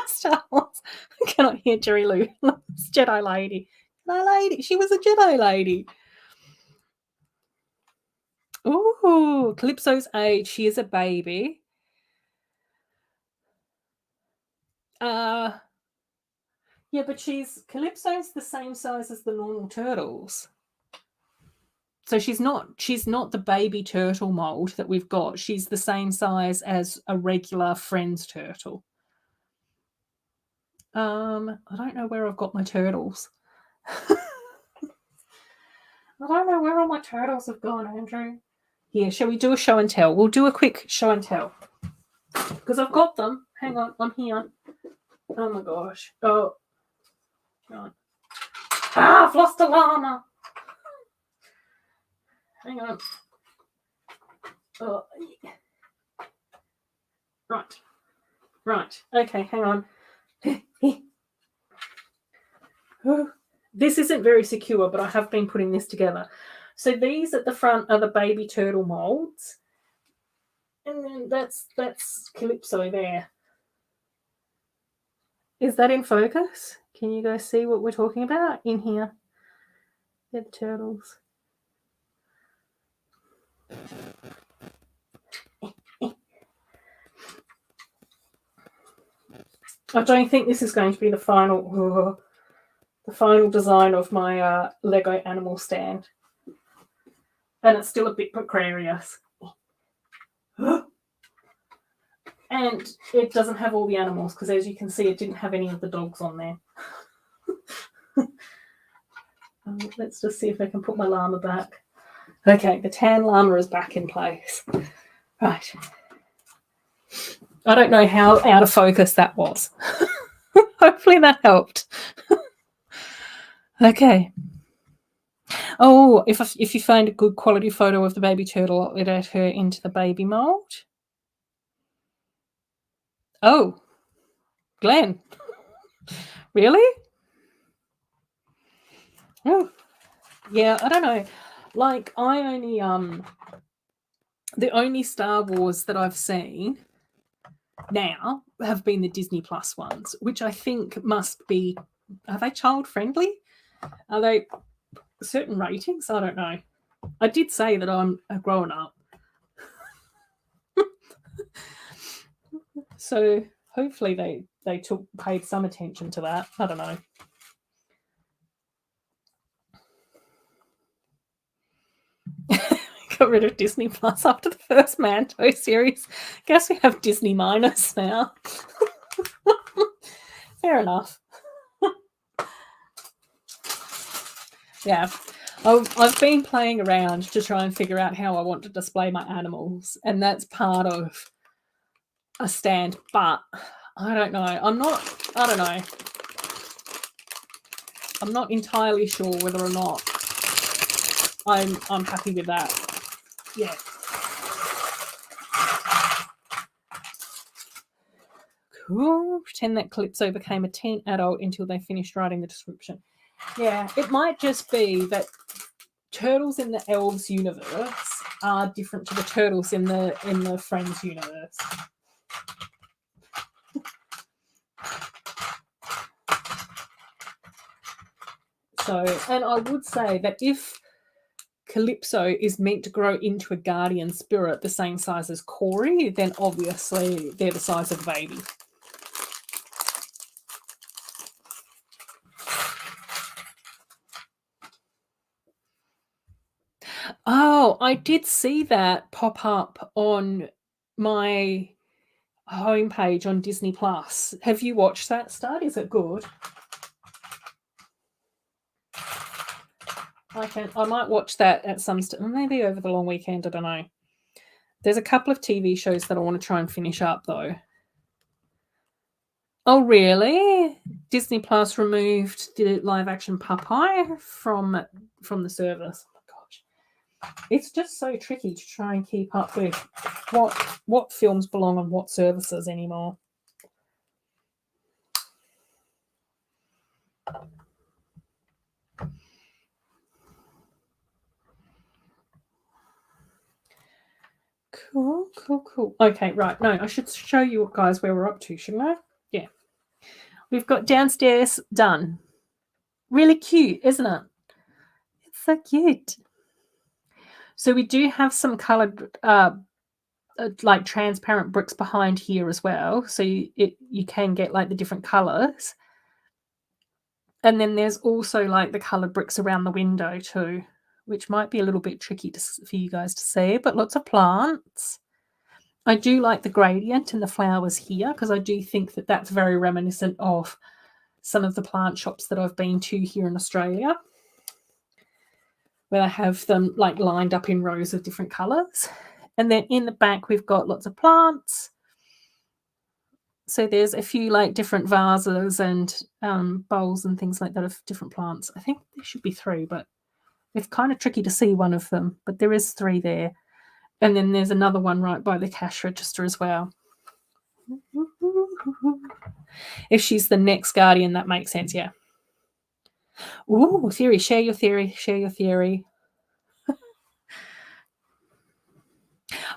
Star Wars. I cannot hear Jerry Lou. Jedi lady. She was a Jedi lady. Ooh, Calypso's age. She is a baby. Yeah, but Calypso's the same size as the normal turtles. So she's not the baby turtle mold that we've got. She's the same size as a regular Friends turtle. I don't know where I've got my turtles. I don't know where all my turtles have gone, Andrew. Here, shall we do a show and tell? We'll do a quick show and tell. Because I've got them. Hang on, I'm here. Oh my gosh. Oh. Right. I've lost a llama. Hang on. Oh. Right. Okay, hang on. This isn't very secure, but I have been putting this together. So these at the front are the baby turtle molds. And then that's Calypso there. Is that in focus? Can you guys see what we're talking about in here? They're the turtles. I don't think this is going to be the final design of my Lego animal stand. And it's still a bit precarious. And it doesn't have all the animals because, as you can see, it didn't have any of the dogs on there. Let's just see if I can put my llama back. Okay, the tan llama is back in place. Right. I don't know how out of focus that was. Hopefully that helped. Okay. Oh, if you find a good quality photo of the baby turtle, I'll edit her into the baby mold. Oh, Glenn. Really? Oh, yeah, I don't know. Like, I only the only Star Wars that I've seen now have been the Disney Plus ones, which I think must be, are they child friendly? Are they certain ratings? I don't know. I did say that I'm a grown up. So hopefully they paid some attention to that. I don't know. Got rid of Disney Plus after the first Mando series. Guess we have Disney minus now. Fair enough. Yeah. I've been playing around to try and figure out how I want to display my animals, and that's part of a stand, but I don't know. I'm not entirely sure whether or not I'm happy with that. Yeah. Cool. Pretend that Calypso became a teen adult until they finished writing the description. Yeah, it might just be that turtles in the elves universe are different to the turtles in the Friends universe. So, and I would say that if Calypso is meant to grow into a guardian spirit the same size as Corey, then obviously they're the size of a baby. Oh, I did see that pop up on my homepage on Disney Plus. Have you watched that, Stud? Is it good? I might watch that at some maybe over the long weekend. I don't know. There's a couple of TV shows that I want to try and finish up though. Oh, really? Disney Plus removed the live action Popeye from the service. Oh my gosh. It's just so tricky to try and keep up with what films belong on what services anymore. Cool. Okay, right. No, I should show you guys where we're up to, shouldn't I? Yeah. We've got downstairs done. Really cute, isn't it? It's so cute. So we do have some coloured, like transparent bricks behind here as well. So you can get like the different colours. And then there's also like the coloured bricks around the window too, which might be a little bit tricky for you guys to see, but lots of plants. I do like the gradient and the flowers here because I do think that that's very reminiscent of some of the plant shops that I've been to here in Australia, where I have them like lined up in rows of different colours. And then in the back, we've got lots of plants. So there's a few like different vases and bowls and things like that of different plants. I think there should be 3, but it's kind of tricky to see one of them, but there is 3 there. And then there's another one right by the cash register as well. If she's the next guardian, that makes sense, yeah. Ooh, theory. Share your theory.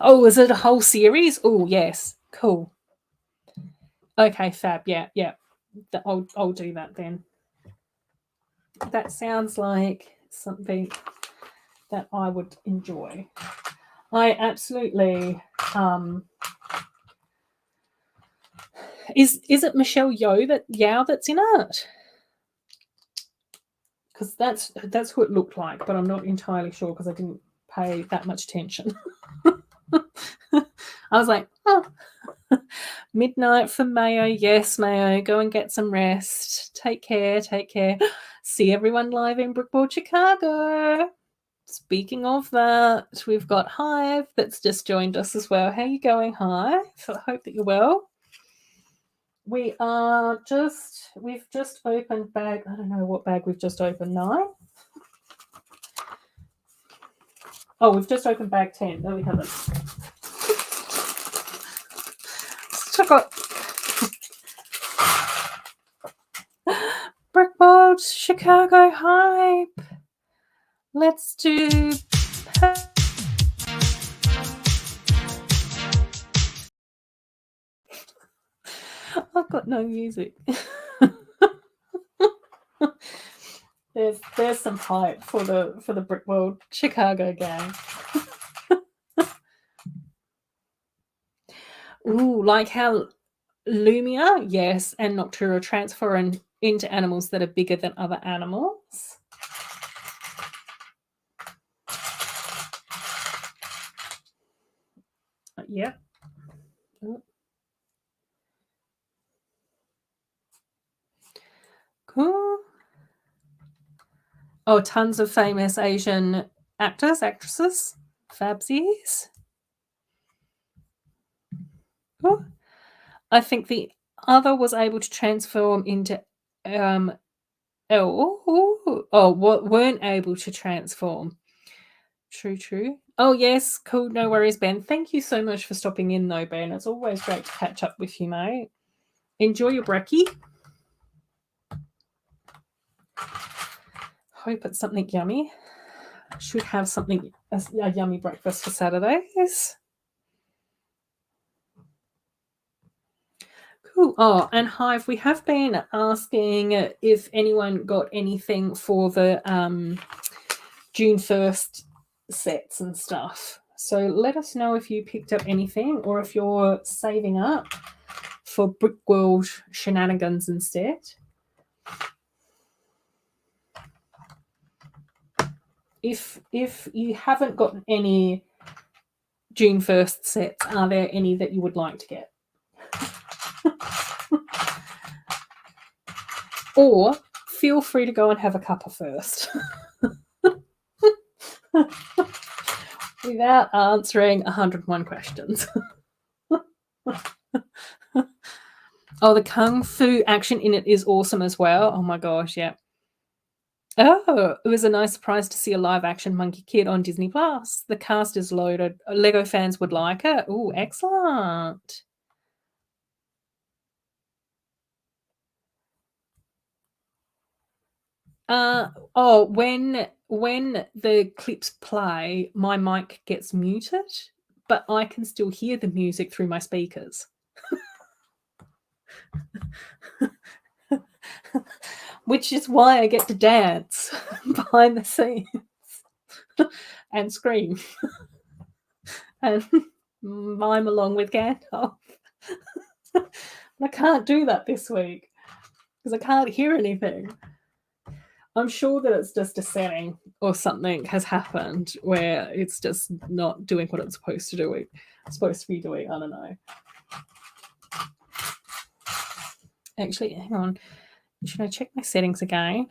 Oh, is it a whole series? Oh, yes. Cool. Okay, fab. Yeah. I'll do that then. That sounds like something that I would enjoy. I absolutely is it Michelle Yao that's in it? Because that's who it looked like, but I'm not entirely sure because I didn't pay that much attention. I was like, oh, midnight for Mayo. Yes, Mayo, go and get some rest. Take care. See everyone live in Brookboard, Chicago. Speaking of that, we've got Hive that's just joined us as well. How are you going, Hive? I hope that you're well. We've just opened bag. I don't know what bag we've just opened. 9. Oh, we've just opened bag 10. No, we haven't. So I got Brickboard, Chicago Hype. Let's do. I've got no music. There's some hype for the Brickworld Chicago gang. Ooh, like how Lumia, yes, and Noctura transfer into animals that are bigger than other animals. Yep. Cool. Oh, tons of famous Asian actors, actresses, fabsies. Cool. I think the other was able to transform into weren't able to transform. True. Oh yes, cool. No worries, Ben. Thank you so much for stopping in, though, Ben. It's always great to catch up with you, mate. Enjoy your brekkie. Hope it's something yummy. Should have something a yummy breakfast for Saturdays. Cool. Oh, and Hive, we have been asking if anyone got anything for the June 1st sets and stuff. So let us know if you picked up anything or if you're saving up for Brickworld shenanigans instead. If you haven't gotten any June 1st sets, are there any that you would like to get? Or feel free to go and have a cuppa first. Without answering 101 questions. Oh, the kung fu action in it is awesome as well. Oh my gosh, yeah. Oh, it was a nice surprise to see a live action Monkey Kid on Disney Plus. The cast is loaded. Lego fans would like it. Oh, excellent. When the clips play, my mic gets muted, but I can still hear the music through my speakers. Which is why I get to dance behind the scenes and scream and mime along with Gandalf. I can't do that this week because I can't hear anything. I'm sure that it's just a setting or something has happened where it's just not doing what it's supposed to do. It's supposed to be doing. I don't know. Actually, hang on. Should I check my settings again?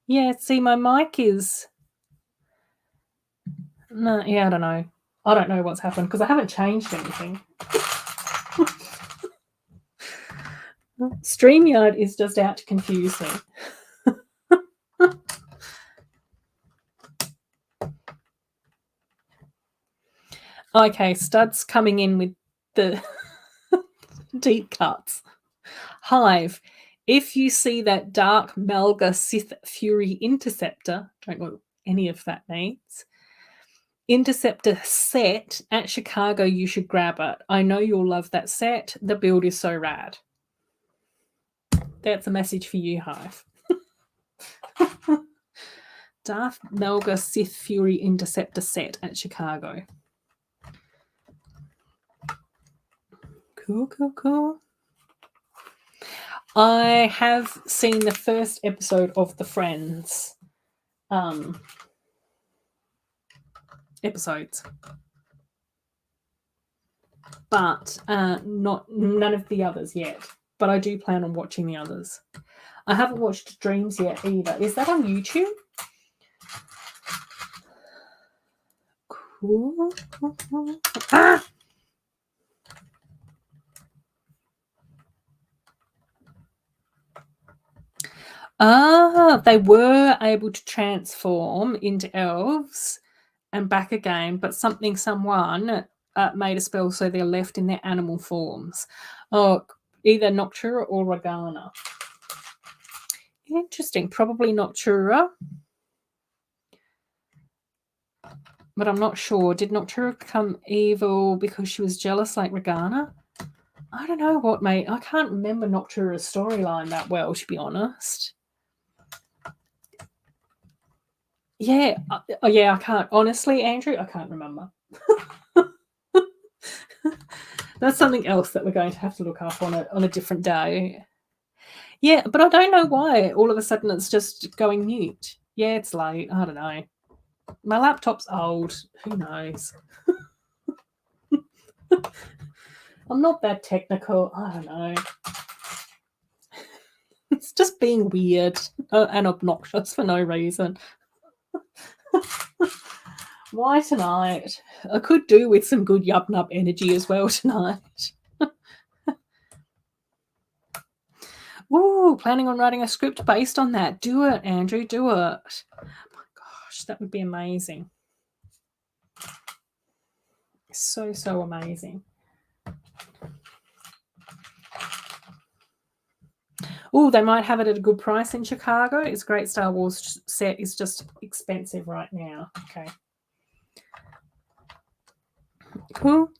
Yeah, see, my mic is... No, yeah, I don't know. I don't know what's happened because I haven't changed anything. StreamYard is just out to confuse me. Okay, Stud's coming in with the deep cuts. Hive, if you see that Dark Malga Sith Fury Interceptor, don't know what any of that means, Interceptor set at Chicago. You should grab it. I know you'll love that set. The build is so rad. That's a message for you, Hive. Darth Malga Sith Fury Interceptor set at Chicago. Cool, cool, cool. I have seen the first episode of the Friends episodes, but none of the others yet. But I do plan on watching the others. I haven't watched Dreams yet either. Is that on YouTube? Cool. They were able to transform into elves and back again, but someone made a spell so they're left in their animal forms. Oh, either Noctura or Regana. Interesting. Probably Noctura. But I'm not sure. Did Noctura become evil because she was jealous like Regana? I don't know what, mate. I can't remember Noctura's storyline that well, to be honest. Yeah. I can't. Honestly, Andrew, I can't remember. That's something else that we're going to have to look up on a different day. Yeah, but I don't know why all of a sudden it's just going mute. Yeah, it's late. I don't know. My laptop's old. Who knows? I'm not that technical. I don't know. It's just being weird and obnoxious for no reason. Why tonight? I could do with some good yup-nup energy as well tonight. Ooh, planning on writing a script based on that. Do it, Andrew. Do it. Oh my gosh, that would be amazing. So, so amazing. Oh, they might have it at a good price in Chicago. It's a great Star Wars set. It's just expensive right now. Okay. Cool.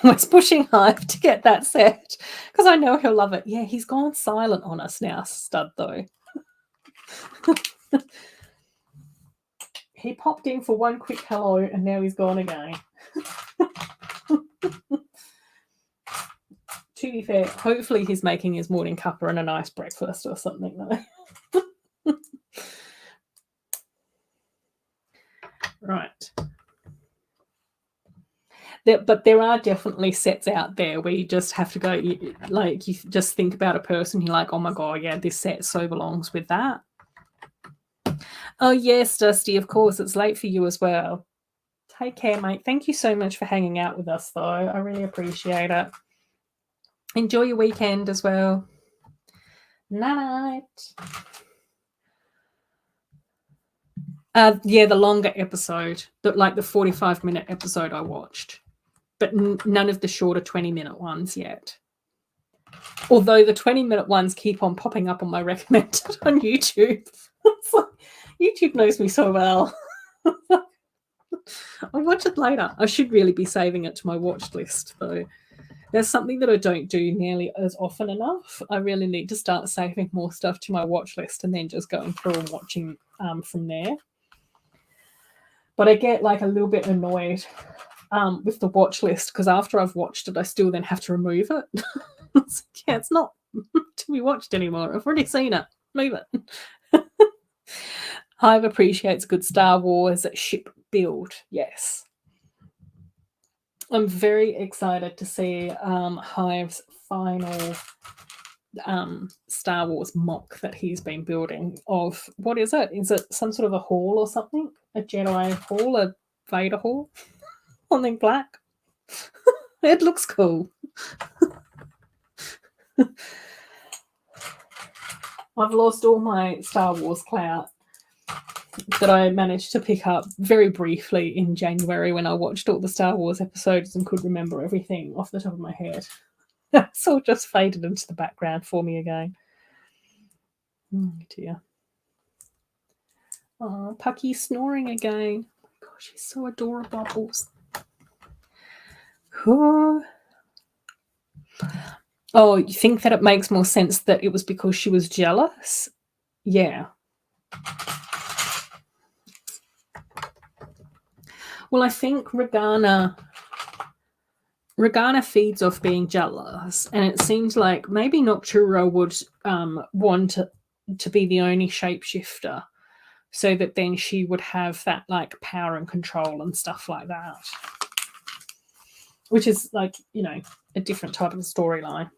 Was pushing Hive to get that set because I know he'll love it. Yeah, he's gone silent on us now, stud though. He popped in for one quick hello and now he's gone again. To be fair, hopefully he's making his morning cuppa and a nice breakfast or something though. Right. But there are definitely sets out there where you just have to go, you just think about a person, you're like, oh my god, yeah, this set so belongs with that. Oh yes, Dusty, of course, it's late for you as well. Take care, mate. Thank you so much for hanging out with us, though. I really appreciate it. Enjoy your weekend as well. Night. Yeah, the longer episode, the 45-minute episode I watched, but none of the shorter 20-minute ones yet. Although the 20-minute ones keep on popping up on my recommended on YouTube. It's like, YouTube knows me so well. I'll watch it later. I should really be saving it to my watch list, though. There's something that I don't do nearly as often enough. I really need to start saving more stuff to my watch list and then just going through and watching from there. But I get a little bit annoyed with the watch list because after I've watched it, I still then have to remove it. It's not to be watched anymore. I've already seen it. Move it. Hive appreciates good Star Wars ship build. Yes. I'm very excited to see Hive's final Star Wars mock that he's been building of, what is it? Is it some sort of a hall or something? A Jedi hall? A Vader hall? Something black? It looks cool. I've lost all my Star Wars clout that I managed to pick up very briefly in January when I watched all the Star Wars episodes and could remember everything off the top of my head. It's all just faded into the background for me again. Oh dear. Oh, Pucky's snoring again. Oh, God, she's so adorable. Oh, you think that it makes more sense that it was because she was jealous? Yeah. Well, I think Regana feeds off being jealous, and it seems like maybe Nocturo would want to be the only shapeshifter, so that then she would have that like power and control and stuff like that, which is like, you know, a different type of storyline.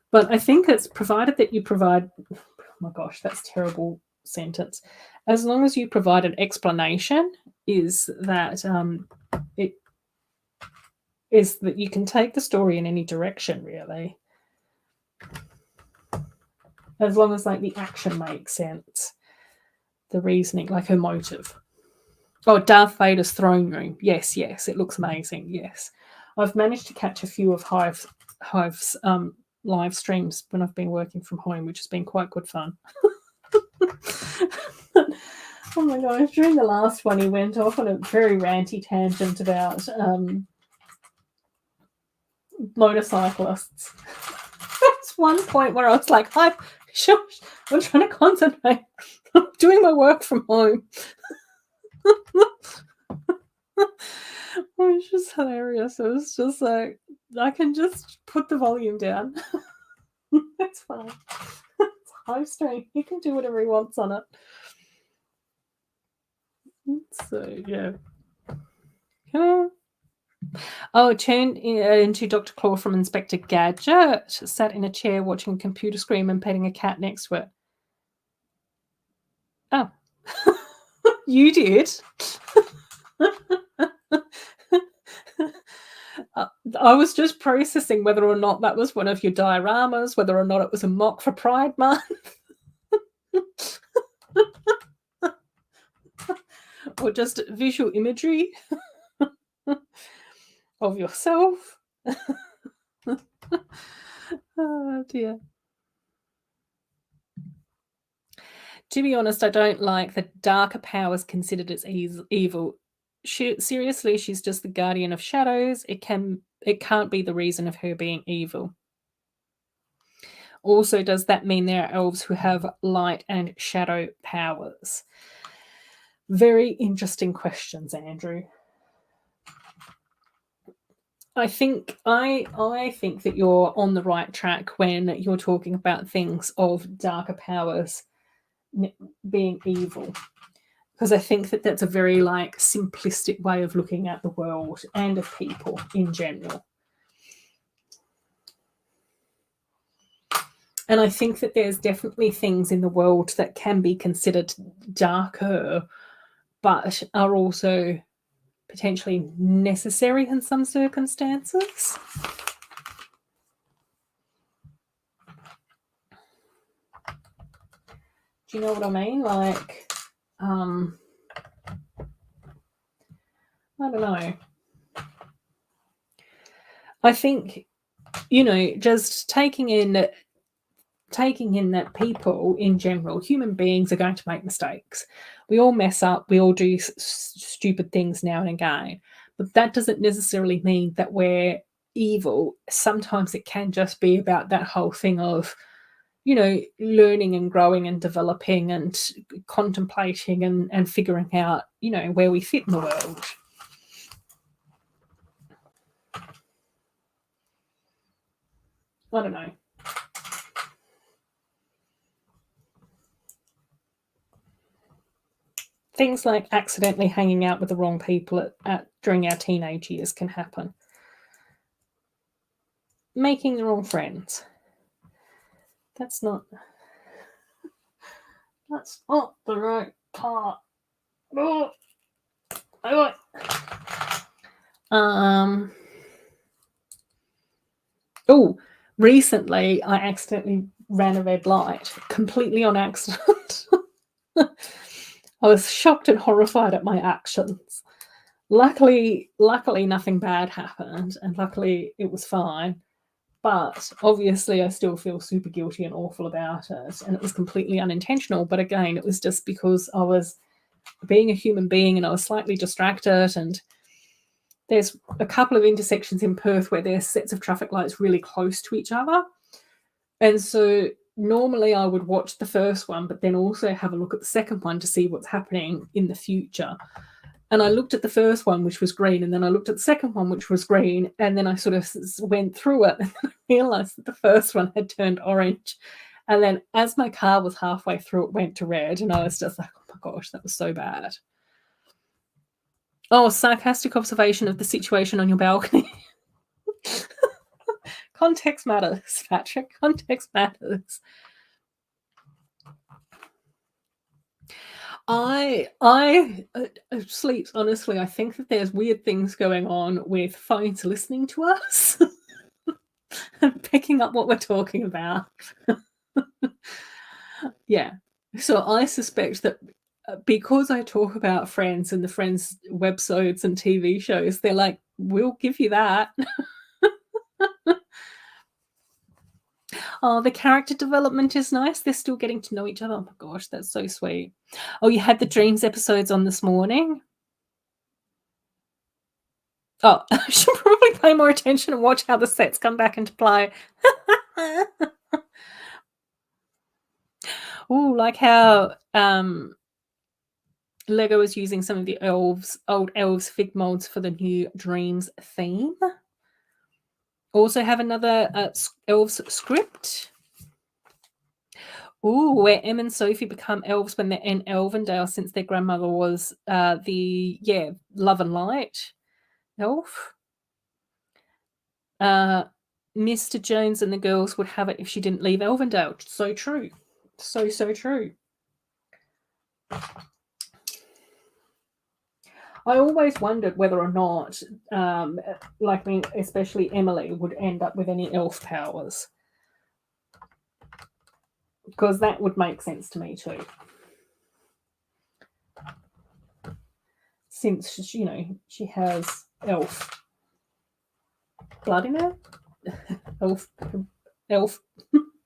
But I think it's provided that you provide, oh my gosh, that's a terrible sentence. As long as you provide an explanation, is that it is that you can take the story in any direction, really. As long as like the action makes sense, the reasoning, like her motive. Oh, Darth Vader's throne room. Yes, it looks amazing. Yes, I've managed to catch a few of Hive's live streams when I've been working from home, which has been quite good fun. Oh my gosh, during the last one he went off on a very ranty tangent about motorcyclists. That's one point where I was like, I'm trying to concentrate. I'm doing my work from home. It was just hilarious. It was just like, I can just put the volume down. That's fine. It's Hive stream. He can do whatever he wants on it. So, yeah. Turned into Dr. Claw from Inspector Gadget. Sat in a chair watching a computer screen and petting a cat next to it. Oh. You did? I was just processing whether or not that was one of your dioramas, whether or not it was a mock for Pride Month. Or just visual imagery of yourself. Oh dear. To be honest, I don't like that darker powers considered as evil. Seriously, she's just the guardian of shadows. It can't be the reason of her being evil. Also, does that mean there are elves who have light and shadow powers? Very interesting questions, Andrew. I think that you're on the right track when you're talking about things of darker powers being evil, because I think that that's a very like simplistic way of looking at the world and of people in general. And I think that there's definitely things in the world that can be considered darker, but are also potentially necessary in some circumstances. Do you know what I mean? Like, I don't know. I think, you know, just taking in that people in general, human beings, are going to make mistakes. We all mess up. We all do stupid things now and again. But that doesn't necessarily mean that we're evil. Sometimes it can just be about that whole thing of, you know, learning and growing and developing and contemplating and figuring out, you know, where we fit in the world. I don't know. Things like accidentally hanging out with the wrong people during our teenage years can happen. Making the wrong friends. That's not the right part. Recently I accidentally ran a red light, completely on accident. I was shocked and horrified at my actions. Luckily nothing bad happened, and luckily it was fine. But obviously I still feel super guilty and awful about it, and it was completely unintentional. But again, it was just because I was being a human being, and I was slightly distracted. And there's a couple of intersections in Perth where there's sets of traffic lights really close to each other. And so normally I would watch the first one, but then also have a look at the second one to see what's happening in the future. And I looked at the first one, which was green, and then I looked at the second one, which was green, and then I sort of went through it and I realised that the first one had turned orange. And then as my car was halfway through, it went to red, and I was just like, oh my gosh, that was so bad. Oh, sarcastic observation of the situation on your balcony. Context matters, Patrick. Context matters. I sleeps, honestly, I think that there's weird things going on with phones listening to us and picking up what we're talking about. Yeah. So I suspect that because I talk about Friends and the Friends websites and TV shows, they're like, we'll give you that. Oh, the character development is nice. They're still getting to know each other. Oh my gosh, that's so sweet. Oh, you had the Dreams episodes on this morning? Oh, I should probably pay more attention and watch how the sets come back into play. Oh, like how Lego is using some of the old elves fig molds for the new Dreams theme. Also have another elves script. Ooh, where Em and Sophie become elves when they're in Elvendale, since their grandmother was the Love and Light elf. Mr. Jones and the girls would have it if she didn't leave Elvendale. So true. So true. I always wondered whether or not, especially Emily would end up with any elf powers. Because that would make sense to me too. Since, she has elf blood in her. elf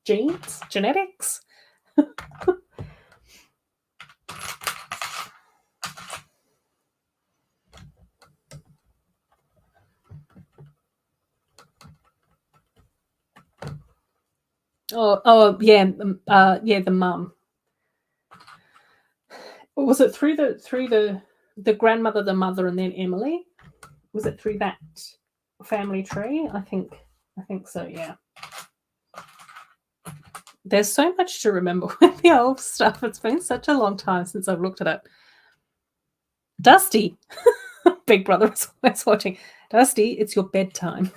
genes, genetics. The mum. Was it through the grandmother, the mother, and then Emily? Was it through that family tree? I think so, yeah. There's so much to remember with the old stuff. It's been such a long time since I've looked at it. Dusty. Big Brother is always watching. Dusty, it's your bedtime.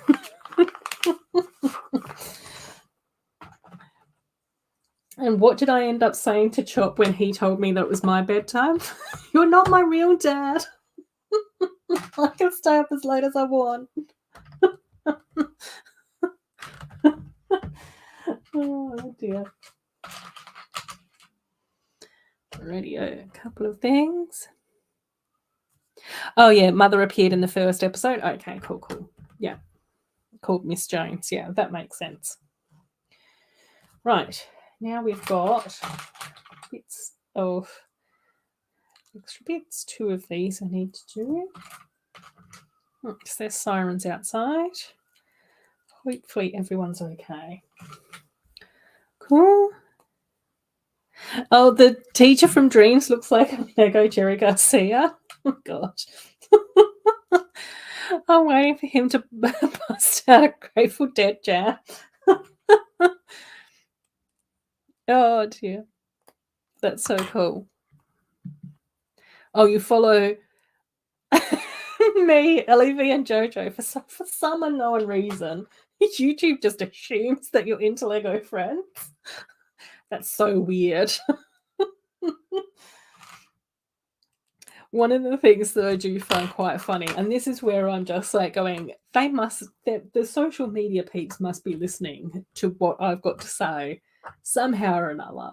And what did I end up saying to Chop when he told me that it was my bedtime? You're not my real dad. I can stay up as late as I want. Oh dear. Radio, a couple of things. Oh yeah, Mother appeared in the first episode. Okay, cool. Yeah. Called Miss Jones. Yeah, that makes sense. Right. Now we've got bits of extra bits. 2 of these I need to do. Because there's sirens outside. Hopefully everyone's okay. Cool. Oh, the teacher from Dreams looks like Lego Jerry Garcia. Oh, gosh. I'm waiting for him to bust out a Grateful Dead jam. Oh, dear. That's so cool. Oh, you follow me, Lev, and Jojo for some unknown reason. YouTube just assumes that you're into Lego Friends. That's so weird. One of the things that I do find quite funny, and this is where I'm just like going, the social media peeps must be listening to what I've got to say somehow or another.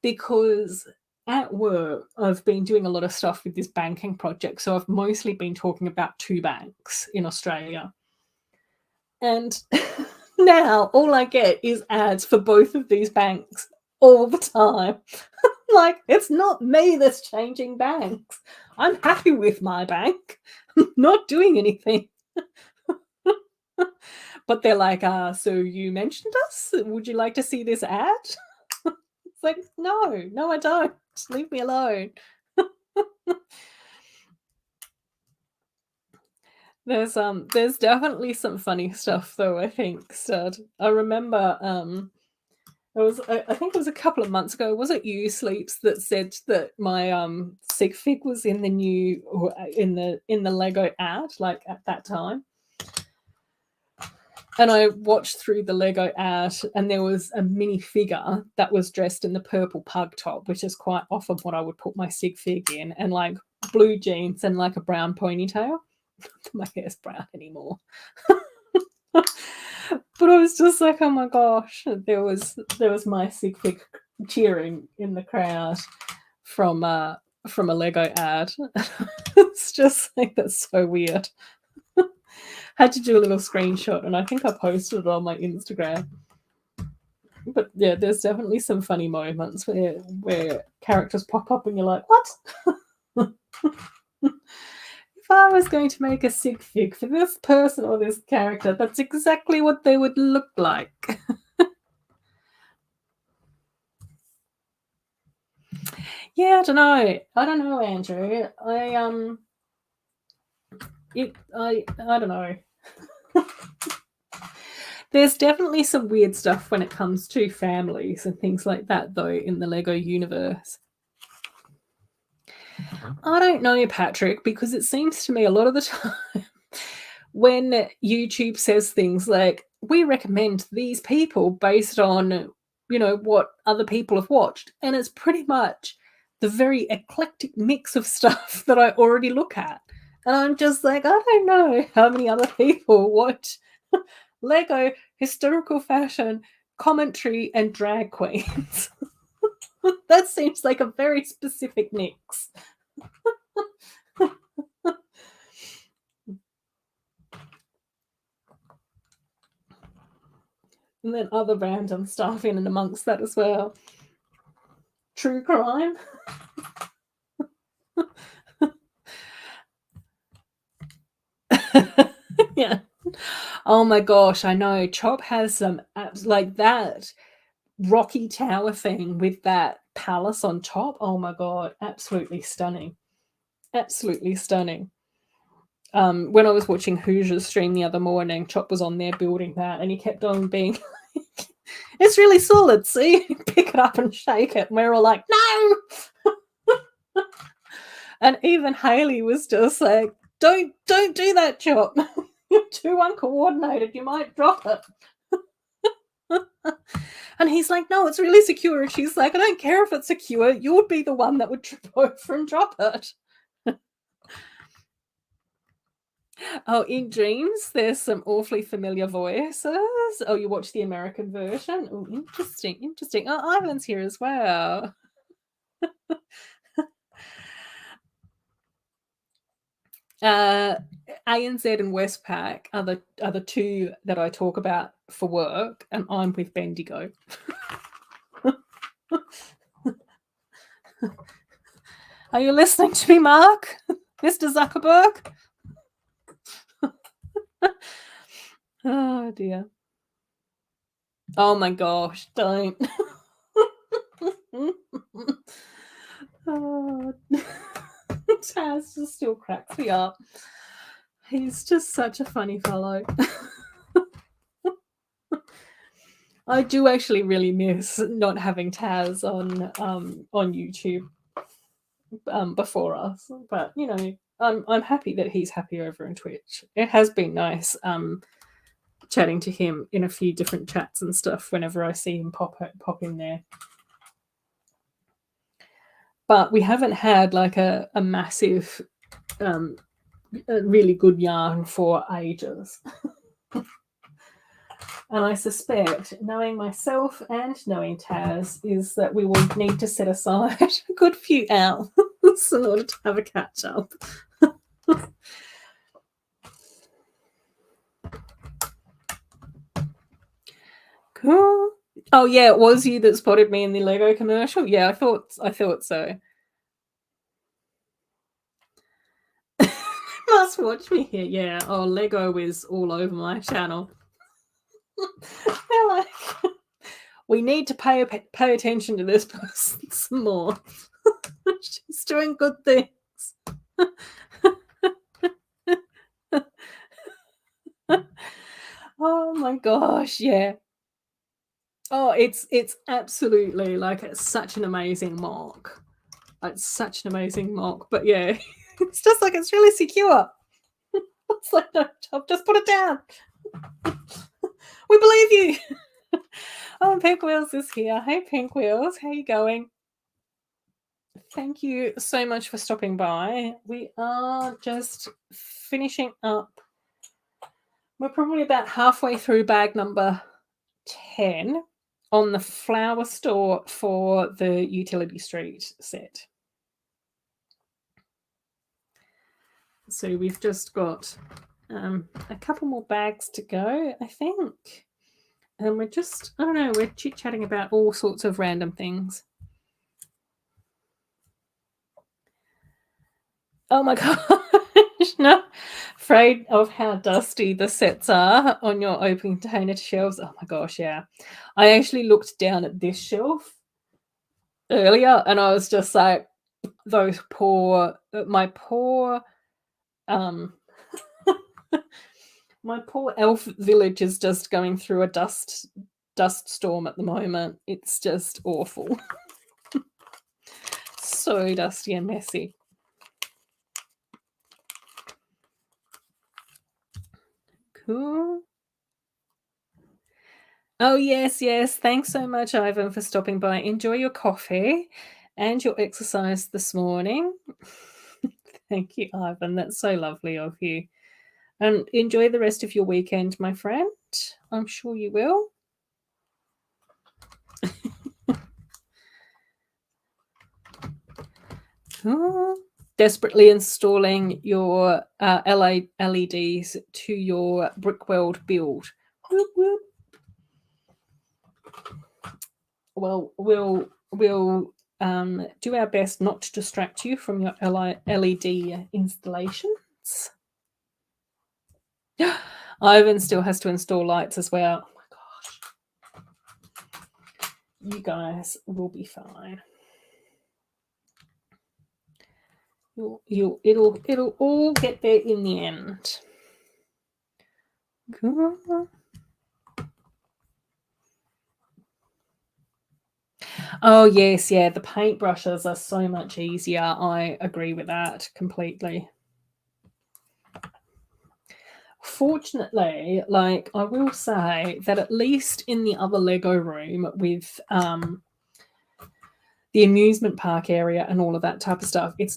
Because at work, I've been doing a lot of stuff with this banking project. So I've mostly been talking about 2 banks in Australia. And now all I get is ads for both of these banks all the time. Like, it's not me that's changing banks. I'm happy with my bank. I'm not doing anything. But they're like, so you mentioned us? Would you like to see this ad? It's like, no, I don't. Just leave me alone. There's definitely some funny stuff though, I think, Stud. I remember it was I think it was a couple of months ago, was it you, Sleeps, that said that my sig fig was in the new or in the Lego ad, like at that time. And I watched through the Lego ad, and there was a mini figure that was dressed in the purple pug top, which is quite often what I would put my sig fig in, and like blue jeans and like a brown ponytail. My hair's brown anymore. But I was just like, oh my gosh, there was my sig fig cheering in the crowd from a Lego ad. It's just like, that's so weird. Had to do a little screenshot, and I think I posted it on my Instagram. But yeah, there's definitely some funny moments where characters pop up and you're like, what? If I was going to make a sig fig for this person or this character, that's exactly what they would look like. Yeah, I don't know, Andrew. I don't know. There's definitely some weird stuff when it comes to families and things like that, though, in the Lego universe. I don't know, Patrick, because it seems to me a lot of the time when YouTube says things like, we recommend these people based on, what other people have watched, and it's pretty much the very eclectic mix of stuff that I already look at. And I'm just like, I don't know how many other people watch Lego, historical fashion, commentary, and drag queens. That seems like a very specific mix. And then other random stuff in and amongst that as well. True crime. Yeah. Oh my gosh, I know. Chop has some apps like that rocky tower thing with that palace on top. Oh my god, absolutely stunning. Absolutely stunning. When I was watching Hoosiers stream the other morning, Chop was on there building that, and he kept on being like, it's really solid, see? Pick it up and shake it. And we're all like, no! And even Haley was just like, don't do that, Chop. You're too uncoordinated. You might drop it. And he's like, no, it's really secure. And she's like, I don't care if it's secure. You would be the one that would trip over and drop it. Oh, in Dreams, there's some awfully familiar voices. Oh, you watch the American version? Oh, interesting. Oh, Ivan's here as well. ANZ and Westpac are the two that I talk about for work, and I'm with Bendigo. Are you listening to me, Mark? Mr. Zuckerberg? Oh dear. Oh my gosh, don't. Oh. Taz just still cracks me up. He's just such a funny fellow. I do actually really miss not having Taz on YouTube before us, but I'm happy that he's happy over on Twitch. It has been nice chatting to him in a few different chats and stuff whenever I see him pop in there. But we haven't had like a massive, a really good yarn for ages. And I suspect, knowing myself and knowing Taz, is that we will need to set aside a good few hours in order to have a catch up. Cool. Oh yeah, it was you that spotted me in the Lego commercial. Yeah, I thought so. Must watch me here. Yeah. Oh, Lego is all over my channel. They're like, we need to pay attention to this person some more. She's doing good things. Oh my gosh, yeah. Oh, it's absolutely like it's such an amazing mock. It's such an amazing mock. But yeah, it's just like it's really secure. It's like no, I've just put it down. We believe you. Oh, Pink Wheels is here. Hey, Pink Wheels, how you going? Thank you so much for stopping by. We are just finishing up. We're probably about halfway through bag number 10 on the flower store for the Utility Street set. So we've just got a couple more bags to go, I think. And we're just, I don't know, we're chit-chatting about all sorts of random things. Oh my gosh, no. Afraid of how dusty the sets are on your open container shelves. Oh my gosh, yeah. I actually looked down at this shelf earlier and I was just like, those my poor my poor elf village is just going through a dust storm at the moment. It's just awful. So dusty and messy. Cool. Oh, yes, yes. Thanks so much, Ivan, for stopping by. Enjoy your coffee and your exercise this morning. Thank you, Ivan. That's so lovely of you. And enjoy the rest of your weekend, my friend. I'm sure you will. Oh, desperately installing your LEDs to your Brickworld build. Whoop, whoop. Well, we'll do our best not to distract you from your LED installations. Ivan still has to install lights as well. Oh my gosh. You guys will be fine. It'll all get there in the end. Cool. Oh yes, yeah. The paintbrushes are so much easier. I agree with that completely. Fortunately, like I will say that at least in the other Lego room with the amusement park area and all of that type of stuff, it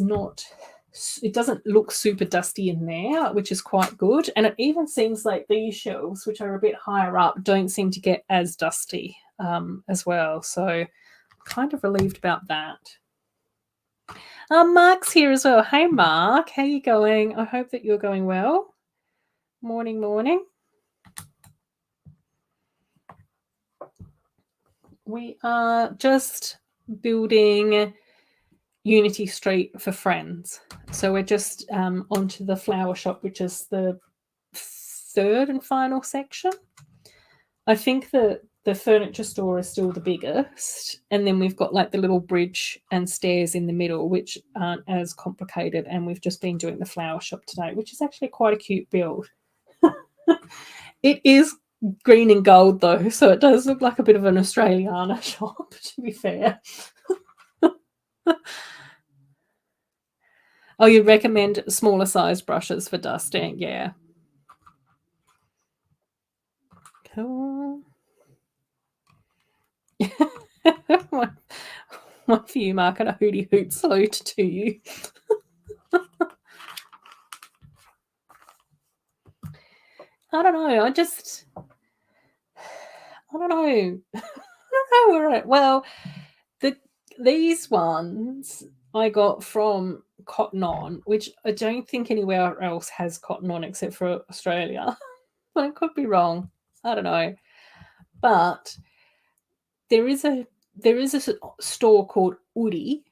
doesn't look super dusty in there, which is quite good. And it even seems like these shelves, which are a bit higher up, don't seem to get as dusty as well. So I'm kind of relieved about that. Mark's here as well. Hey, Mark, how you going? I hope that you're going well. Morning, morning. We are just building Unity Street for friends. So we're just onto the flower shop, which is the third and final section. I think that the furniture store is still the biggest, and then we've got like the little bridge and stairs in the middle, which aren't as complicated. And we've just been doing the flower shop today, which is actually quite a cute build. It is green and gold though, so it does look like a bit of an Australiana shop, to be fair. Oh, you'd recommend smaller size brushes for dusting? Yeah. Cool. One for you, Mark, and a hootie hoot salute to you. I don't know. I don't know. I don't know where well, these ones I got from Cotton On, which I don't think anywhere else has Cotton On except for Australia. But I could be wrong. I don't know. But there is a store called Uri.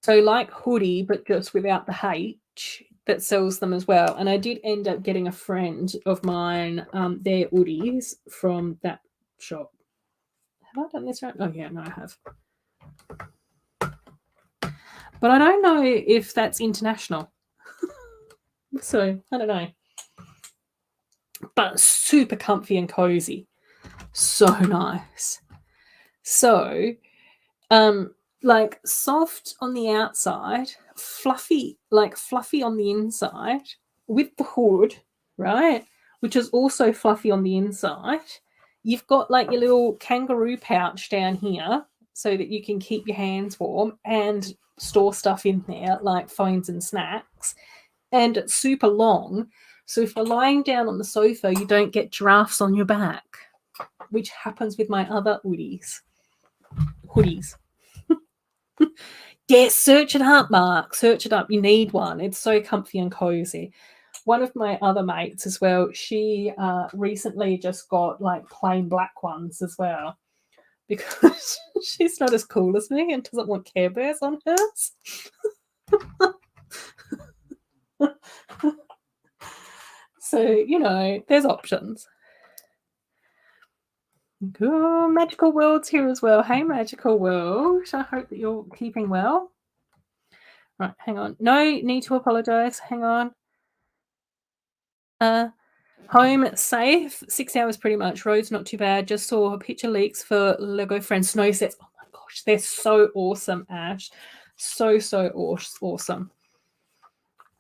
So like hoodie, but just without the H, that sells them as well. And I did end up getting a friend of mine their hoodies from that shop. Have I done this right? Oh yeah, no, I have. But I don't know if that's international. So I don't know. But super comfy and cozy. So nice. So like soft on the outside, fluffy on the inside with the hood, right? Which is also fluffy on the inside. You've got like your little kangaroo pouch down here so that you can keep your hands warm and store stuff in there like phones and snacks. And it's super long. So if you're lying down on the sofa, you don't get giraffes on your back, which happens with my other hoodies. Yeah, search it up, Mark. Search it up. You need one. It's so comfy and cozy. One of my other mates as well, she recently just got like plain black ones as well because she's not as cool as me and doesn't want Care Bears on hers. So, you know, there's options. Cool. Magical World's here as well. Hey, Magical World. I hope that you're keeping well. Right, hang on. No need to apologise. Hang on. Home safe. 6 hours pretty much. Roads not too bad. Just saw picture leaks for Lego Friends snow sets. Oh my gosh, they're so awesome, Ash. So awesome.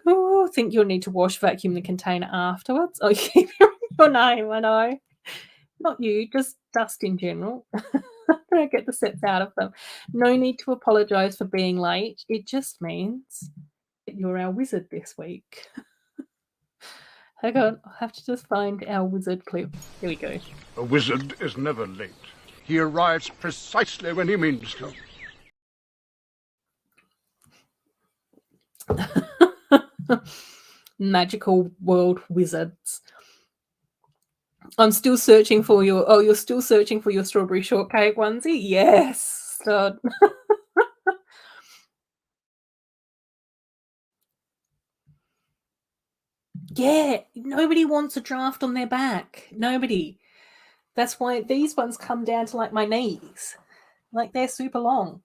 Oh, I think you'll need to vacuum the container afterwards. Oh, you keep your name, I know. Not you, just dust in general. Don't get the sets out of them. No need to apologise for being late. It just means that you're our wizard this week. Hang on, I'll have to just find our wizard clip. Here we go. A wizard is never late. He arrives precisely when he means to. Magical World Wizards. I'm still searching for your. Oh, you're still searching for your strawberry shortcake onesie? Yes. Yeah, nobody wants a draft on their back. Nobody. That's why these ones come down to like my knees. Like they're super long.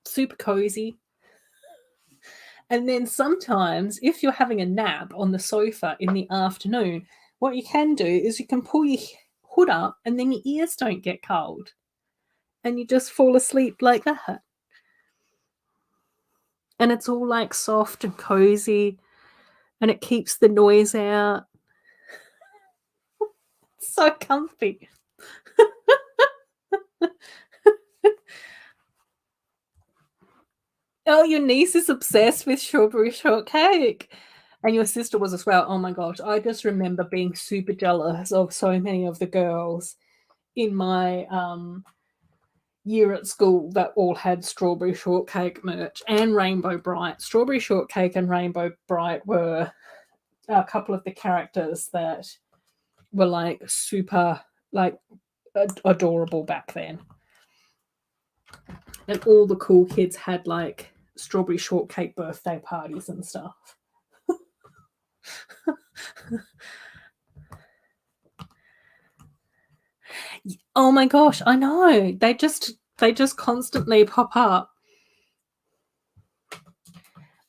Super cozy. And then sometimes, if you're having a nap on the sofa in the afternoon, what you can do is you can pull your hood up and then your ears don't get cold. And you just fall asleep like that. And it's all like soft and cozy and it keeps the noise out. It's so comfy. Oh, your niece is obsessed with strawberry shortcake. And your sister was as well. Oh my gosh. I just remember being super jealous of so many of the girls in my year at school that all had strawberry shortcake merch and Rainbow Bright. Strawberry shortcake and Rainbow Bright were a couple of the characters that were like super like adorable back then. And all the cool kids had like strawberry shortcake birthday parties and stuff. Oh my gosh, I know. They just constantly pop up.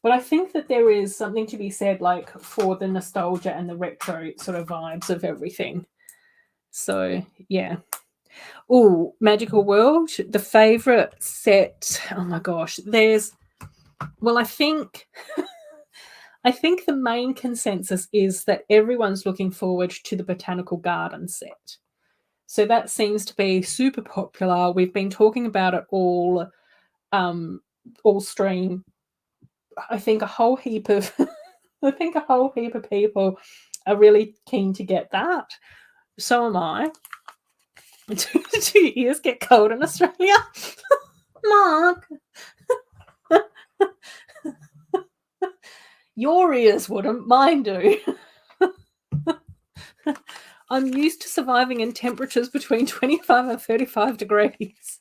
But I think that there is something to be said like for the nostalgia and the retro sort of vibes of everything. So, yeah. Oh, Magical World, the favorite set. Oh my gosh, I think the main consensus is that everyone's looking forward to the Botanical Garden set. So that seems to be super popular. We've been talking about it all stream. I think a whole heap of people are really keen to get that. So am I. Do your ears get cold in Australia? Mark. Your ears wouldn't, mine do. I'm used to surviving in temperatures between 25 and 35 degrees.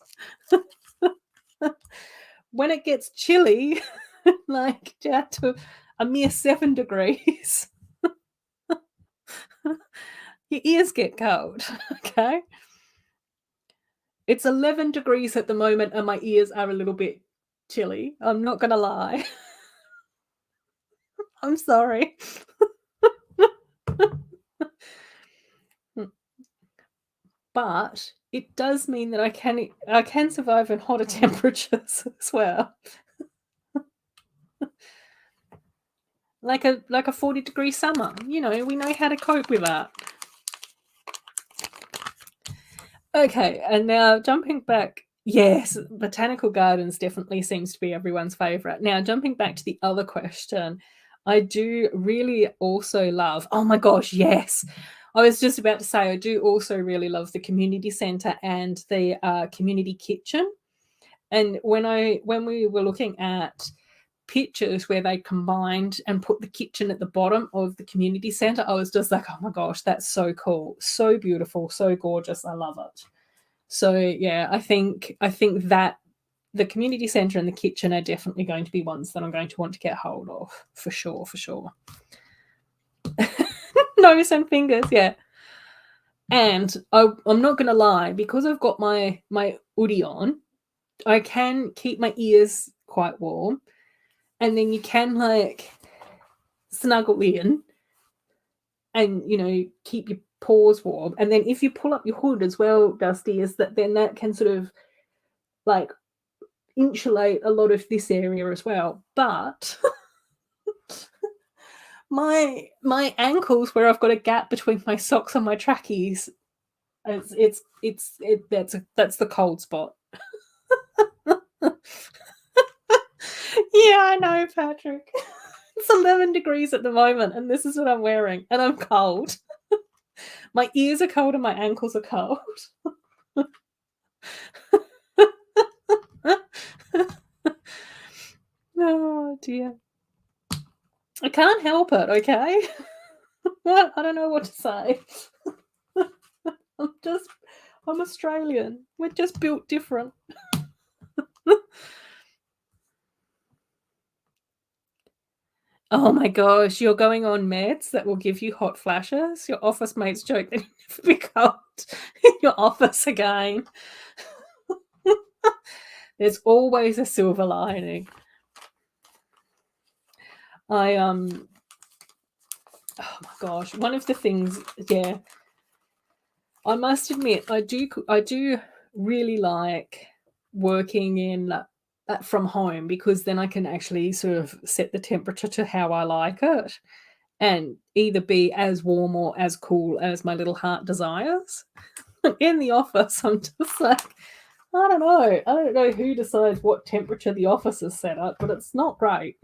When it gets chilly, like down to a mere 7 degrees, your ears get cold, okay? It's 11 degrees at the moment and my ears are a little bit chilly. I'm not gonna lie. I'm sorry. But it does mean that I can survive in hotter temperatures as well. Like a 40-degree summer. You know, we know how to cope with that. Okay, and now jumping back, yes, botanical gardens definitely seems to be everyone's favorite. Now jumping back to the other question, I do really also love, oh my gosh, yes. I was just about to say, I do also really love the community centre and the community kitchen. And when we were looking at pictures where they combined and put the kitchen at the bottom of the community centre, I was just like, oh my gosh, that's so cool, so beautiful, so gorgeous. I love it. So yeah, I think that the community centre and the kitchen are definitely going to be ones that I'm going to want to get hold of for sure. Nose and fingers, yeah. And I'm not going to lie, because I've got my hoodie on, I can keep my ears quite warm, and then you can like snuggle in and, you know, keep your paws warm. And then if you pull up your hood as well, Dusty, is that then that can sort of like insulate a lot of this area as well. But my ankles, where I've got a gap between my socks and my trackies, that's the cold spot. Yeah, I know, Patrick. It's 11 degrees at the moment, and this is what I'm wearing, and I'm cold. My ears are cold and my ankles are cold. Oh dear. I can't help it, okay? What? I don't know what to say. I'm Australian. We're just built different. Oh my gosh, you're going on meds that will give you hot flashes? Your office mates joke that you'll never be cold in your office again. There's always a silver lining. Oh my gosh, one of the things, yeah, I must admit, I do really like working in from home, because then I can actually sort of set the temperature to how I like it and either be as warm or as cool as my little heart desires. In the office, I'm just like, I don't know who decides what temperature the office is set at, but it's not great.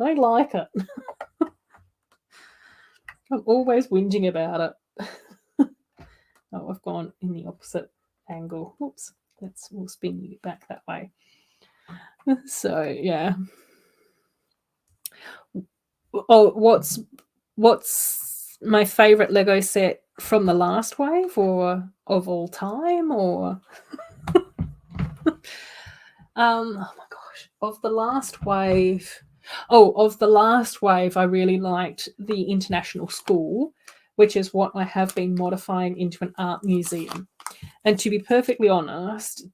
I like it. I'm always whinging about it. Oh, I've gone in the opposite angle. Oops. We'll spin you back that way. So yeah. Oh, what's my favorite Lego set from the last wave, or of all time, or oh my gosh, of the last wave. Oh, of the last wave, I really liked the International School, which is what I have been modifying into an art museum. And to be perfectly honest,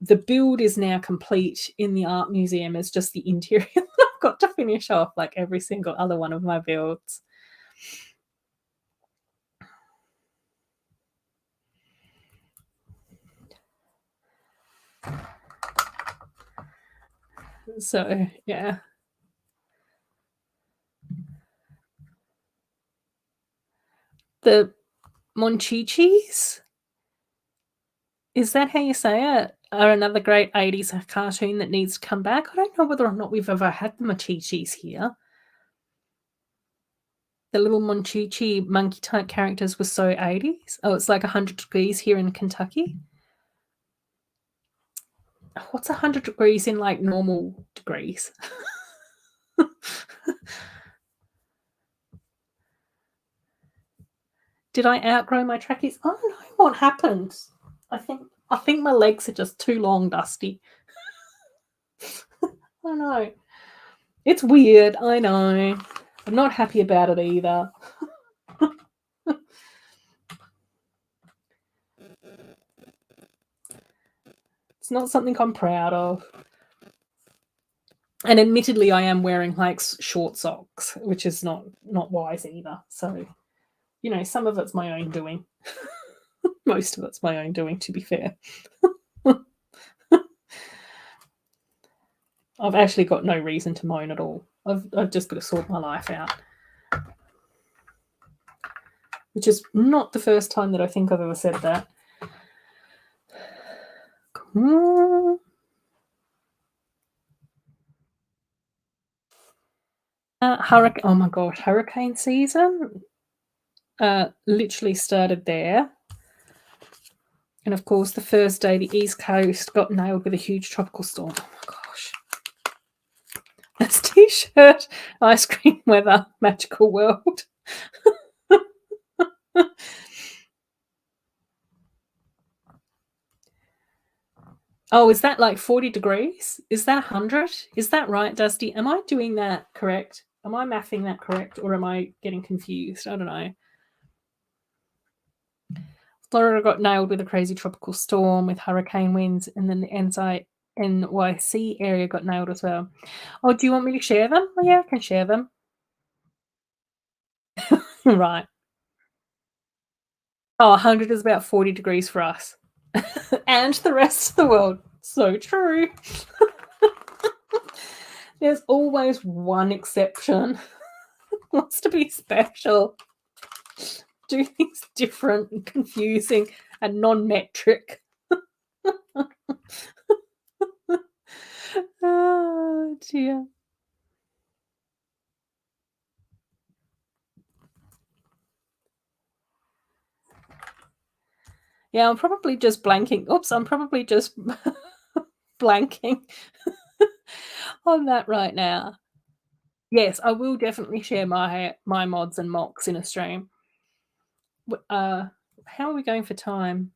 the build is now complete in the art museum. It's just the interior that I've got to finish off, like every single other one of my builds. So yeah. The Monchichis? Is that how you say it? Are another great 80s cartoon that needs to come back. I don't know whether or not we've ever had the Monchichis here. The little Monchichi monkey type characters were so 80s. Oh, it's like 100 degrees here in Kentucky. What's 100 degrees in like normal degrees? Did I outgrow my trackies? I don't know what happened. I think my legs are just too long, Dusty. I don't know. It's weird, I know. I'm not happy about it either. It's not something I'm proud of. And admittedly, I am wearing like short socks, which is not wise either. So, you know, some of it's my own doing. Most of it's my own doing, to be fair. I've actually got no reason to moan at all. I've just got to sort my life out. Which is not the first time that I think I've ever said that. Hurricane. Oh my gosh, hurricane season literally started there. And of course, the first day, the East Coast got nailed with a huge tropical storm. Oh my gosh. That's t-shirt, ice cream weather, magical world. Oh, is that like 40 degrees? Is that 100? Is that right, Dusty? Am I doing that correct? Am I mathing that correct, or am I getting confused? I don't know. Florida got nailed with a crazy tropical storm with hurricane winds, and then the NYC area got nailed as well. Oh, do you want me to share them? Oh, yeah, I can share them. Right. Oh, 100 is about 40 degrees for us. And the rest of the world. So true. There's always one exception. Wants to be special. Do things different and confusing and non-metric. Oh, dear. Yeah, I'm probably just blanking. Oops, I'm probably just blanking on that right now. Yes, I will definitely share my mods and mocks in a stream. How are we going for time?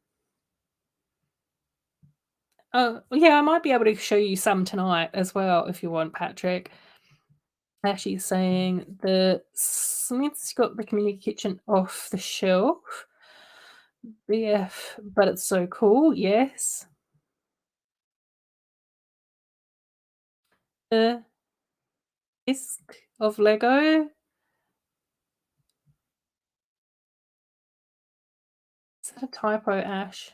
Oh, yeah, I might be able to show you some tonight as well if you want, Patrick. Actually saying the Smiths got the community kitchen off the shelf. BF, but it's so cool, yes. The disc of Lego. Is that a typo, Ash?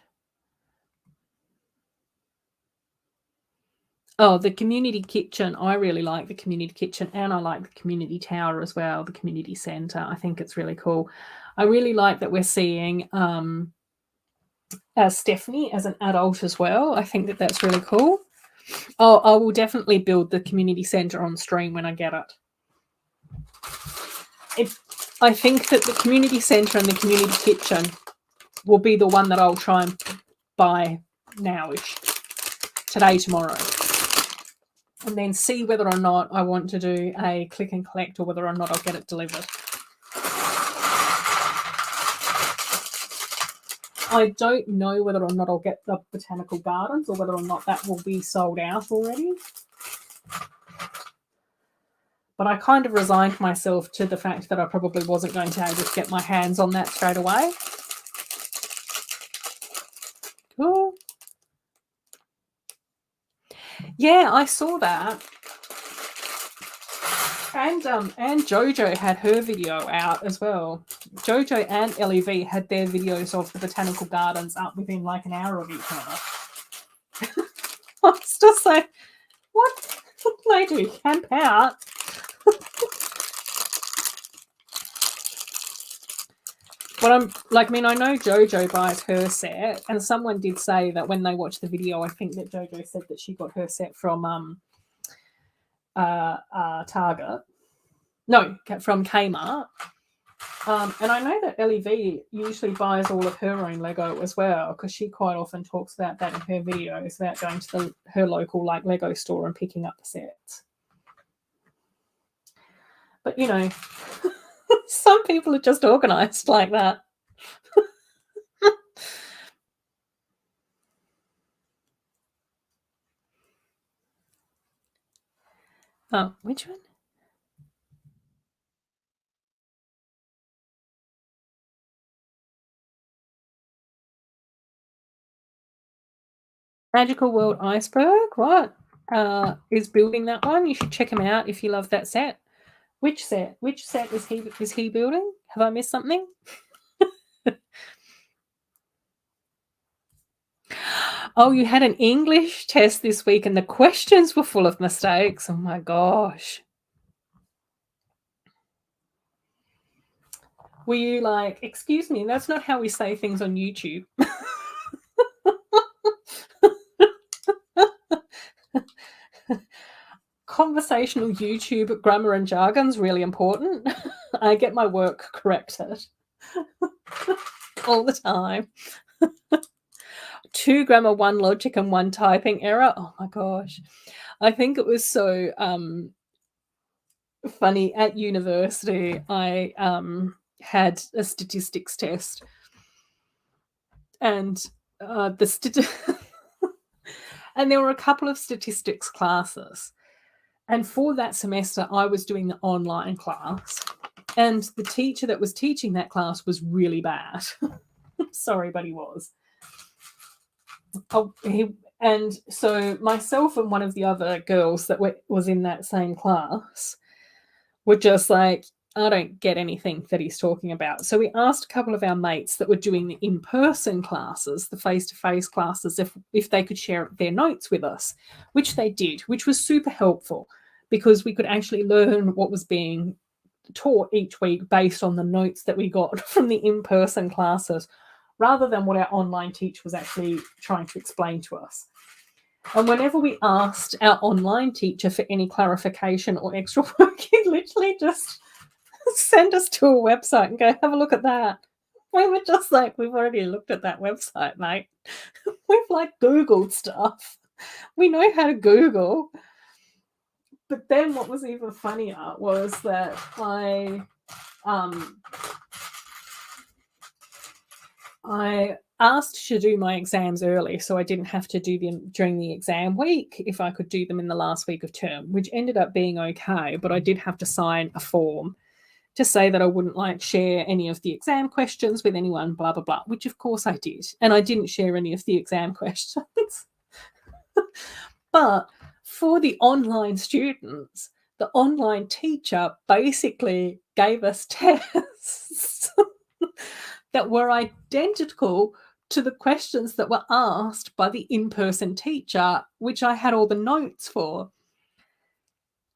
Oh, the community kitchen. I really like the community kitchen, and I like the community tower as well, the community center. I think it's really cool. I really like that we're seeing Stephanie as an adult as well. I think that that's really cool. Oh, I will definitely build the community center on stream when I get it. I think that the community center and the community kitchen will be the one that I'll try and buy nowish, today, tomorrow, and then see whether or not I want to do a click and collect or whether or not I'll get it delivered. I don't know whether or not I'll get the botanical gardens or whether or not that will be sold out already. But I kind of resigned myself to the fact that I probably wasn't going to be able to get my hands on that straight away. Cool. Yeah, I saw that. And Jojo had her video out as well. Jojo and LEV had their videos of the botanical gardens up within like an hour of each other. I was just like, what? They do camp out. But I know Jojo buys her set, and someone did say that when they watched the video, I think that Jojo said that she got her set from Target. No, from Kmart. And I know that LEV usually buys all of her own Lego as well, because she quite often talks about that in her videos, about going to her local like Lego store and picking up the sets. But you know, some people are just organised like that. Oh, which one? Magical World Iceberg. What? Is building that one. You should check him out if you love that set. Which set? Which set is he building? Have I missed something? Oh, you had an English test this week and the questions were full of mistakes. Oh my gosh. Were you like, excuse me, that's not how we say things on YouTube? Conversational YouTube grammar and jargon's really important. I get my work corrected all the time. 2 grammar, 1 logic, and 1 typing error. Oh my gosh. I think it was so funny. At university, I had a statistics test, and and there were a couple of statistics classes. And for that semester, I was doing the online class, and the teacher that was teaching that class was really bad. Sorry, but he was. And so myself and one of the other girls that was in that same class were just like, I don't get anything that he's talking about. So we asked a couple of our mates that were doing the in-person classes, the face-to-face classes, if they could share their notes with us, which they did, which was super helpful because we could actually learn what was being taught each week based on the notes that we got from the in-person classes, rather than what our online teacher was actually trying to explain to us. And whenever we asked our online teacher for any clarification or extra work, he literally just send us to a website and go, have a look at that. We were just like, we've already looked at that website, mate. We've like Googled stuff. We know how to Google. But then what was even funnier was that I asked to do my exams early so I didn't have to do them during the exam week if I could do them in the last week of term, which ended up being okay, but I did have to sign a form to say that I wouldn't like share any of the exam questions with anyone, blah, blah, blah, which of course I did. And I didn't share any of the exam questions. But for the online students, the online teacher basically gave us tests that were identical to the questions that were asked by the in-person teacher, which I had all the notes for.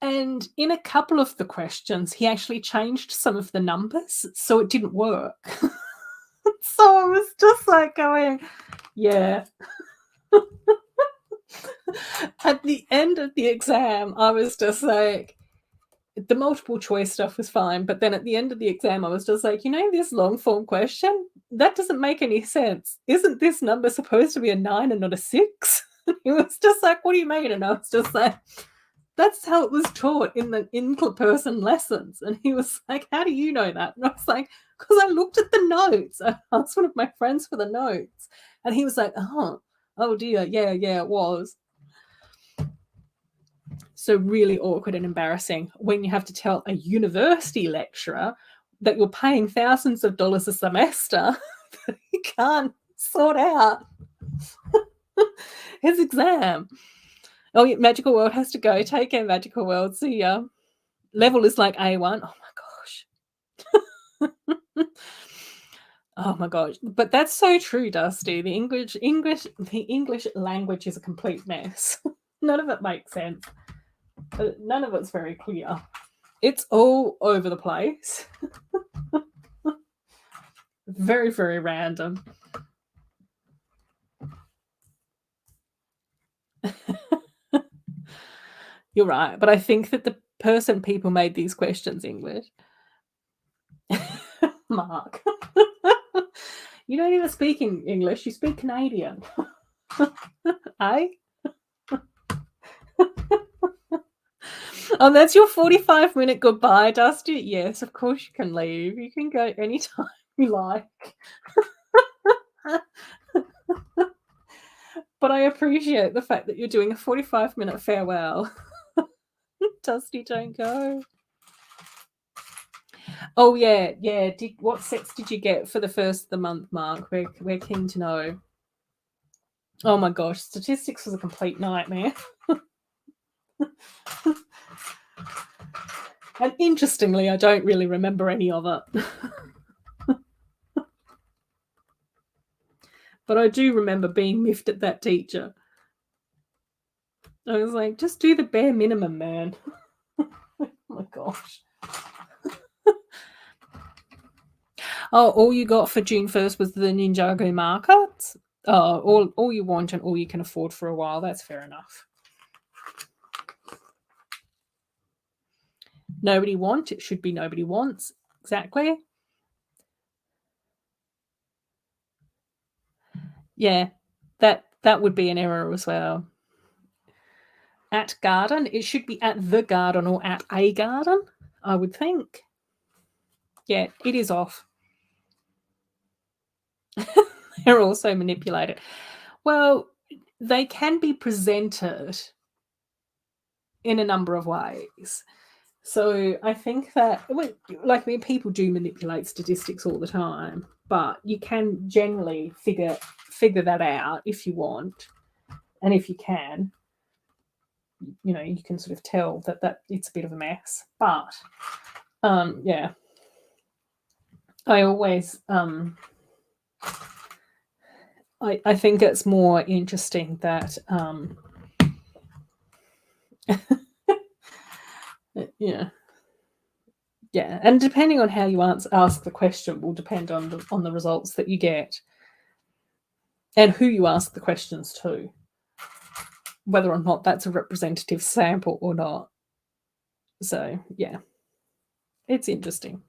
And in a couple of the questions, he actually changed some of the numbers, so it didn't work. So I was just like going, yeah. At the end of the exam, I was just like, the multiple choice stuff was fine, but then at the end of the exam, I was just like, this long form question, that doesn't make any sense. Isn't this number supposed to be a 9 and not a 6? He was just like, what do you mean? And I was just like, that's how it was taught in the in-person lessons. And he was like, how do you know that? And I was like, because I looked at the notes. I asked one of my friends for the notes. And he was like, oh dear, yeah, it was. So really awkward and embarrassing when you have to tell a university lecturer that you're paying thousands of dollars a semester that he can't sort out his exam. Oh, yeah, Magical World has to go. Take care, Magical World. See ya. Level is like A1. Oh my gosh. Oh my gosh. But that's so true, Dusty. The English language is a complete mess. None of it makes sense. None of it's very clear. It's all over the place. Very, very random. You're right. But I think that the people made these questions English. Mark. You don't even speak English. You speak Canadian. Eh? Oh, that's your 45-minute goodbye, Dusty? Yes, of course you can leave. You can go anytime you like. But I appreciate the fact that you're doing a 45-minute farewell. Dusty, don't go. Oh yeah. What sets did you get for the first of the month, Mark? We're keen to know. Oh my gosh, statistics was a complete nightmare. And interestingly, I don't really remember any of it. But I do remember being miffed at that teacher. I was like, just do the bare minimum, man. Oh my gosh. Oh, all you got for June 1st was the Ninjago markets? Oh, all you want and all you can afford for a while. That's fair enough. Nobody want. It should be nobody wants. Exactly. Yeah, that would be an error as well. At garden, it should be at the garden or at a garden, I would think. Yeah, it is off. They're also manipulated. Well, they can be presented in a number of ways. So I think that, people do manipulate statistics all the time, but you can generally figure that out if you want, and if you can, you can sort of tell that it's a bit of a mess. But yeah, I always I think it's more interesting that yeah, and depending on how you ask the question will depend on the results that you get, and who you ask the questions to, whether or not that's a representative sample or not. So yeah, it's interesting,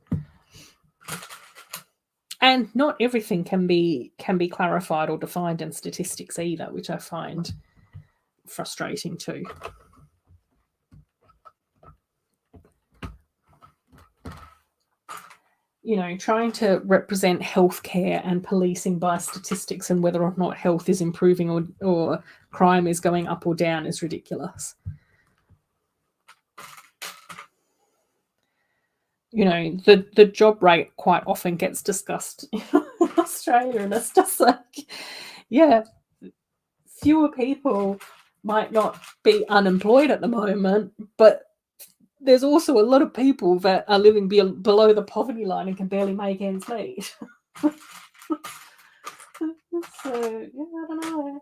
and not everything can be clarified or defined in statistics either, which I find frustrating too. Trying to represent healthcare and policing by statistics and whether or not health is improving or crime is going up or down is ridiculous. The job rate quite often gets discussed in Australia, and it's just like, yeah, fewer people might not be unemployed at the moment, but there's also a lot of people that are living below the poverty line and can barely make ends meet. So, yeah, I don't know.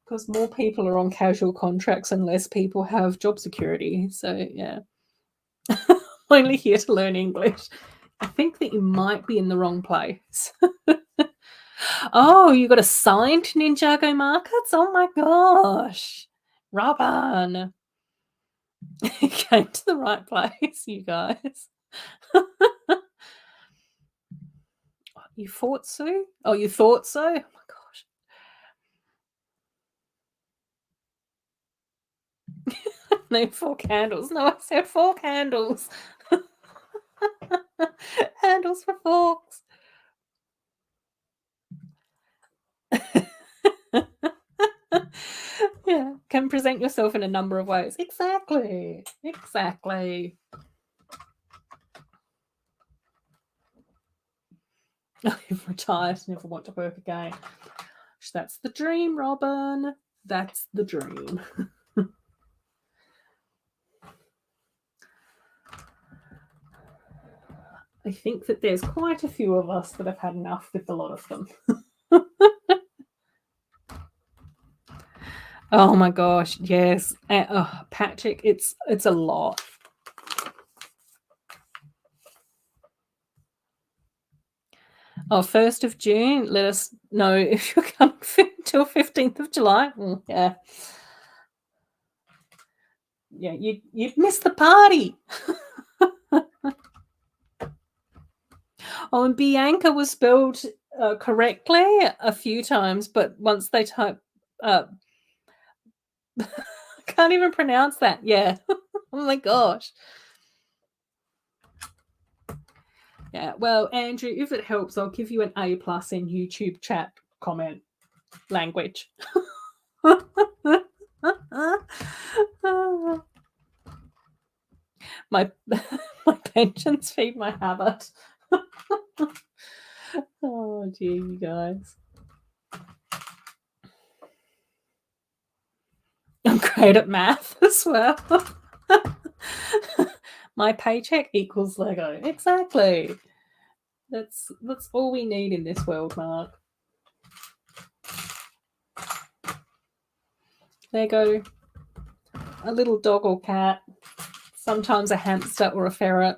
Because more people are on casual contracts and less people have job security. So, yeah. Only here to learn English. I think that you might be in the wrong place. Oh, you got assigned Ninjago markets? Oh my gosh. Robin. You came to the right place, you guys. You thought so? Oh, you thought so? Oh my gosh. No, 4 candles. No, I said 4 candles. Handles for forks. Yeah, can present yourself in a number of ways. Exactly. You've retired, never want to work again. That's the dream, Robin. That's the dream. I think that there's quite a few of us that have had enough with a lot of them. Oh my gosh, yes. Patrick, it's a lot. Oh, 1st of June, let us know if you're coming till 15th of July. Yeah. Yeah, you'd miss the party. Oh, and Bianca was spelled correctly a few times, but once they type... I can't even pronounce that. Yeah. Oh my gosh. Yeah, well, Andrew, if it helps, I'll give you an A+ in YouTube chat comment language. my my pensions feed my habit. Oh dear, you guys. I'm great at math as well. My paycheck equals Lego. Exactly. That's all we need in this world, Mark. Lego, a little dog or cat, sometimes a hamster or a ferret.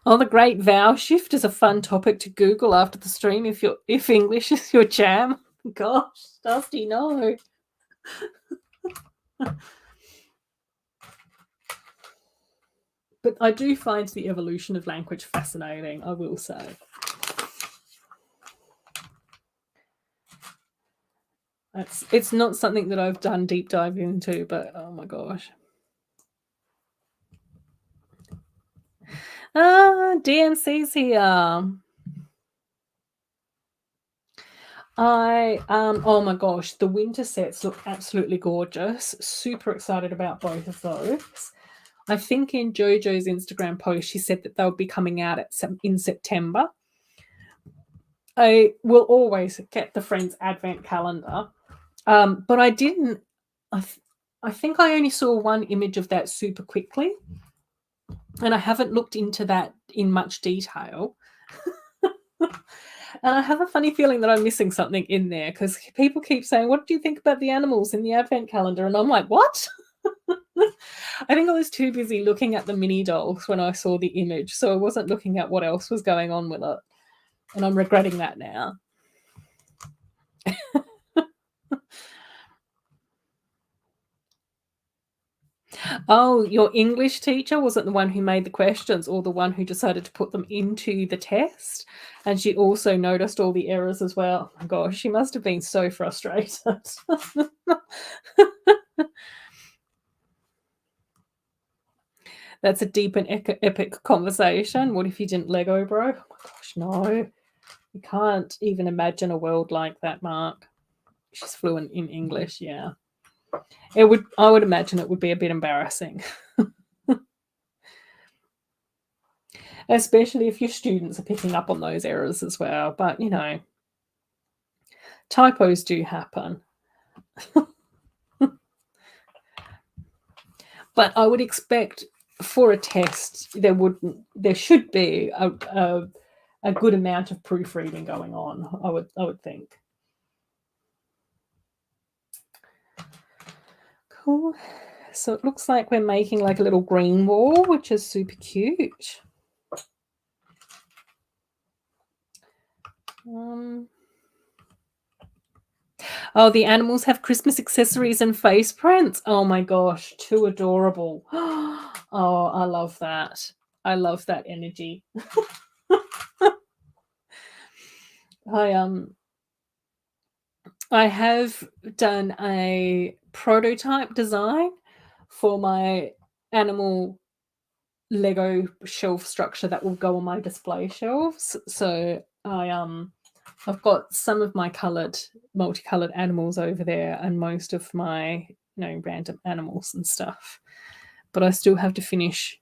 Oh, the great vowel shift is a fun topic to Google after the stream if English is your jam. Gosh, Dusty, no. But I do find the evolution of language fascinating, I will say. It's not something that I've done deep dive into, but oh my gosh. DMC's here. Oh my gosh, the winter sets look absolutely gorgeous. Super excited about both of those. I think in JoJo's Instagram post, she said that they'll be coming out in September. I will always get the Friends Advent calendar, but I didn't. I think I only saw one image of that super quickly, and I haven't looked into that in much detail. And I have a funny feeling that I'm missing something in there because people keep saying, "What do you think about the animals in the Advent calendar?" And I'm like, "What?" I think I was too busy looking at the mini dolls when I saw the image, so I wasn't looking at what else was going on with it. And I'm regretting that now. Oh, your English teacher wasn't the one who made the questions or the one who decided to put them into the test. And she also noticed all the errors as well. Oh my gosh, she must have been so frustrated. That's a deep and epic conversation. What if you didn't Lego, bro? Oh my gosh, no. You can't even imagine a world like that, Mark. She's fluent in English, yeah. I would imagine it would be a bit embarrassing. Especially if your students are picking up on those errors as well. But, typos do happen. But I would expect for a test there should be a good amount of proofreading going on, I would think. Cool. So it looks like we're making like a little green wall, which is super cute. Oh, the animals have Christmas accessories and face prints. Oh my gosh, too adorable. Oh, I love that. I love that energy. I have done a prototype design for my animal Lego shelf structure that will go on my display shelves. So I've got some of my multicolored animals over there and most of my random animals and stuff. But I still have to finish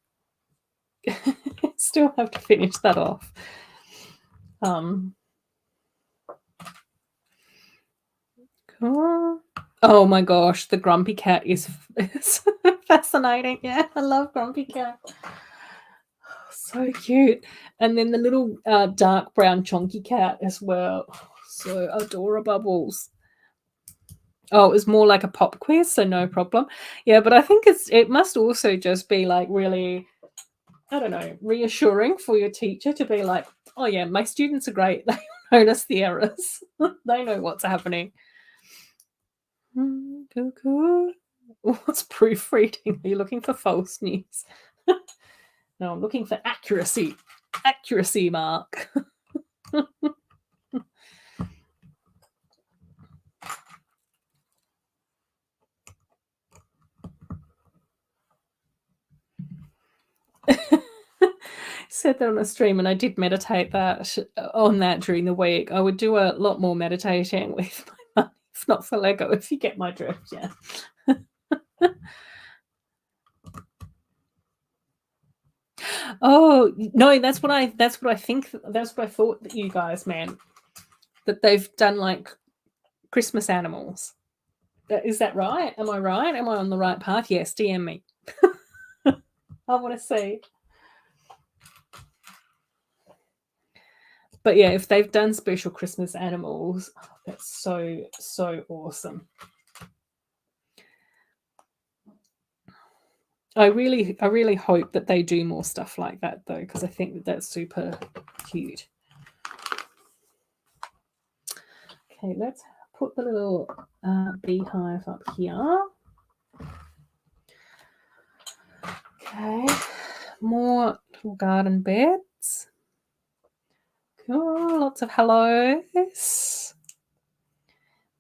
that off. Cool. Oh my gosh, the Grumpy Cat is fascinating. Yeah, I love Grumpy Cat. So cute. And then the little dark brown chonky cat as well. So Adorabubbles. Oh, it was more like a pop quiz, so no problem. Yeah, but I think it must also just be like really, I don't know, reassuring for your teacher to be like, oh yeah, my students are great. They notice the errors. They know what's happening. Cool. What's proofreading? Are you looking for false news? No, I'm looking for accuracy. Accuracy, Mark. Said that on a stream, and I did meditate on that during the week. I would do a lot more meditating with my money's not for Lego, if you get my drift, yeah. Oh no, that's what I think. That's what I thought that you guys meant. That they've done like Christmas animals. Is that right? Am I right? Am I on the right path? Yes, DM me. I want to see. But yeah, if they've done special Christmas animals, that's so awesome. I really hope that they do more stuff like that though, because I think that that's super cute. Okay, let's put the little beehive up here. Okay, more little garden beds. Cool, lots of hellos.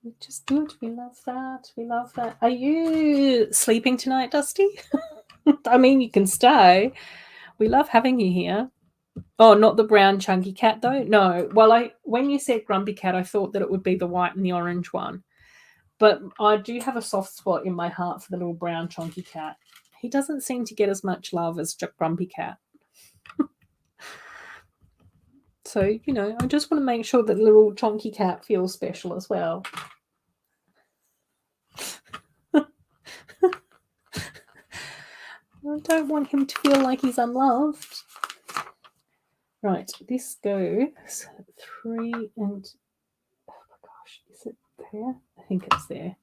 Which is good. We love that. We love that. Are you sleeping tonight, Dusty? I mean, you can stay. We love having you here. Oh, not the brown chunky cat though. No. Well, when you said grumpy cat, I thought that it would be the white and the orange one. But I do have a soft spot in my heart for the little brown chunky cat. He doesn't seem to get as much love as grumpy cat. So, you know, I just want to make sure that the little chunky cat feels special as well. I don't want him to feel like he's unloved. Right, this goes 3 and... Oh my gosh, is it there? I think it's there.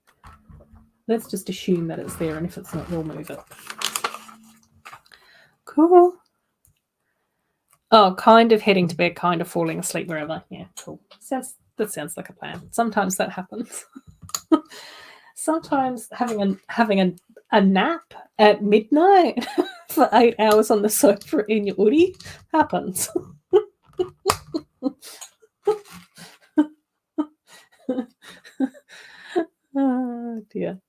Let's just assume that it's there, and if it's not, we'll move it. Cool. Oh, kind of heading to bed, kind of falling asleep wherever. Yeah, cool. That sounds like a plan. Sometimes that happens. Sometimes having a nap at midnight for 8 hours on the sofa in your hoodie happens. Oh dear.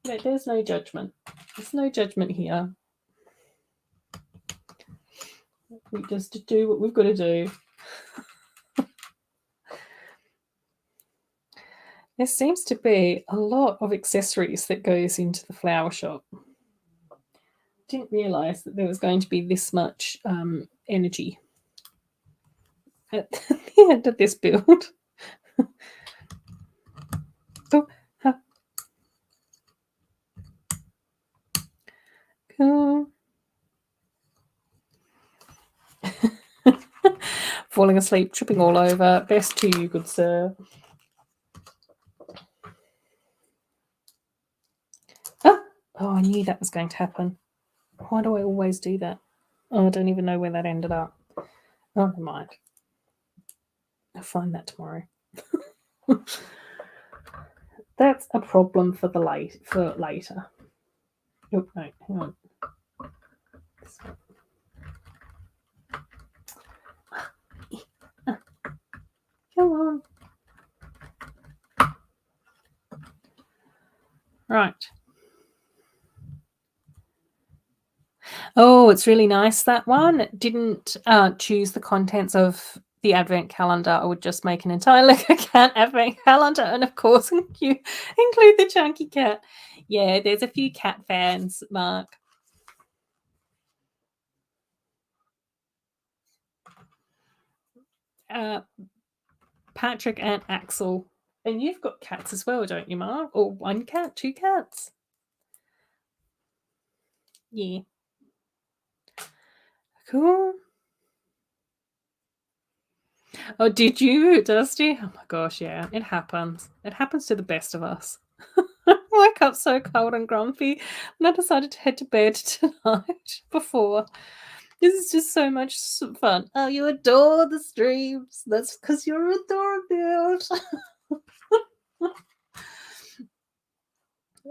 No, there's no judgment. There's no judgment here. We just do what we've got to do. There seems to be a lot of accessories that goes into the flower shop. Didn't realise that there was going to be this much energy at the end of this build. Oh, cool. Falling asleep, tripping all over. Best to you, good sir. Oh, I knew that was going to happen. Why do I always do that? Oh, I don't even know where that ended up. Oh, never mind. I'll find that tomorrow. That's a problem for later. Oh, no, hang on. Come on. Right. Oh, it's really nice, that one. It didn't choose the contents of the advent calendar. I would just make an entire Lego cat advent calendar and, of course, include the chunky cat. Yeah, there's a few cat fans, Mark. Patrick and Axel. And you've got cats as well, don't you, Mark? Or one cat, 2 cats? Yeah. Cool. Oh, did you, Dusty? Oh my gosh, yeah. It happens. It happens to the best of us. I woke up so cold and grumpy and I decided to head to bed tonight before. This is just so much fun. Oh, you adore the streams. That's because you're Adorabuild.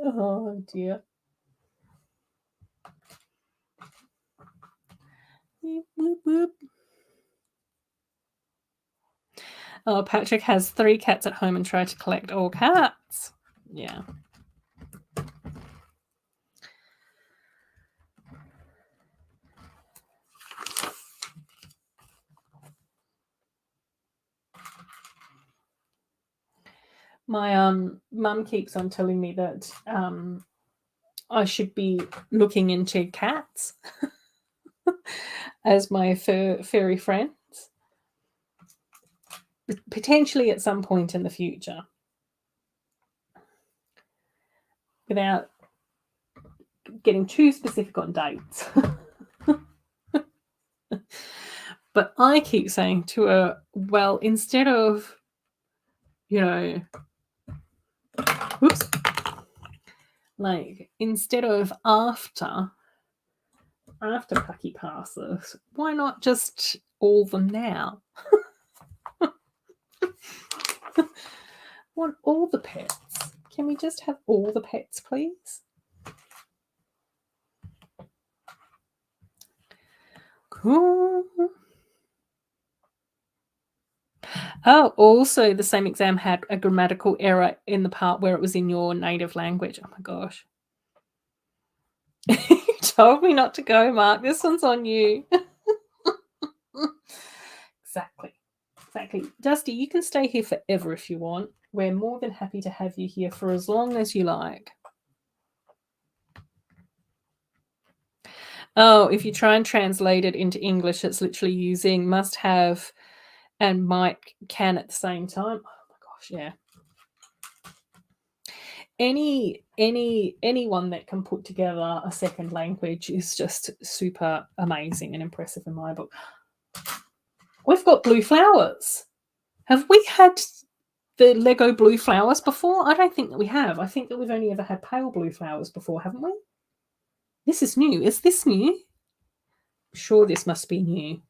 Oh dear. Boop, boop, boop. Oh, Patrick has 3 cats at home and tried to collect all cats. Yeah. My mum keeps on telling me that I should be looking into cats as my furry friends, potentially at some point in the future, without getting too specific on dates. But I keep saying to her, well, instead of, oops, like, instead of after Pucky passes, why not just all them now? Want all the pets? Can we just have all the pets, please? Cool. Oh, also the same exam had a grammatical error in the part where it was in your native language. Oh my gosh. You told me not to go, Mark. This one's on you. Exactly. Dusty, you can stay here forever if you want. We're more than happy to have you here for as long as you like. Oh, if you try and translate it into English, it's literally using must have and might can at the same time. Oh my gosh, yeah. Anyone that can put together a second language is just super amazing and impressive in my book. We've got blue flowers. Have we had the Lego blue flowers before? I don't think that we have. I think that we've only ever had pale blue flowers before, haven't we? This is new. Is this new? I'm sure this must be new.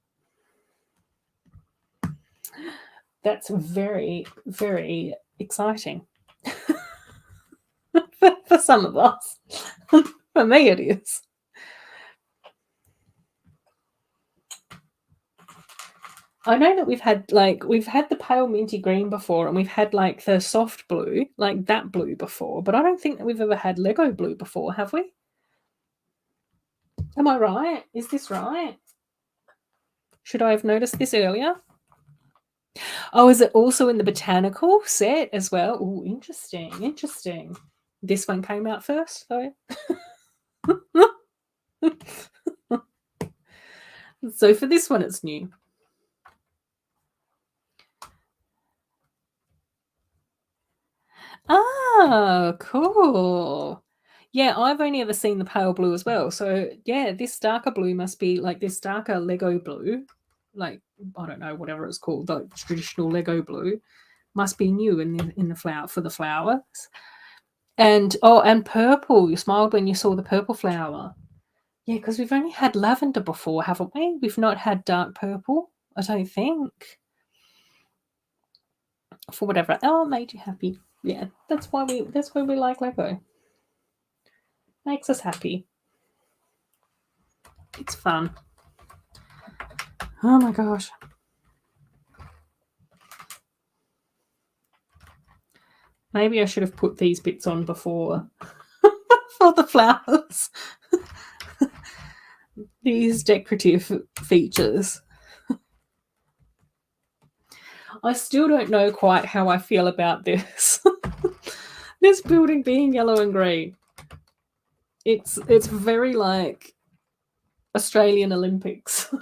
That's very, very exciting. For some of us. For me, it is. I know that we've had the pale minty green before, and we've had like the soft blue, like that blue before, but I don't think that we've ever had Lego blue before, have we? Am I right? Is this right? Should I have noticed this earlier? Oh, is it also in the botanical set as well? Oh, interesting. This one came out first, though. So for this one, it's new. Ah, cool. Yeah, I've only ever seen the pale blue as well. So yeah, this darker blue must be like this darker Lego blue, like I don't know, whatever it's called, like traditional Lego blue, must be new in the flower for the flowers. And and purple. You smiled when you saw the purple flower. Yeah, because we've only had lavender before, haven't we? We've not had dark purple, I don't think. For whatever. Oh, it made you happy. Yeah, that's why we like Lego. Makes us happy. It's fun. Oh my gosh. Maybe I should have put these bits on before for the flowers. These decorative features. I still don't know quite how I feel about this. This building being yellow and green. It's very like Australian Olympics.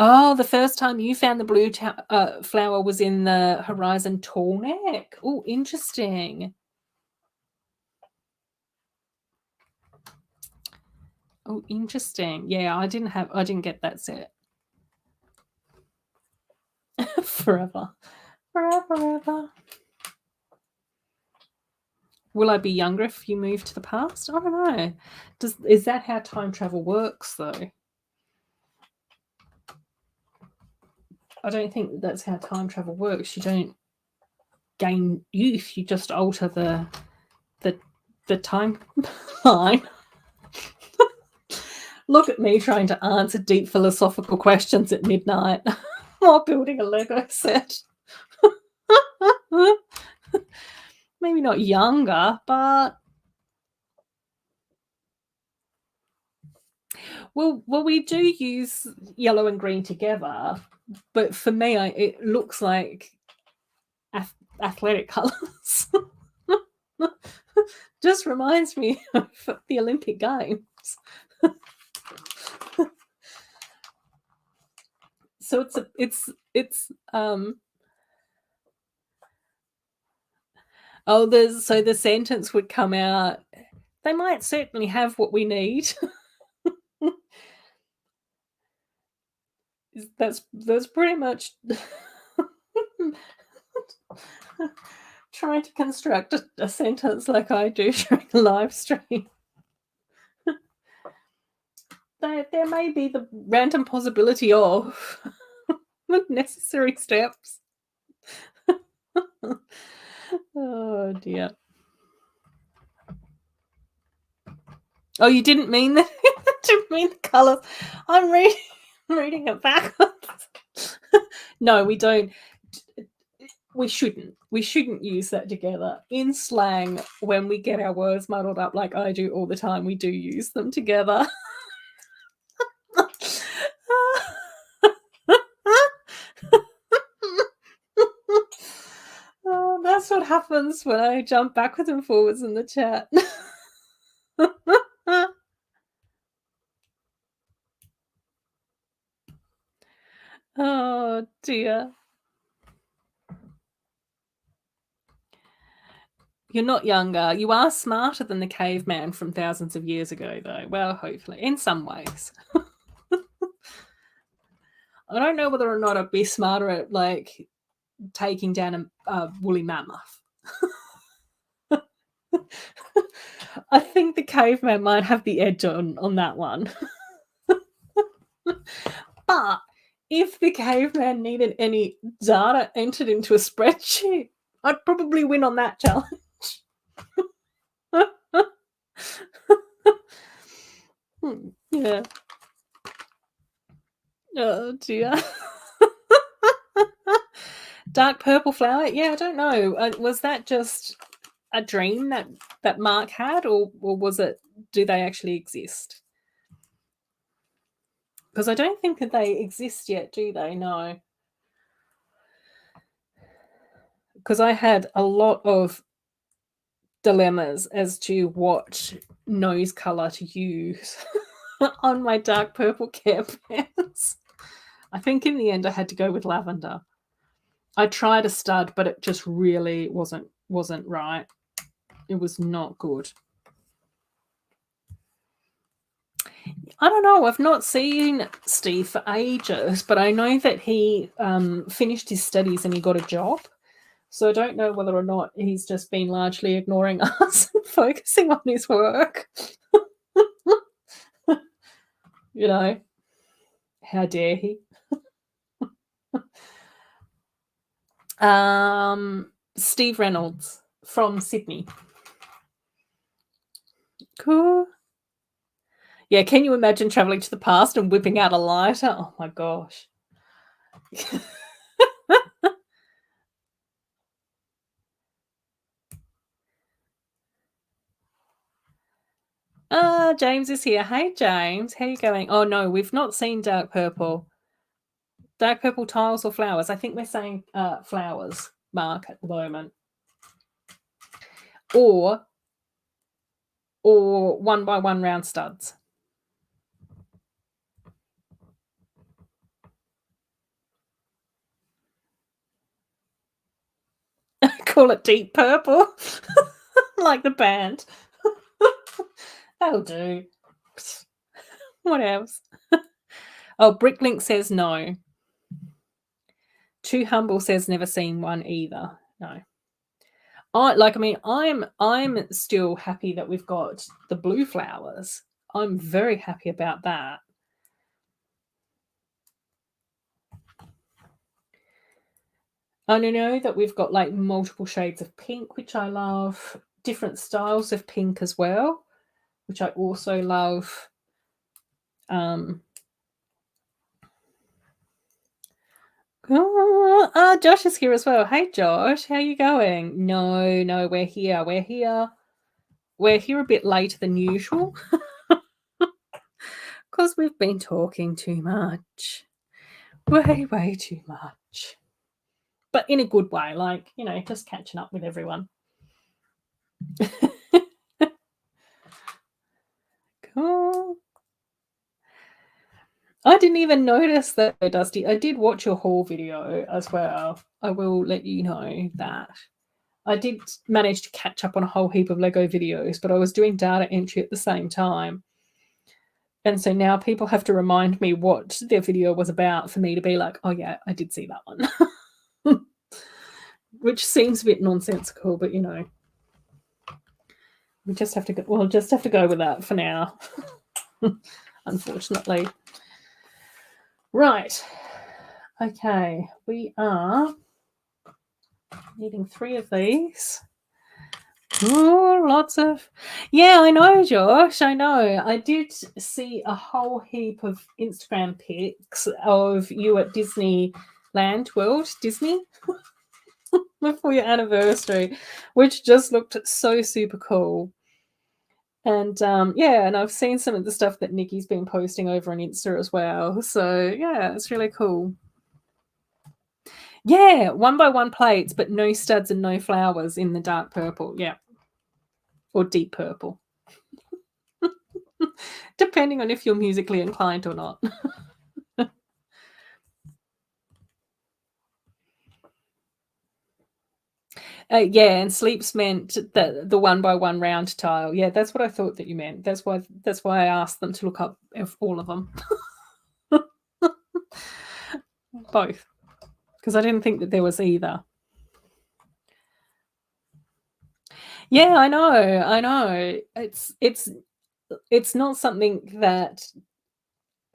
Oh, the first time you found the blue flower was in the Horizon tall neck. Oh, interesting. Oh, interesting. Yeah, I didn't get that set. Forever. Will I be younger if you move to the past? I don't know. Is that how time travel works, though? I don't think that's how time travel works. You don't gain youth. You just alter the timeline. Look at me trying to answer deep philosophical questions at midnight while building a Lego set. Maybe not younger, but Well, we do use yellow and green together, but for me, it looks like athletic colours. Just reminds me of the Olympic Games. So it's so the sentence would come out, they might certainly have what we need. That's pretty much trying to construct a sentence like I do during a live stream. There may be the random possibility of necessary steps. Oh dear. Oh, you didn't mean that? Didn't mean the colours. I'm reading it backwards. No, we don't. We shouldn't use that together. In slang, when we get our words muddled up like I do all the time, we do use them together. Oh, that's what happens when I jump backwards and forwards in the chat. Oh dear. You're not younger. You are smarter than the caveman from thousands of years ago, though. Well, hopefully, in some ways. I don't know whether or not I'd be smarter at, like, taking down a woolly mammoth. I think the caveman might have the edge on that one. But if the caveman needed any data entered into a spreadsheet, I'd probably win on that challenge. Yeah. Oh dear. Dark purple flower? Yeah, I don't know. Was that just a dream that Mark had, or was it? Do they actually exist? Because I don't think that they exist yet, do they? No. Because I had a lot of dilemmas as to what nose color to use on my dark purple Care Bears. I think in the end I had to go with lavender. I tried a stud, but it just really wasn't right. It was not good. I don't know. I've not seen Steve for ages, but I know that he finished his studies and he got a job. So I don't know whether or not he's just been largely ignoring us and focusing on his work. You know, how dare he? Steve Reynolds from Sydney. Cool. Yeah, can you imagine traveling to the past and whipping out a lighter? Oh my gosh. James is here. Hey, James. How you going? Oh, no, we've not seen dark purple. Dark purple tiles or flowers? I think we're saying flowers, Mark, at the moment. Or 1x1 round studs. Call it deep purple. Like the band. That'll do. What else? Oh, Bricklink says no. Too Humble says never seen one either. No. I'm still happy that we've got the blue flowers. I'm very happy about that. I know that we've got like multiple shades of pink, which I love. Different styles of pink as well, which I also love. Josh is here as well. Hey, Josh, how you going? No, we're here. We're here a bit later than usual. we've been talking too much. Way too much. But in a good way, like, you know, just catching up with everyone. Cool. I didn't even notice that, Dusty. I did watch your haul video as well. I will let you know that. I did manage to catch up on a whole heap of Lego videos, but I was doing data entry at the same time. And so now people have to remind me what their video was about for me to be like, oh yeah, I did see that one. Which seems a bit nonsensical, but you know. We just have to go, we'll just have to go with that for now. Unfortunately. Right. Okay, we are needing 3 of these. Oh, lots of... Yeah, I know, Josh, I know. I did see a whole heap of Instagram pics of you at Disneyland World, Disney, for your anniversary, which just looked so super cool. And yeah, and I've seen some of the stuff that Nikki's been posting over on Insta as well. So yeah, it's really cool. Yeah, 1x1 plates, but no studs and no flowers in the dark purple. Yeah. Or deep purple. Depending on if you're musically inclined or not. Yeah, and sleeps meant the 1x1 round tile. Yeah, that's what I thought that you meant. That's why I asked them to look up all of them. Both. Because I didn't think that there was either. Yeah, I know. It's not something that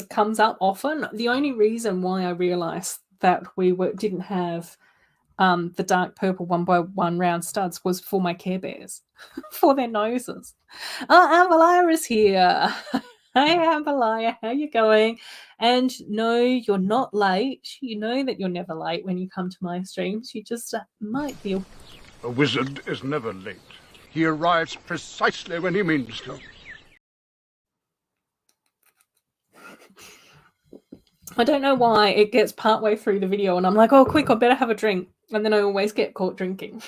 comes up often. The only reason why I realized that we didn't have the dark purple 1x1 round studs was for my Care Bears, for their noses. Oh, Ambalaya is here. Hey, Ambalaya, how you going? And no, you're not late. You know that you're never late when you come to my streams. You just might be. A wizard is never late. He arrives precisely when he means to. I don't know why it gets partway through the video and I'm like, oh, quick, I better have a drink. And then I always get caught drinking.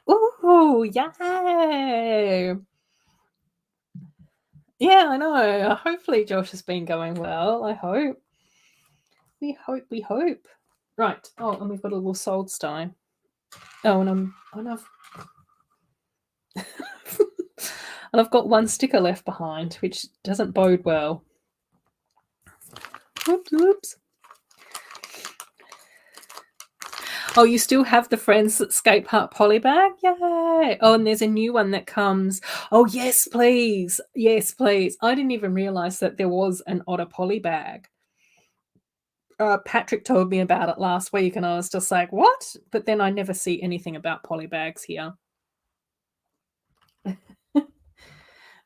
Ooh, yay! Yeah, I know. Hopefully Josh has been going well. I hope. We hope. Right. Oh, and we've got a little sold stein. Oh, and and I've got one sticker left behind, which doesn't bode well. Oops. Oh, you still have the Friends Skate Park polybag? Yay! Oh, and there's a new one that comes. Oh, yes, please. Yes, please. I didn't even realize that there was an Otter polybag. Patrick told me about it last week and I was just like, what? But then I never see anything about polybags here.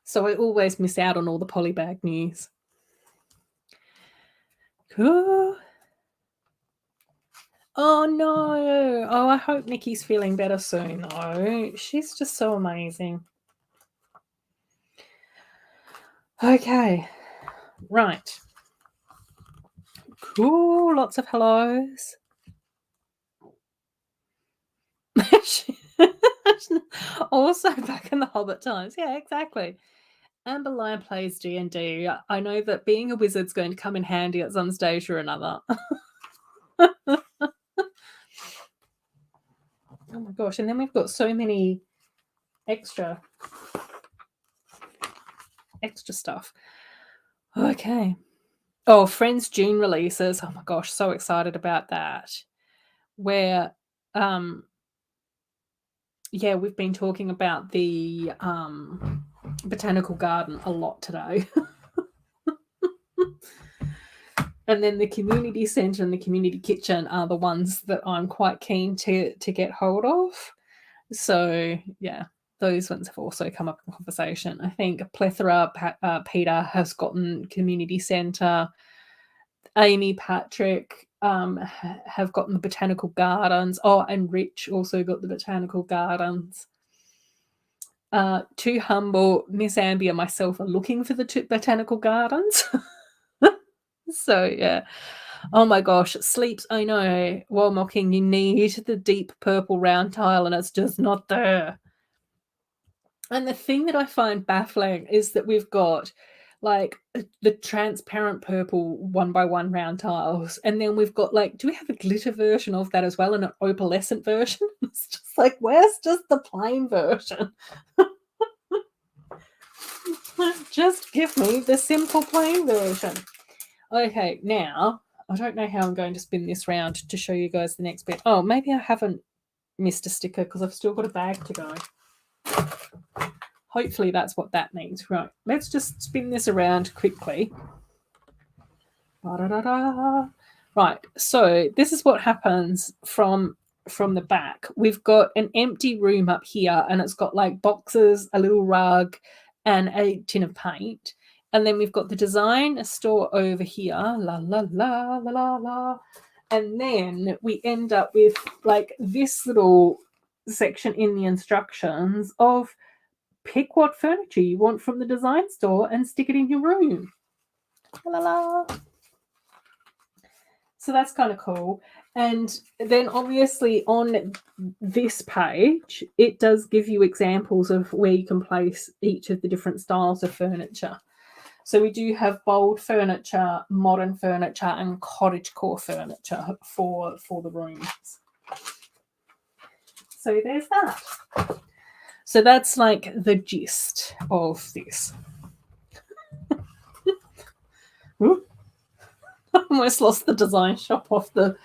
So I always miss out on all the polybag news. Cool. Oh no. Oh, I hope Nikki's feeling better soon. Oh, she's just so amazing. Okay. Right. Cool. Lots of hellos. Also back in the Hobbit times. Yeah, exactly. Amberlion plays D&D. I know that being a wizard's going to come in handy at some stage or another. Oh my gosh, and then we've got so many extra stuff. Okay. Oh, Friends June releases. Oh my gosh, so excited about that. Where yeah, we've been talking about the botanical garden a lot today. And then the community centre and the community kitchen are the ones that I'm quite keen to get hold of. So yeah, those ones have also come up in conversation. I think Plethora, Peter has gotten community centre. Amy, Patrick have gotten the botanical gardens. Oh, and Rich also got the botanical gardens. Too Humble, Miss Amby and myself are looking for the botanical gardens. So, yeah. Oh my gosh, Sleeps, I know. While mocking, you need the deep purple round tile and it's just not there. And the thing that I find baffling is that we've got like the transparent purple 1x1 round tiles, and then we've got like, do we have a glitter version of that as well and an opalescent version? It's just like, where's just the plain version? Just give me the simple plain version. Okay, now I don't know how I'm going to spin this round to show you guys the next bit. Oh, maybe I haven't missed a sticker because I've still got a bag to go. Hopefully that's what that means. Right, let's just spin this around quickly. Da-da-da-da. Right, so this is what happens from the back. We've got an empty room up here and it's got like boxes, a little rug, and a tin of paint. And then we've got the design store over here. La, la, la, la, la, la. And then we end up with like this little section in the instructions of pick what furniture you want from the design store and stick it in your room. La, la. So that's kind of cool. And then obviously on this page, it does give you examples of where you can place each of the different styles of furniture. So we do have bold furniture, modern furniture, and cottagecore furniture for the rooms. So there's that. So that's like the gist of this. I almost lost the design shop off the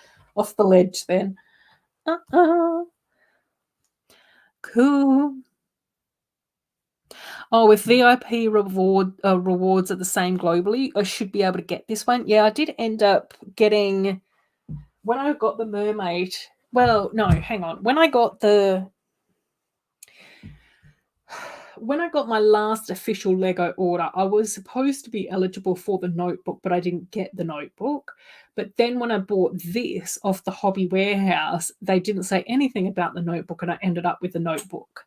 ledge then. Cool. Oh, if VIP rewards are the same globally, I should be able to get this one. Yeah, I did end up getting, when I got the mermaid. Well, no, hang on. When I got my last official Lego order, I was supposed to be eligible for the notebook, but I didn't get the notebook. But then when I bought this off the Hobby Warehouse, they didn't say anything about the notebook, and I ended up with the notebook.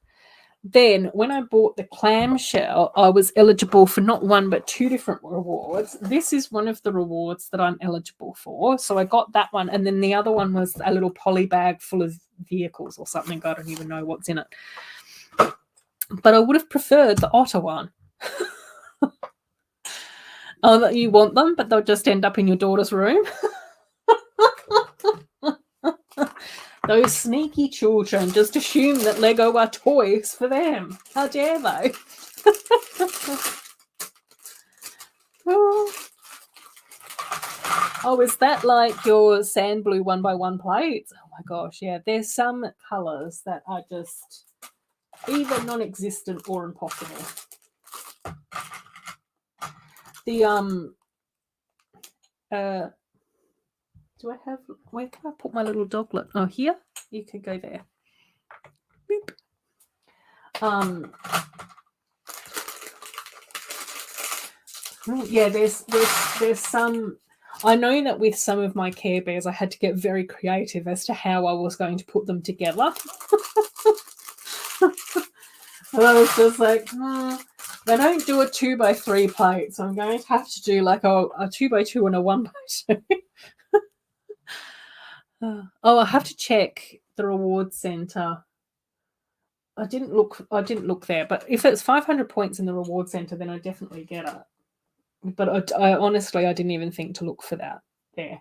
Then when I bought the clamshell, I was eligible for not one but two different rewards. This is one of the rewards that I'm eligible for. So I got that one. And then the other one was a little poly bag full of vehicles or something. I don't even know what's in it. But I would have preferred the otter one. Oh, you want them, but they'll just end up in your daughter's room. Those sneaky children just assume that Lego are toys for them. How dare they? Oh, is that like your sand blue 1x1 plates? Oh my gosh, yeah. There's some colours that are just either non-existent or impossible. The do I have, where can I put my little doglet? Oh, here? You could go there. Boop. Yeah, there's some, I know that with some of my Care Bears I had to get very creative as to how I was going to put them together. And I was just like, they don't do a 2x3 plate, so I'm going to have to do like a 2x2 and a 1x2. Oh, I have to check the reward center. I didn't look there, but if it's 500 points in the reward center, then I definitely get it. But I honestly, I didn't even think to look for that there.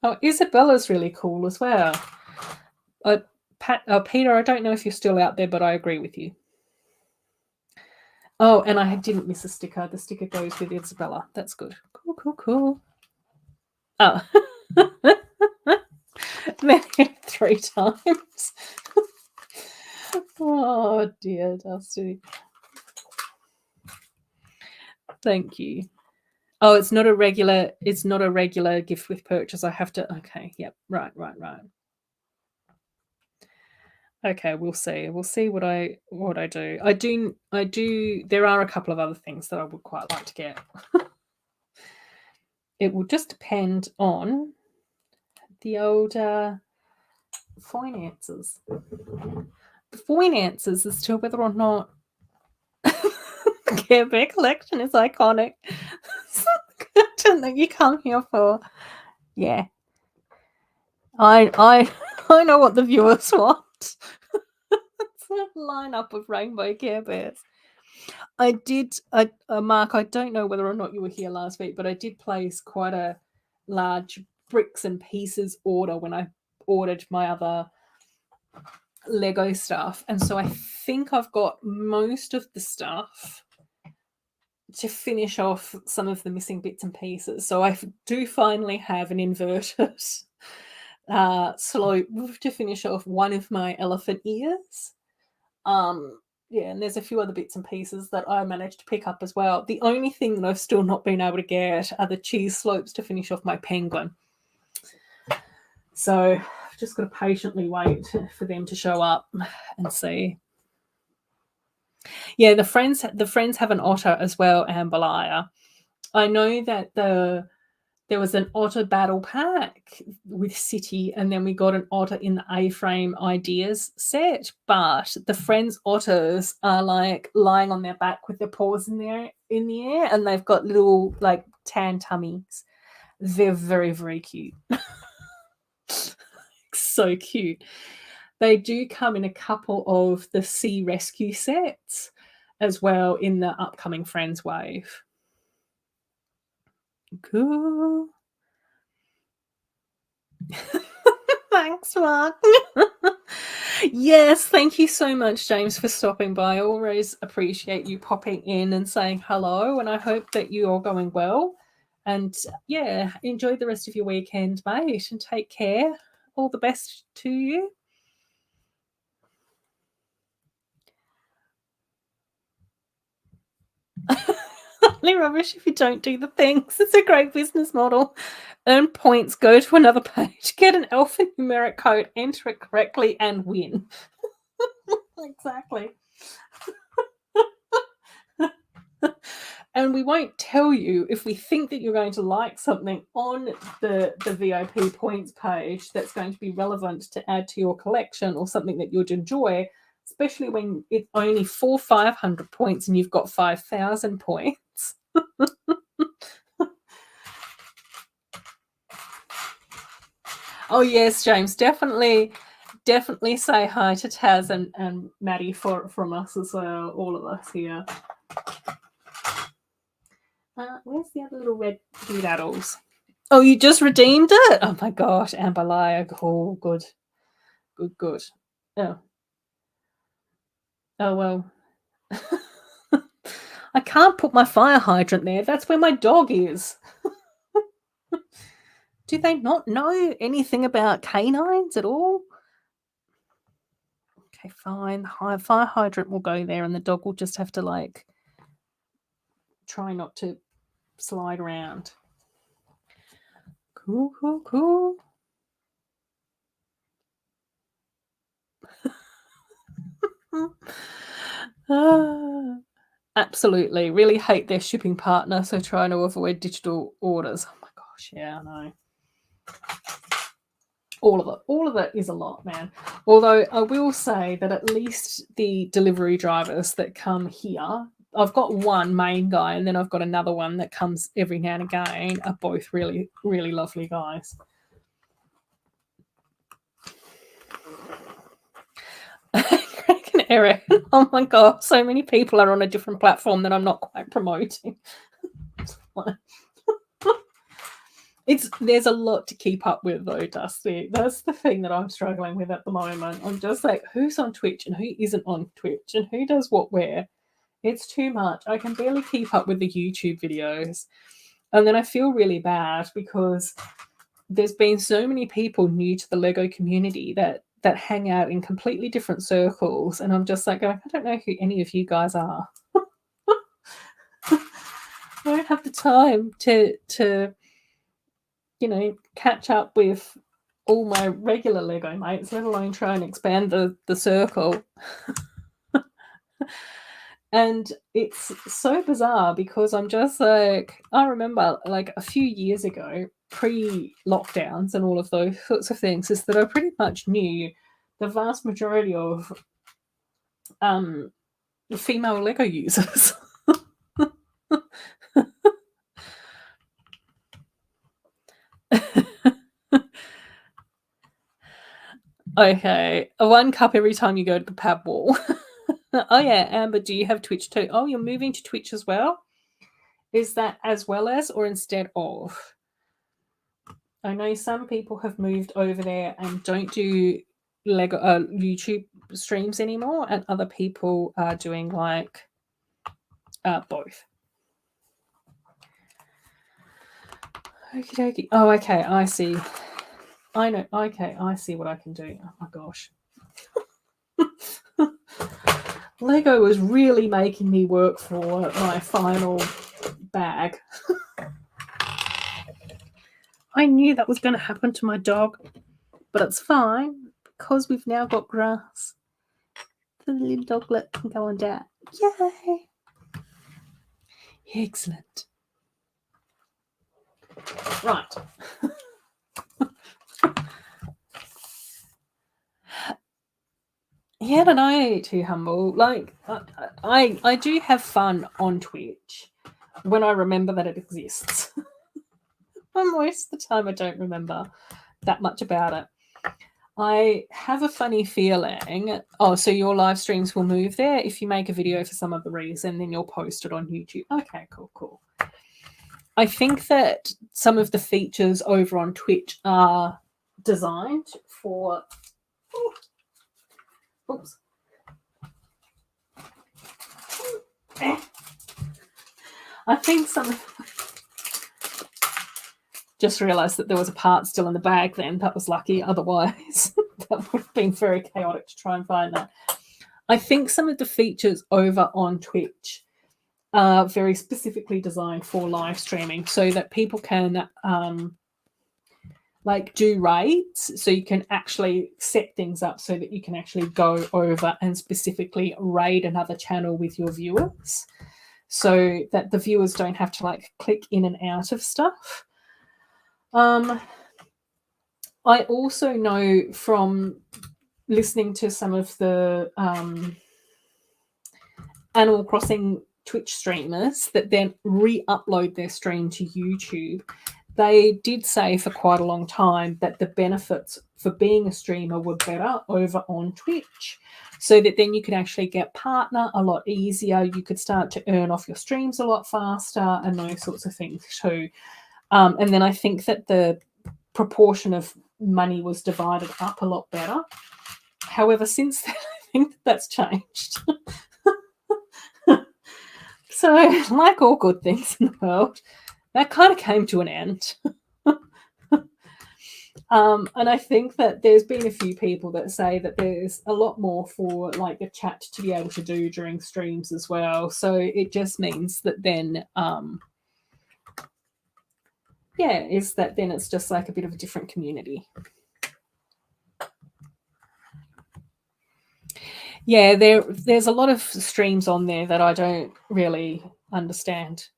Oh, Isabella's really cool as well. Peter, I don't know if you're still out there, but I agree with you. Oh, and I didn't miss a sticker. The sticker goes with Isabella. That's good. Cool. Oh. 3 times. Oh dear, Dusty. Thank you. Oh, it's not a regular gift with purchase. I have to, okay, yep, right. Okay, we'll see. We'll see what I do. I do, there are a couple of other things that I would quite like to get. It will just depend on the older finances. The finances as to whether or not Care Bear collection is iconic. Content that you come here for. Yeah. I know what the viewers want. It's a lineup of rainbow Care Bears. I did, Mark, I don't know whether or not you were here last week, but I did place quite a large bricks and pieces order when I ordered my other Lego stuff. And so I think I've got most of the stuff to finish off some of the missing bits and pieces. So I do finally have an inverted slope to finish off one of my elephant ears. Yeah, and there's a few other bits and pieces that I managed to pick up as well. The only thing that I've still not been able to get are the cheese slopes to finish off my penguin. So I've just got to patiently wait for them to show up and see. Yeah, the friends have an otter as well, Ambalaya. I know that there was an otter battle pack with City, and then we got an otter in the A-frame ideas set. But the friends otters are like lying on their back with their paws in the air, and they've got little like tan tummies. They're very, very cute. So cute. They do come in a couple of the sea rescue sets as well in the upcoming Friends wave. Cool. Thanks, Mark. Yes, thank you so much, James, for stopping by. I always appreciate you popping in and saying hello, and I hope that you're all going well. And yeah, enjoy the rest of your weekend, mate, and take care. All the best to you. Only rubbish if you don't do the things. It's a great business model. Earn points, go to another page, get an alphanumeric code, enter it correctly, and win. Exactly. And we won't tell you if we think that you're going to like something on the VIP points page that's going to be relevant to add to your collection or something that you'd enjoy, especially when it's only 500 points and you've got 5,000 points. Oh yes, James, definitely say hi to Taz and Maddie from us as well, all of us here. Where's the other little red doodles? Oh, you just redeemed it? Oh my gosh, Ambalaya. Oh, good. Good. Oh. Oh well. I can't put my fire hydrant there. That's where my dog is. Do they not know anything about canines at all? Okay, fine. The fire hydrant will go there and the dog will just have to like try not to slide around. Cool. Absolutely. Really hate their shipping partner, so trying to avoid digital orders. Oh my gosh, yeah, I know. All of it is a lot, man. Although I will say that at least the delivery drivers that come here, I've got one main guy and then I've got another one that comes every now and again, are both really, really lovely guys. Craig and Eric. Oh my god, so many people are on a different platform that I'm not quite promoting. There's a lot to keep up with though, Dusty. That's the thing that I'm struggling with at the moment. I'm just like, who's on Twitch and who isn't on Twitch and who does what where? It's too much. I can barely keep up with the YouTube videos. And then I feel really bad because there's been so many people new to the Lego community that hang out in completely different circles. And I'm just like going, I don't know who any of you guys are. I don't have the time to catch up with all my regular Lego mates, let alone try and expand the circle. And it's so bizarre because I'm just like, I remember like a few years ago, pre-lockdowns and all of those sorts of things is that I pretty much knew the vast majority of female Lego users. Okay, 1 cup every time you go to the pad wall. Oh yeah, Amber, do you have Twitch too? Oh, you're moving to Twitch as well? Is that as well as or instead of? I know some people have moved over there and don't do Lego YouTube streams anymore, and other people are doing like both. Okie dokie. Oh, okay, I see. I know. Okay, I see what I can do. Oh my gosh. Lego was really making me work for my final bag. I knew that was going to happen to my dog, but it's fine because we've now got grass. The little doglet can go on that. Yay! Excellent. Right. Yeah, I don't know, too humble. Like, I do have fun on Twitch when I remember that it exists. But most of the time I don't remember that much about it. I have a funny feeling. Oh, so your live streams will move there if you make a video for some other reason, then you'll post it on YouTube. Okay, cool. I think that some of the features over on Twitch are designed for. Oops. I think some. Just realised that there was a part still in the bag then. That was lucky. Otherwise, that would have been very chaotic to try and find that. I think some of the features over on Twitch are very specifically designed for live streaming so that people can like do raids. So you can actually set things up so that you can actually go over and specifically raid another channel with your viewers so that the viewers don't have to like click in and out of stuff. I also know from listening to some of the Animal Crossing Twitch streamers that then re-upload their stream to YouTube. They did say for quite a long time that the benefits for being a streamer were better over on Twitch, so that then you could actually get partner a lot easier. You could start to earn off your streams a lot faster and those sorts of things too. And then I think that the proportion of money was divided up a lot better. However, since then, I think that's changed. So, like all good things in the world, that kind of came to an end. And I think that there's been a few people that say that there's a lot more for like a chat to be able to do during streams as well. So it just means that then is that then it's just like a bit of a different community. Yeah, there's a lot of streams on there that I don't really understand.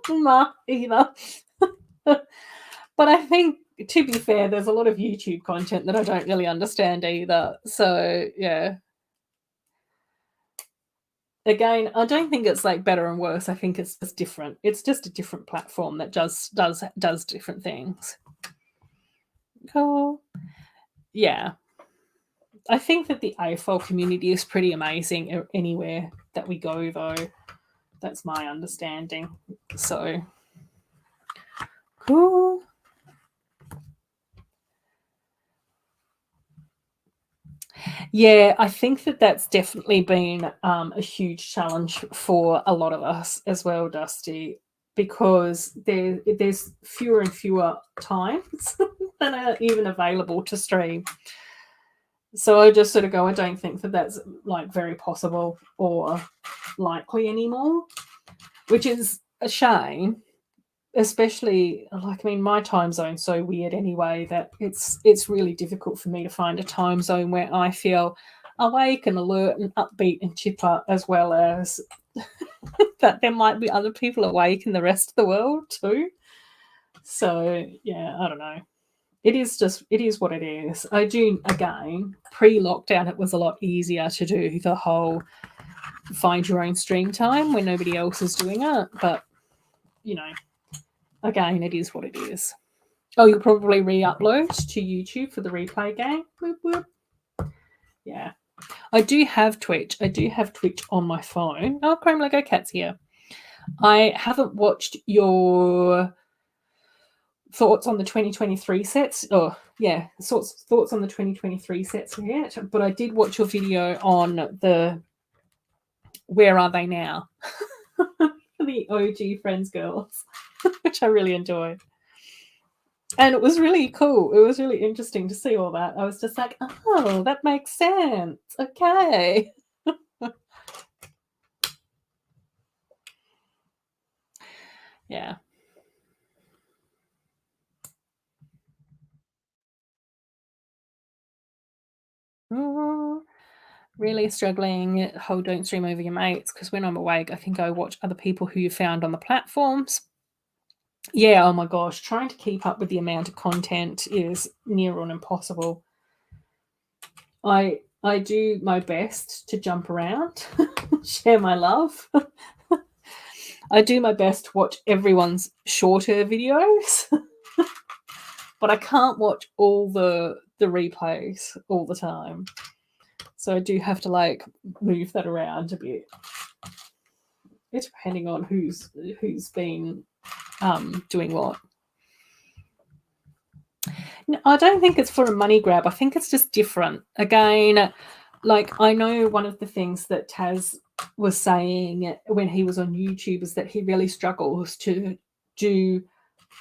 Nah, either. But I think, to be fair, there's a lot of YouTube content that I don't really understand either. So, yeah. Again, I don't think it's like better and worse. I think it's just different. It's just a different platform that does different things. Cool. Yeah. I think that the AFOL community is pretty amazing anywhere that we go, though. That's my understanding. So, cool. Yeah, I think that that's definitely been a huge challenge for a lot of us as well, Dusty, because there's fewer and fewer times that are even available to stream. So I just sort of go, I don't think that that's like very possible or likely anymore, which is a shame. Especially, like, I mean, my time zone's so weird anyway that it's really difficult for me to find a time zone where I feel awake and alert and upbeat and chipper, as well as that there might be other people awake in the rest of the world too. So yeah, I don't know. It is what it is. I do, again, pre-lockdown it was a lot easier to do the whole find your own stream time when nobody else is doing it, but you know, again, it is what it is. Oh, you'll probably re-upload to YouTube for the replay game. Whoop, whoop. Yeah. I do have Twitch. I do have Twitch on my phone. Oh, Chrome Lego Cat's here. I haven't watched your thoughts on the 2023 sets. Oh, yeah, thoughts on the 2023 sets yet, but I did watch your video on the Where Are They Now? The OG Friends Girls, which I really enjoyed. And it was really cool. It was really interesting to see all that. I was just like, oh, that makes sense. Okay. Yeah. Really struggling. Whole don't stream over your mates, because when I'm awake, I think I watch other people who you found on the platforms. Yeah, oh my gosh, trying to keep up with the amount of content is near on impossible. I do my best to jump around, share my love. I do my best to watch everyone's shorter videos, but I can't watch all the replays all the time. So I do have to like move that around a bit. It's depending on who's been doing what. No, I don't think it's for a money grab. I think it's just different. Again, like I know one of the things that Taz was saying when he was on YouTube is that he really struggles to do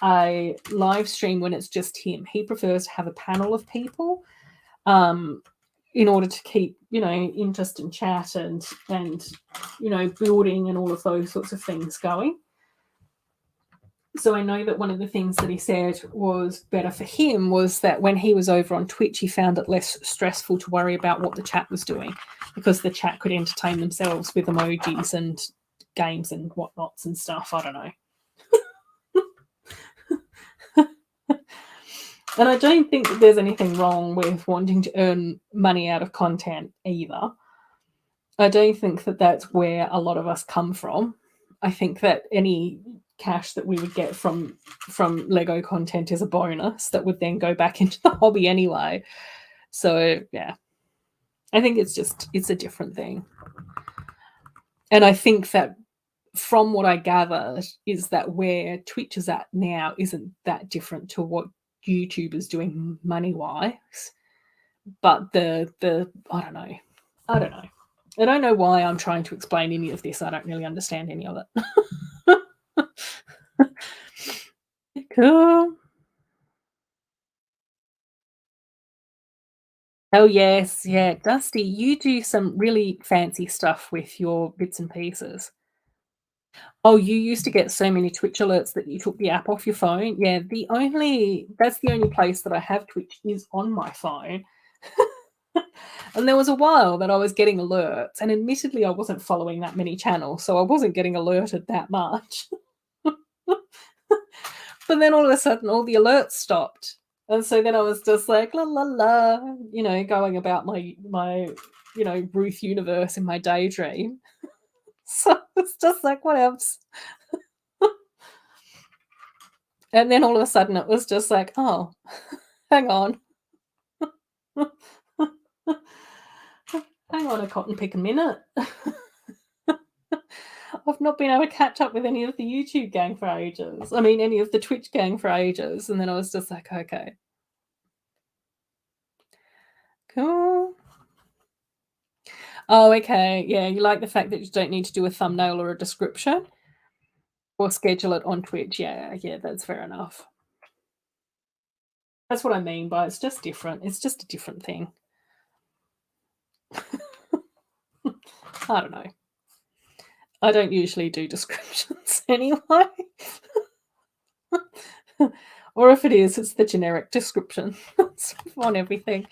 a live stream when it's just him. He prefers to have a panel of people in order to keep, interest and chat and building and all of those sorts of things going. So I know that one of the things that he said was better for him was that when he was over on Twitch, he found it less stressful to worry about what the chat was doing, because the chat could entertain themselves with emojis and games and whatnots and stuff. I don't know. And I don't think that there's anything wrong with wanting to earn money out of content either. I don't think that that's where a lot of us come from. I think that any cash that we would get from Lego content is a bonus that would then go back into the hobby anyway. So yeah, I think it's a different thing. And I think that from what I gather is that where Twitch is at now isn't that different to what YouTube is doing money wise. But the I don't know. I don't know why I'm trying to explain any of this. I don't really understand any of it. Cool. Oh yes, yeah, Dusty, you do some really fancy stuff with your bits and pieces. Oh, you used to get so many Twitch alerts that you took the app off your phone? Yeah, that's the only place that I have Twitch is on my phone. And there was a while that I was getting alerts, and admittedly I wasn't following that many channels, so I wasn't getting alerted that much. But then all of a sudden all the alerts stopped. And so then I was just like, la la la, going about my Ruth universe in my daydream. So it's just like, what else? And then all of a sudden it was just like, oh, hang on. Hang on a cotton pick a minute. I've not been able to catch up with any of the YouTube gang for ages. I mean, any of the Twitch gang for ages. And then I was just like, okay. Cool. Oh, okay. Yeah, you like the fact that you don't need to do a thumbnail or a description or schedule it on Twitch. Yeah, that's fair enough. That's what I mean by it's just different. It's just a different thing. I don't know. I don't usually do descriptions anyway. Or if it is, it's the generic description on everything.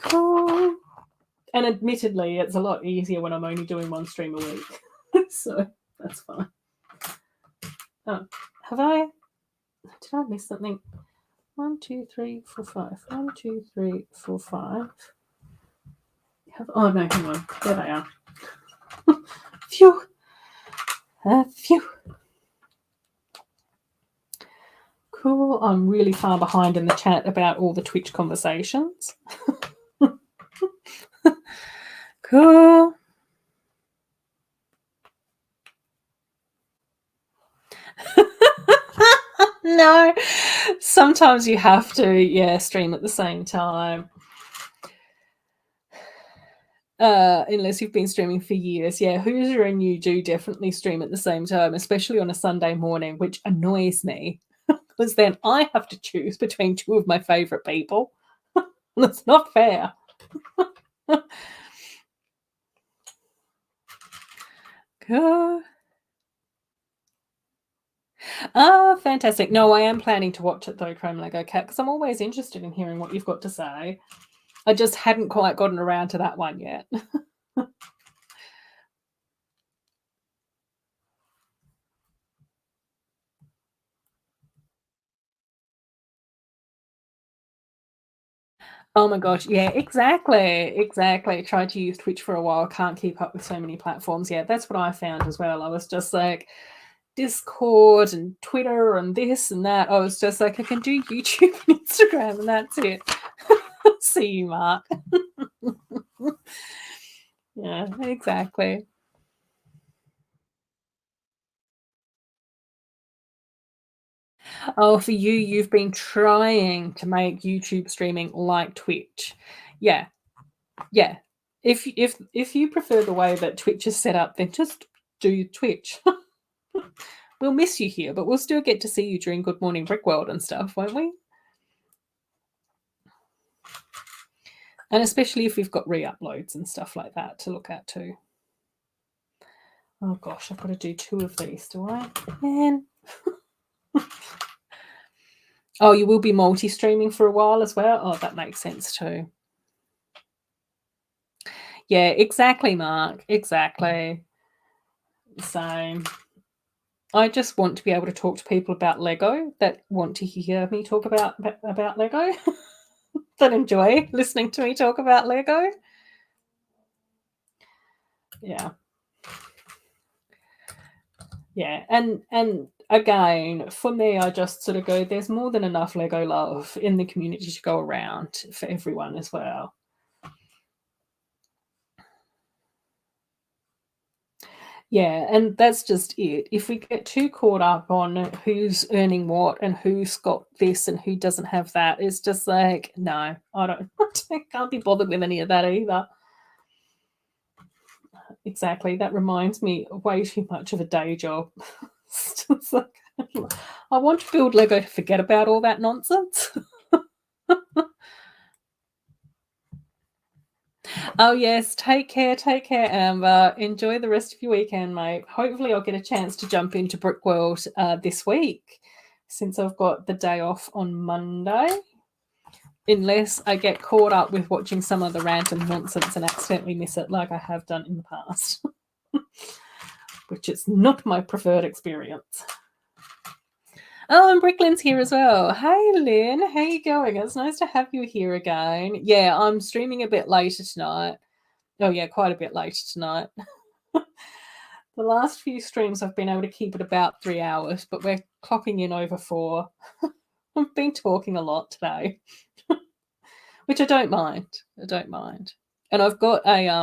Cool. And admittedly, it's a lot easier when I'm only doing one stream a week. So that's fine. Oh, have I? did I miss something? 1, 2, 3, 4, 5. 1, 2, 3, 4, 5. Oh no, hang on. There they are. Phew. Phew. Cool. I'm really far behind in the chat about all the Twitch conversations. Cool. No. Sometimes you have to, stream at the same time. Unless you've been streaming for years. Yeah, Hoosier and you do definitely stream at the same time, especially on a Sunday morning, which annoys me because then I have to choose between two of my favorite people. That's not fair. Fantastic. No, I am planning to watch it though, Chrome Lego Cat, because I'm always interested in hearing what you've got to say. I just hadn't quite gotten around to that one yet. Oh my gosh, yeah, exactly. Tried to use Twitch for a while, can't keep up with so many platforms. Yeah, that's what I found as well. I was just like, Discord and Twitter and this and that. I was just like, I can do YouTube and Instagram and that's it. See you, Mark. Yeah, exactly. Oh, for you, you've been trying to make YouTube streaming like Twitch. Yeah. If you prefer the way that Twitch is set up, then just do Twitch. We'll miss you here, but we'll still get to see you during Good Morning Brick World and stuff, won't we? And especially if we've got re-uploads and stuff like that to look at too. Oh gosh, I've got to do 2 of these, do I? Man. Oh, you will be multi-streaming for a while as well? Oh, that makes sense too. Yeah, exactly, Mark. Exactly. Same. I just want to be able to talk to people about Lego that want to hear me talk about Lego, that enjoy listening to me talk about Lego. Yeah. Yeah, and again, for me, I just sort of go, there's more than enough Lego love in the community to go around for everyone as well. Yeah, and that's just it. If we get too caught up on who's earning what and who's got this and who doesn't have that, it's just like, no, I can't be bothered with any of that either. Exactly. That reminds me way too much of a day job. It's just like, I want to build Lego to forget about all that nonsense. Oh yes, take care, Amber. Enjoy the rest of your weekend, mate. Hopefully I'll get a chance to jump into Brick World this week, since I've got the day off on Monday. Unless I get caught up with watching some other random nonsense and accidentally miss it like I have done in the past. Which is not my preferred experience. Oh, and Bricklin's here as well. Hey, Lynn. How you going? It's nice to have you here again. Yeah, I'm streaming a bit later tonight. Oh, yeah, quite a bit later tonight. The last few streams I've been able to keep it about 3 hours, but we're clocking in over 4. I've been talking a lot today, which I don't mind. And I've got a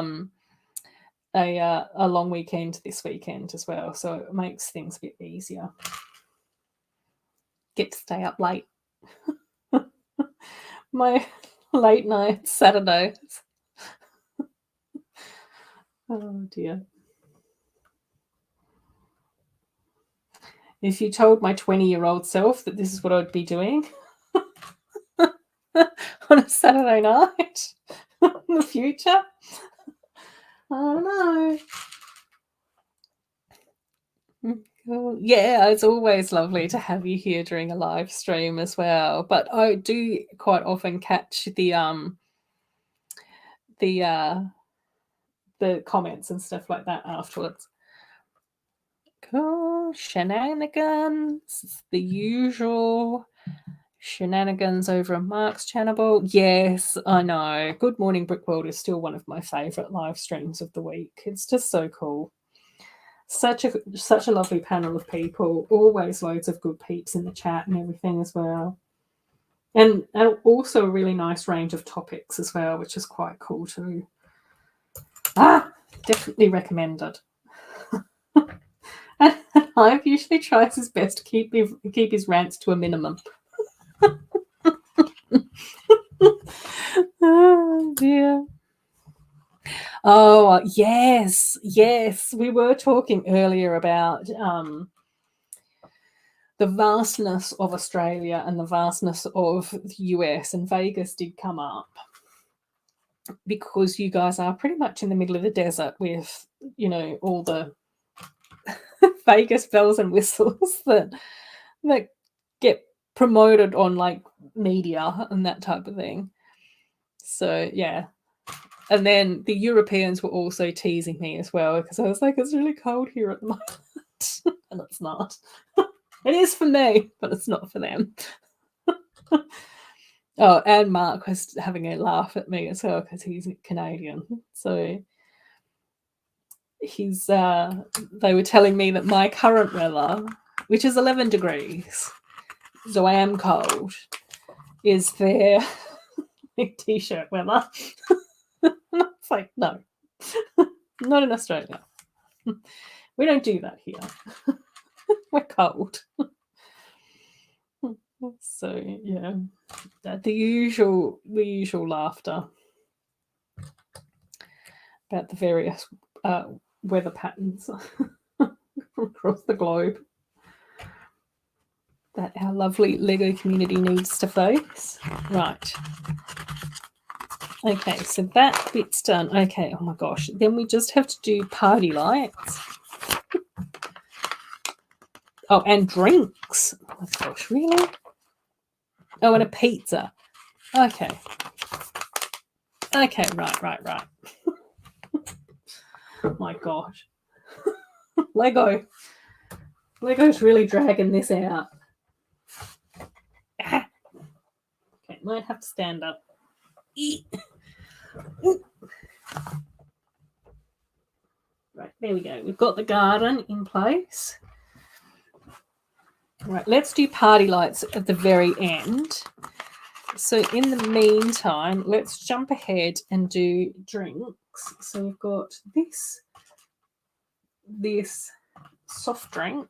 long weekend this weekend as well, so it makes things a bit easier. Get to stay up late. My late night Saturdays. Oh dear. If you told my 20-year-old self that this is what I'd be doing on a Saturday night in the future, I don't know. Cool. Yeah, it's always lovely to have you here during a live stream as well. But I do quite often catch the comments and stuff like that afterwards. Cool. shenanigans, the usual shenanigans over on Mark's channel. Yes, I know. Good Morning Brick World is still one of my favourite live streams of the week. It's just so cool. Such a lovely panel of people. Always loads of good peeps in the chat and everything as well. And also a really nice range of topics as well, which is quite cool too. Definitely recommended. And Hive usually tries his best to keep his rants to a minimum. Oh dear. Oh yes. We were talking earlier about the vastness of Australia and the vastness of the US, and Vegas did come up because you guys are pretty much in the middle of the desert with, all the Vegas bells and whistles that get promoted on like media and that type of thing. So yeah. And then the Europeans were also teasing me as well because I was like, it's really cold here at the moment. And it's not. It is for me, but it's not for them. Oh, and Mark was having a laugh at me as well because he's Canadian. So they were telling me that my current weather, which is 11 degrees, so I am cold, is their t-shirt weather. It's like, no, not in Australia. We don't do that here. We're cold. So yeah, the usual laughter about the various weather patterns across the globe that our lovely Lego community needs to face. Right. Okay, so that bit's done. Okay, oh my gosh. Then we just have to do party lights. Oh, and drinks. Oh my gosh, really? Oh, and a pizza. Okay. Okay, right. Oh my gosh. Lego's really dragging this out. Okay, might have to stand up. Right, there we go. We've got the garden in place. Right, let's do party lights at the very end. So in the meantime, let's jump ahead and do drinks. So we've got this soft drink,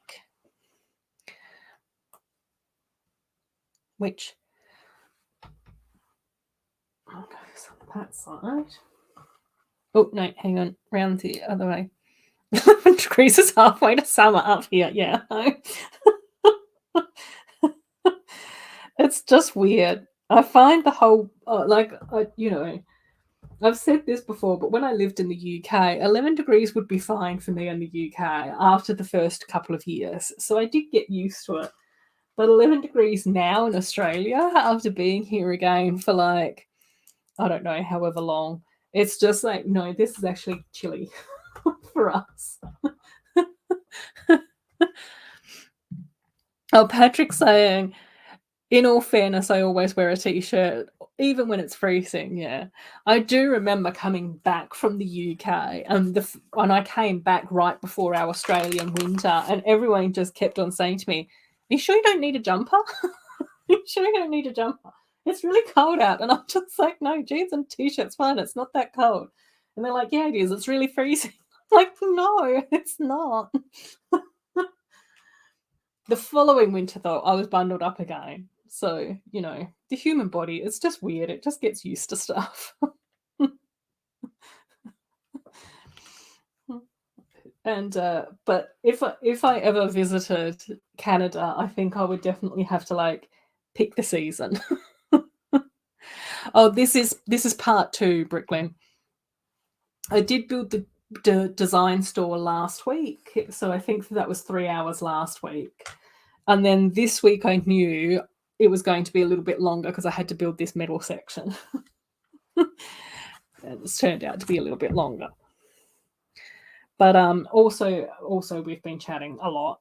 which goes on that side. Oh no, hang on, round the other way. 11 degrees is halfway to summer up here. Yeah. It's just weird. I find the whole I've said this before, but when I lived in the UK, 11 degrees would be fine for me in the UK after the first couple of years. So I did get used to it. But 11 degrees now in Australia, after being here again for like, I don't know, however long, it's just like, no, this is actually chilly for us. Oh, Patrick's saying, in all fairness, I always wear a t-shirt, even when it's freezing. Yeah, I do remember coming back from the UK, and when I came back right before our Australian winter, and everyone just kept on saying to me, "Are you sure you don't need a jumper? Are you sure you don't need a jumper? It's really cold out." And I'm just like, "No, jeans and t-shirts, fine. It's not that cold." And they're like, "Yeah, it is. It's really freezing." I'm like, no, it's not. The following winter, though, I was bundled up again. So, the human body, it's just weird. It just gets used to stuff. And but if I ever visited Canada, I think I would definitely have to pick the season. Oh, this is part 2, Brooklyn. I did build the design store last week, so I think that was 3 hours last week. And then this week I knew it was going to be a little bit longer because I had to build this metal section. It's turned out to be a little bit longer. But also we've been chatting a lot.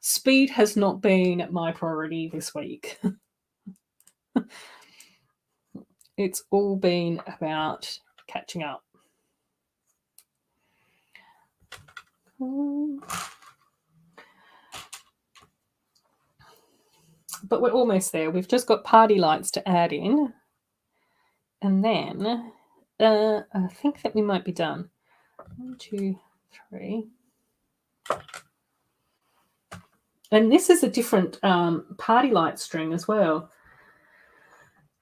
Speed has not been my priority this week. It's all been about catching up. But we're almost there. We've just got party lights to add in. And then I think that we might be done. 1, 2, 3. And this is a different party light string as well.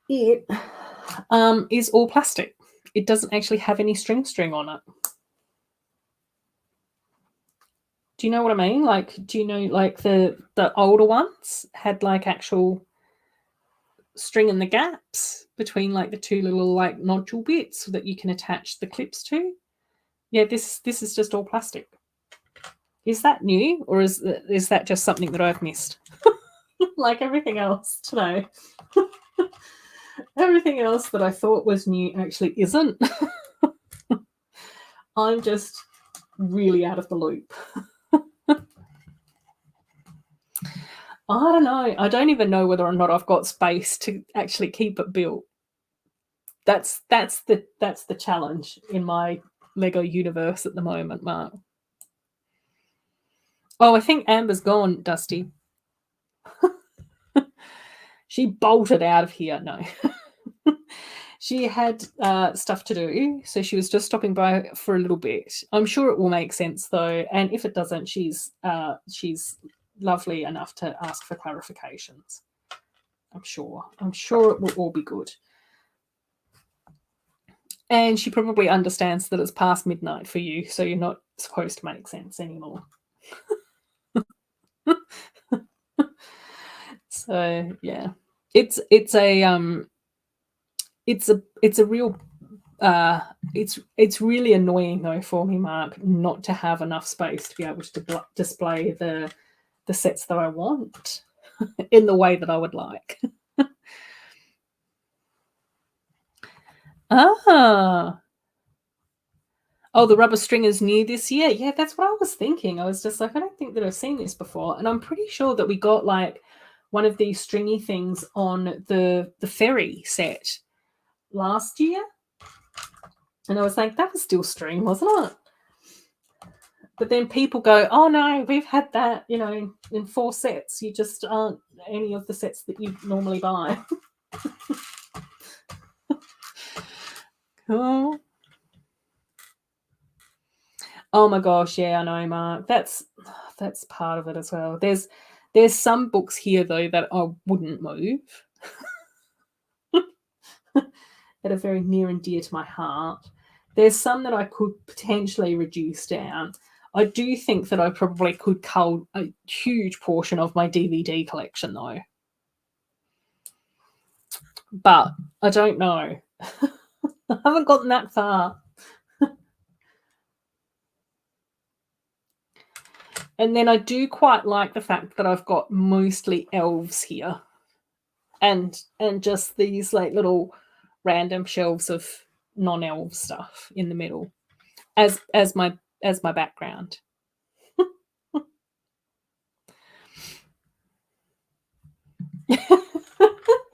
It is all plastic. It doesn't actually have any string on it. Do you know what I mean? Like, do you know, like the older ones had like actual string in the gaps between like the two little like nodule bits that you can attach the clips to? Yeah, this is just all plastic. Is that new, or is that just something that I've missed? Like everything else today. Everything else that I thought was new actually isn't. I'm just really out of the loop. I don't know. I don't even know whether or not I've got space to actually keep it built. That's the challenge in my Lego universe at the moment, Mark. Oh, I think Amber's gone, Dusty. She bolted out of here. No. She had stuff to do, so she was just stopping by for a little bit. I'm sure it will make sense, though, and if it doesn't, she's lovely enough to ask for clarifications. I'm sure it will all be good. And she probably understands that it's past midnight for you, so you're not supposed to make sense anymore. So yeah, it's really annoying though for me, Mark, not to have enough space to be able to display the sets that I want in the way that I would like. Oh, the rubber string is new this year. Yeah, that's what I was thinking. I was just like, I don't think that I've seen this before. And I'm pretty sure that we got like one of these stringy things on the ferry set last year. And I was like, that was still string, wasn't it? But then people go, oh no, we've had that, in 4 sets. You just aren't any of the sets that you normally buy. Cool. Oh my gosh, yeah, I know, Mark. That's part of it as well. There's some books here though that I wouldn't move. That are very near and dear to my heart. There's some that I could potentially reduce down. I do think that I probably could cull a huge portion of my DVD collection though. But I don't know. I haven't gotten that far. And then I do quite like the fact that I've got mostly elves here. And just these like little random shelves of non-elf stuff in the middle as my background.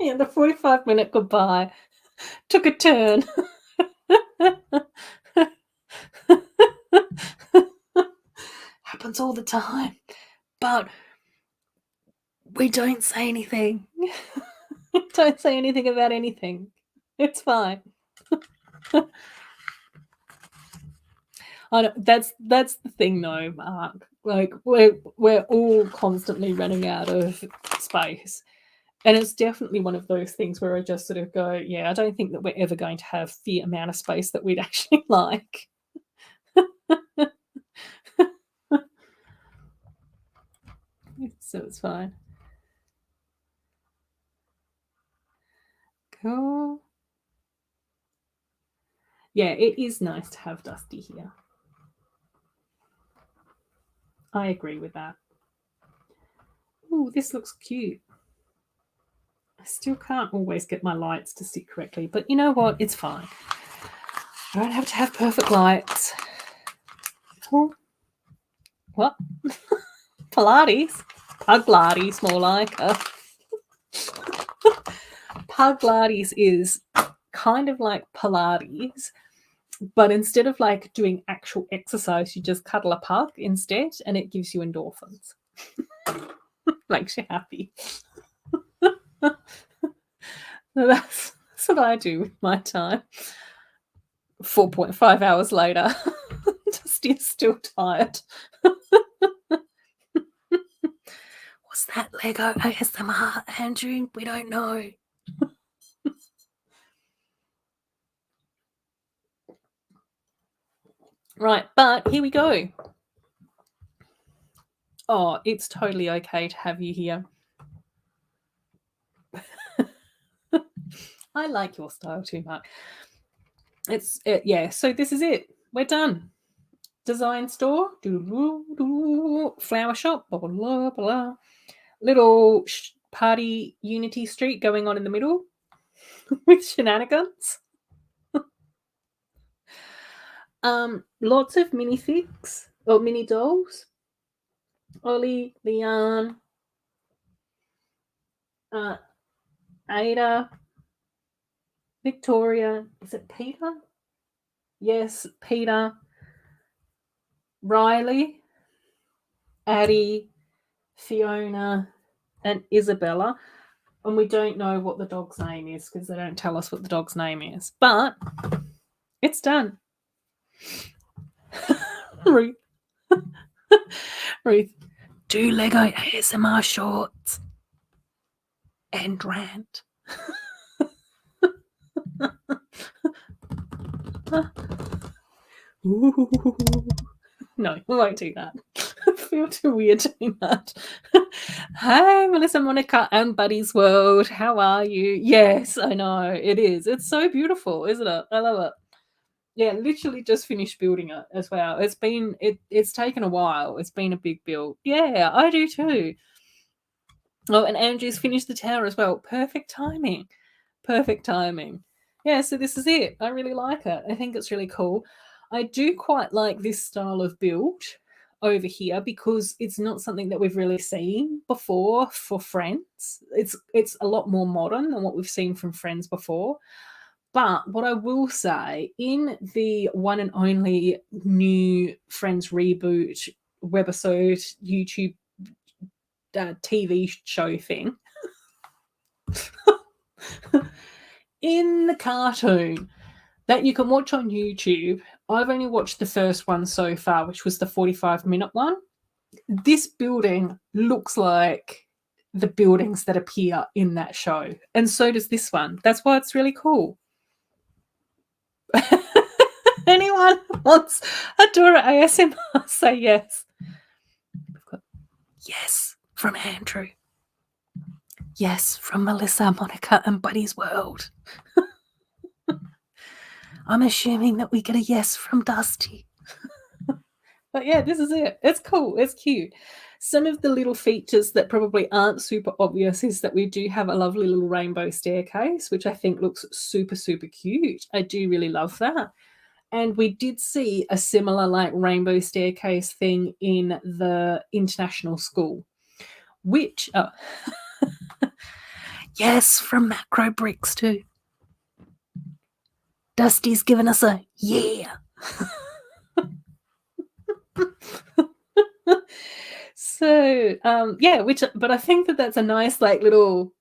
Yeah, the 45-minute goodbye took a turn. Happens all the time, but we don't say anything. Don't say anything about anything. It's fine. I know, that's the thing though, Mark. Like we're all constantly running out of space. And it's definitely one of those things where I just sort of go, yeah, I don't think that we're ever going to have the amount of space that we'd actually like. So it's fine. Cool. Yeah, it is nice to have Dusty here. I agree with that. Oh, this looks cute. I still can't always get my lights to sit correctly, but you know what? It's fine. I don't have to have perfect lights. What? Pilates? Puglates, more like. Puglates is kind of like Pilates, but instead of like doing actual exercise, you just cuddle a pug instead, and it gives you endorphins. Makes you happy. So that's what I do with my time. 4.5 hours later, Dusty's still tired. Was that Lego ASMR, Andrew? We don't know. Right, but here we go. Oh, it's totally okay to have you here. I like your style too much. Yeah, so this is it. We're done. Design store, flower shop, blah, blah, blah, blah. Little party unity street going on in the middle with shenanigans. Lots of minifigs or mini dolls. Ollie, Leanne, Ada, Victoria. Is it Peter? Yes, Peter. Riley, Addie, Fiona, and Isabella. And we don't know what the dog's name is because they don't tell us what the dog's name is. But it's done. Ruth. Ruth, do Lego ASMR shorts and rant. No, we won't do that. I feel too weird doing that. Hi, Melissa, Monica, and Buddy's World. How are you? Yes, I know. It is. It's so beautiful, isn't it? I love it. Yeah, literally just finished building it as well. It's taken a while. It's been a big build. Yeah, I do too. Oh, and Andrew's finished the tower as well. Perfect timing. Perfect timing. Yeah, so this is it. I really like it. I think it's really cool. I do quite like this style of build over here because it's not something that we've really seen before for Friends. It's a lot more modern than what we've seen from Friends before. But what I will say, in the one and only new Friends reboot webisode YouTube TV show thing, in the cartoon that you can watch on YouTube, I've only watched the first one so far, which was the 45-minute one. This building looks like the buildings that appear in that show, and so does this one. That's why it's really cool. Anyone wants Adora ASMR? Say yes. Yes from Andrew. Yes from Melissa, Monica, and Buddy's World. I'm assuming that we get a yes from Dusty. But yeah, this is it. It's cool. It's cute. Some of the little features that probably aren't super obvious is that we do have a lovely little rainbow staircase, which I think looks super, super cute. I do really love that. And we did see a similar like rainbow staircase thing in the international school, which, yes, from Macro Bricks too. Dusty's given us a yeah. So, yeah, but I think that that's a nice like little,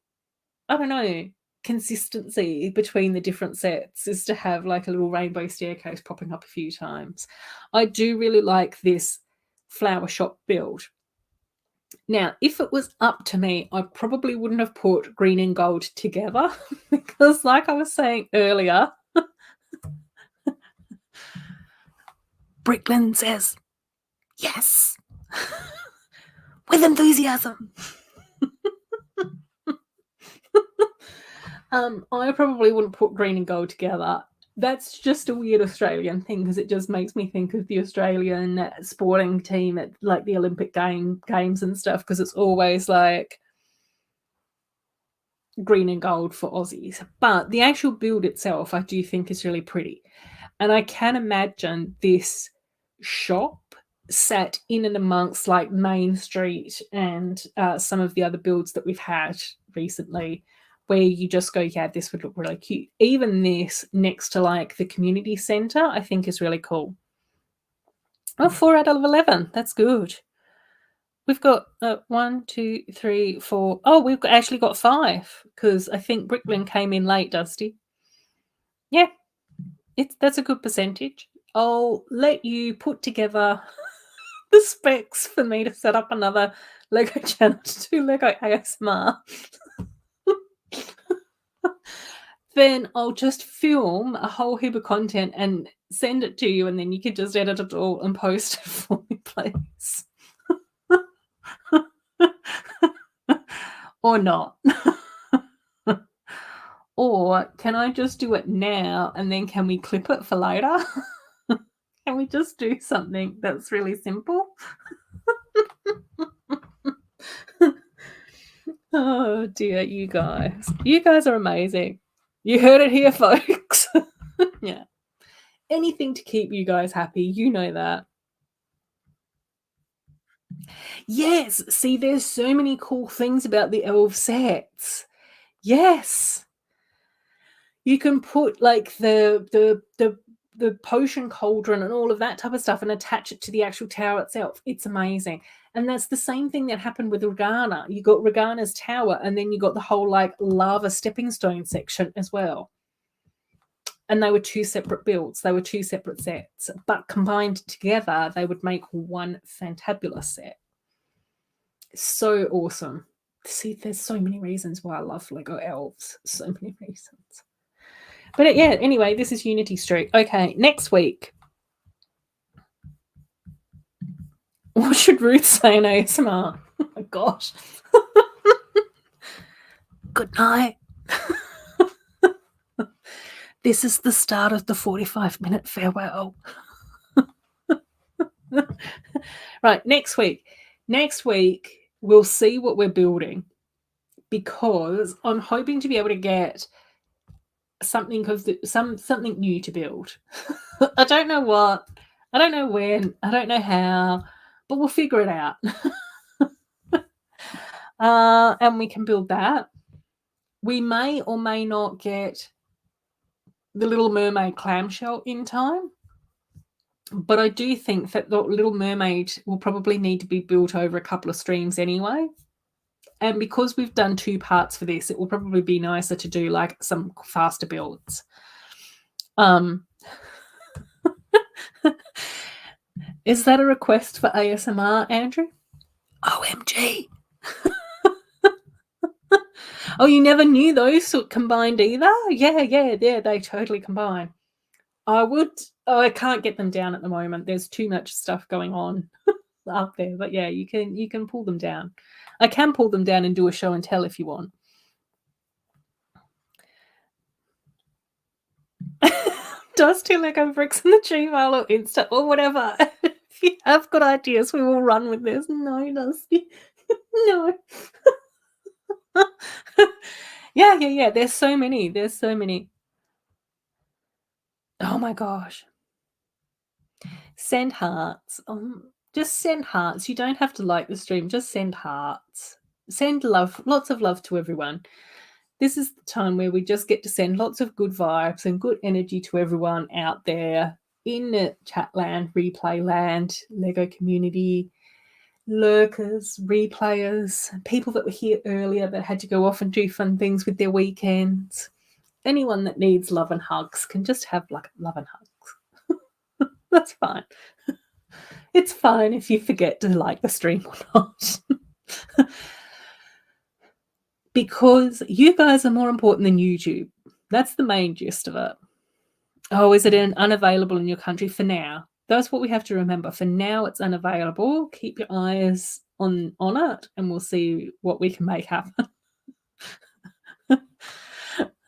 I don't know, consistency between the different sets is to have like a little rainbow staircase popping up a few times. I do really like this flower shop build. Now, if it was up to me, I probably wouldn't have put green and gold together because, like I was saying earlier, Bricklin says, yes, with enthusiasm. I probably wouldn't put green and gold together. That's just a weird Australian thing because it just makes me think of the Australian sporting team at like the Olympic games and stuff because it's always like green and gold for Aussies. But the actual build itself, I do think is really pretty. And I can imagine this shop sat in and amongst like Main Street and some of the other builds that we've had recently, where you just go, yeah, this would look really cute. Even this next to like the community center, I think is really cool. Oh, 4 out of 11. That's good. We've got 1, 2, 3, 4. Oh, we've actually got 5 because I think Bricklin came in late, Dusty. Yeah, that's a good percentage. I'll let you put together the specs for me to set up another Lego channel to do Lego ASMR. Then I'll just film a whole heap of content and send it to you, and then you can just edit it all and post it for me, please. Or not. Or can I just do it now and then can we clip it for later? Can we just do something that's really simple? Oh dear, you guys. You guys are amazing. You heard it here, folks. Yeah. Anything to keep you guys happy, you know that. Yes, see, there's so many cool things about the elf sets. Yes. You can put like the potion cauldron and all of that type of stuff and attach it to the actual tower itself. It's amazing. And that's the same thing that happened with Regana. You got Regana's tower and then you got the whole like lava stepping stone section as well. And they were 2 separate builds. They were 2 separate sets. But combined together, they would make one fantabulous set. So awesome. See, there's so many reasons why I love Lego elves. So many reasons. But yeah, anyway, this is Unity Street. Okay, next week. What should Ruth say in ASMR? Oh my gosh. Good night. This is the start of the 45-minute farewell. Right, next week. Next week, we'll see what we're building because I'm hoping to be able to get something new to build. I don't know what, I don't know when, I don't know how, but we'll figure it out. And we can build that. We may or may not get the Little Mermaid clamshell in time, but I do think that the Little Mermaid will probably need to be built over a couple of streams anyway. And because we've done 2 parts for this, it will probably be nicer to do like some faster builds. Is that a request for ASMR, Andrew? OMG. Oh, you never knew those combined either? Yeah, they totally combine. I can't get them down at the moment. There's too much stuff going on up there. But yeah, you can pull them down. I can pull them down and do a show and tell if you want. Dusty Lego bricks in the Gmail or Insta or whatever. If you have good ideas, we will run with this. No, Dusty. No. Yeah. There's so many. Oh my gosh. Send hearts. Just send hearts. You don't have to like the stream. Just send hearts. Send love. Lots of love to everyone. This is the time where we just get to send lots of good vibes and good energy to everyone out there in chat land, replay land, Lego community, lurkers, replayers, people that were here earlier that had to go off and do fun things with their weekends. Anyone that needs love and hugs can just have like love and hugs. That's fine. It's fine if you forget to like the stream or not. Because you guys are more important than YouTube. That's the main gist of it. Oh, is it unavailable in your country for now? That's what we have to remember. For now, it's unavailable. Keep your eyes on it, and we'll see what we can make happen.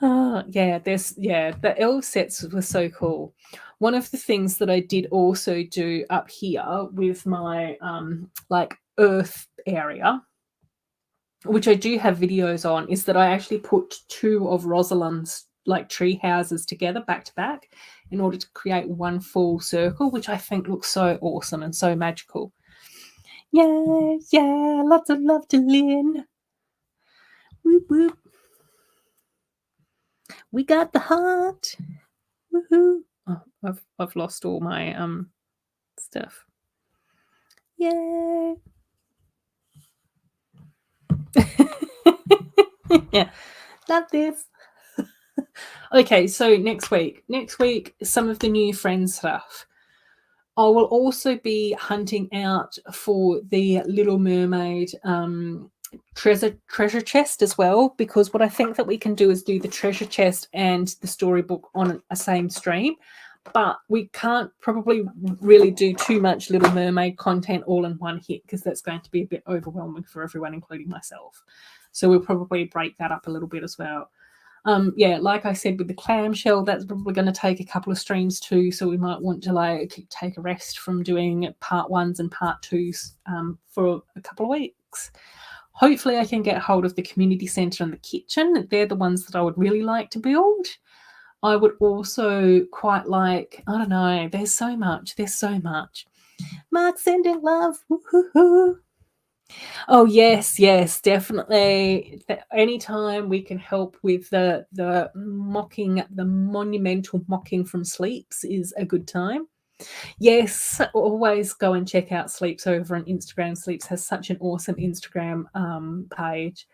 The elf sets were so cool. One of the things that I did also do up here with my like earth area, which I do have videos on, is that I actually put 2 of Rosalind's like tree houses together back to back in order to create one full circle, which I think looks so awesome and so magical. Yeah, yeah, lots of love to Lynn. Whoop, whoop. We got the heart. Woohoo. Oh, I've lost all my stuff. Yay. Yeah, love this. Okay, so next week, some of the new Friends stuff. I will also be hunting out for the Little Mermaid treasure chest as well, because what I think that we can do is do the treasure chest and the storybook on a same stream, but we can't probably really do too much Little Mermaid content all in one hit, because that's going to be a bit overwhelming for everyone, including myself. So we'll probably break that up a little bit as well. Yeah, like I said with the clamshell, that's probably going to take a couple of streams too, so we might want to like take a rest from doing part 1s and part 2s for a couple of weeks. Hopefully I can get hold of the community centre and the kitchen. They're the ones that I would really like to build. I would also quite like, I don't know, there's so much. Mark sending love. Woo-hoo-hoo. Oh yes, definitely. Anytime we can help with the mocking, the monumental mocking from Sleeps is a good time. Yes, always go and check out Sleeps over on Instagram. Sleeps has such an awesome Instagram page.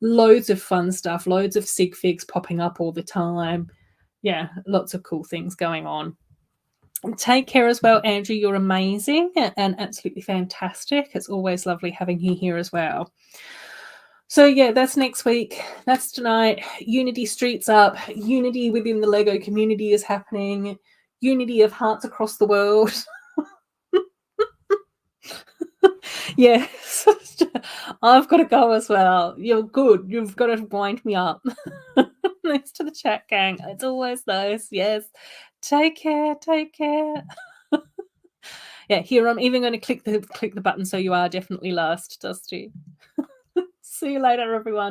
Loads of fun stuff, loads of sig figs popping up all the time. Yeah, lots of cool things going on. Take care as well, Andrew. You're amazing and absolutely fantastic. It's always lovely having you here as well. So yeah, that's next week. That's tonight. Unity Street's up. Unity within the Lego community is happening. Unity of hearts across the world. Yes. I've got to go as well. You're good. You've got to wind me up. Thanks to the chat gang. It's always nice. Yes. Take care. Yeah, here I'm even going to click the button so you are definitely last, Dusty. See you later, everyone.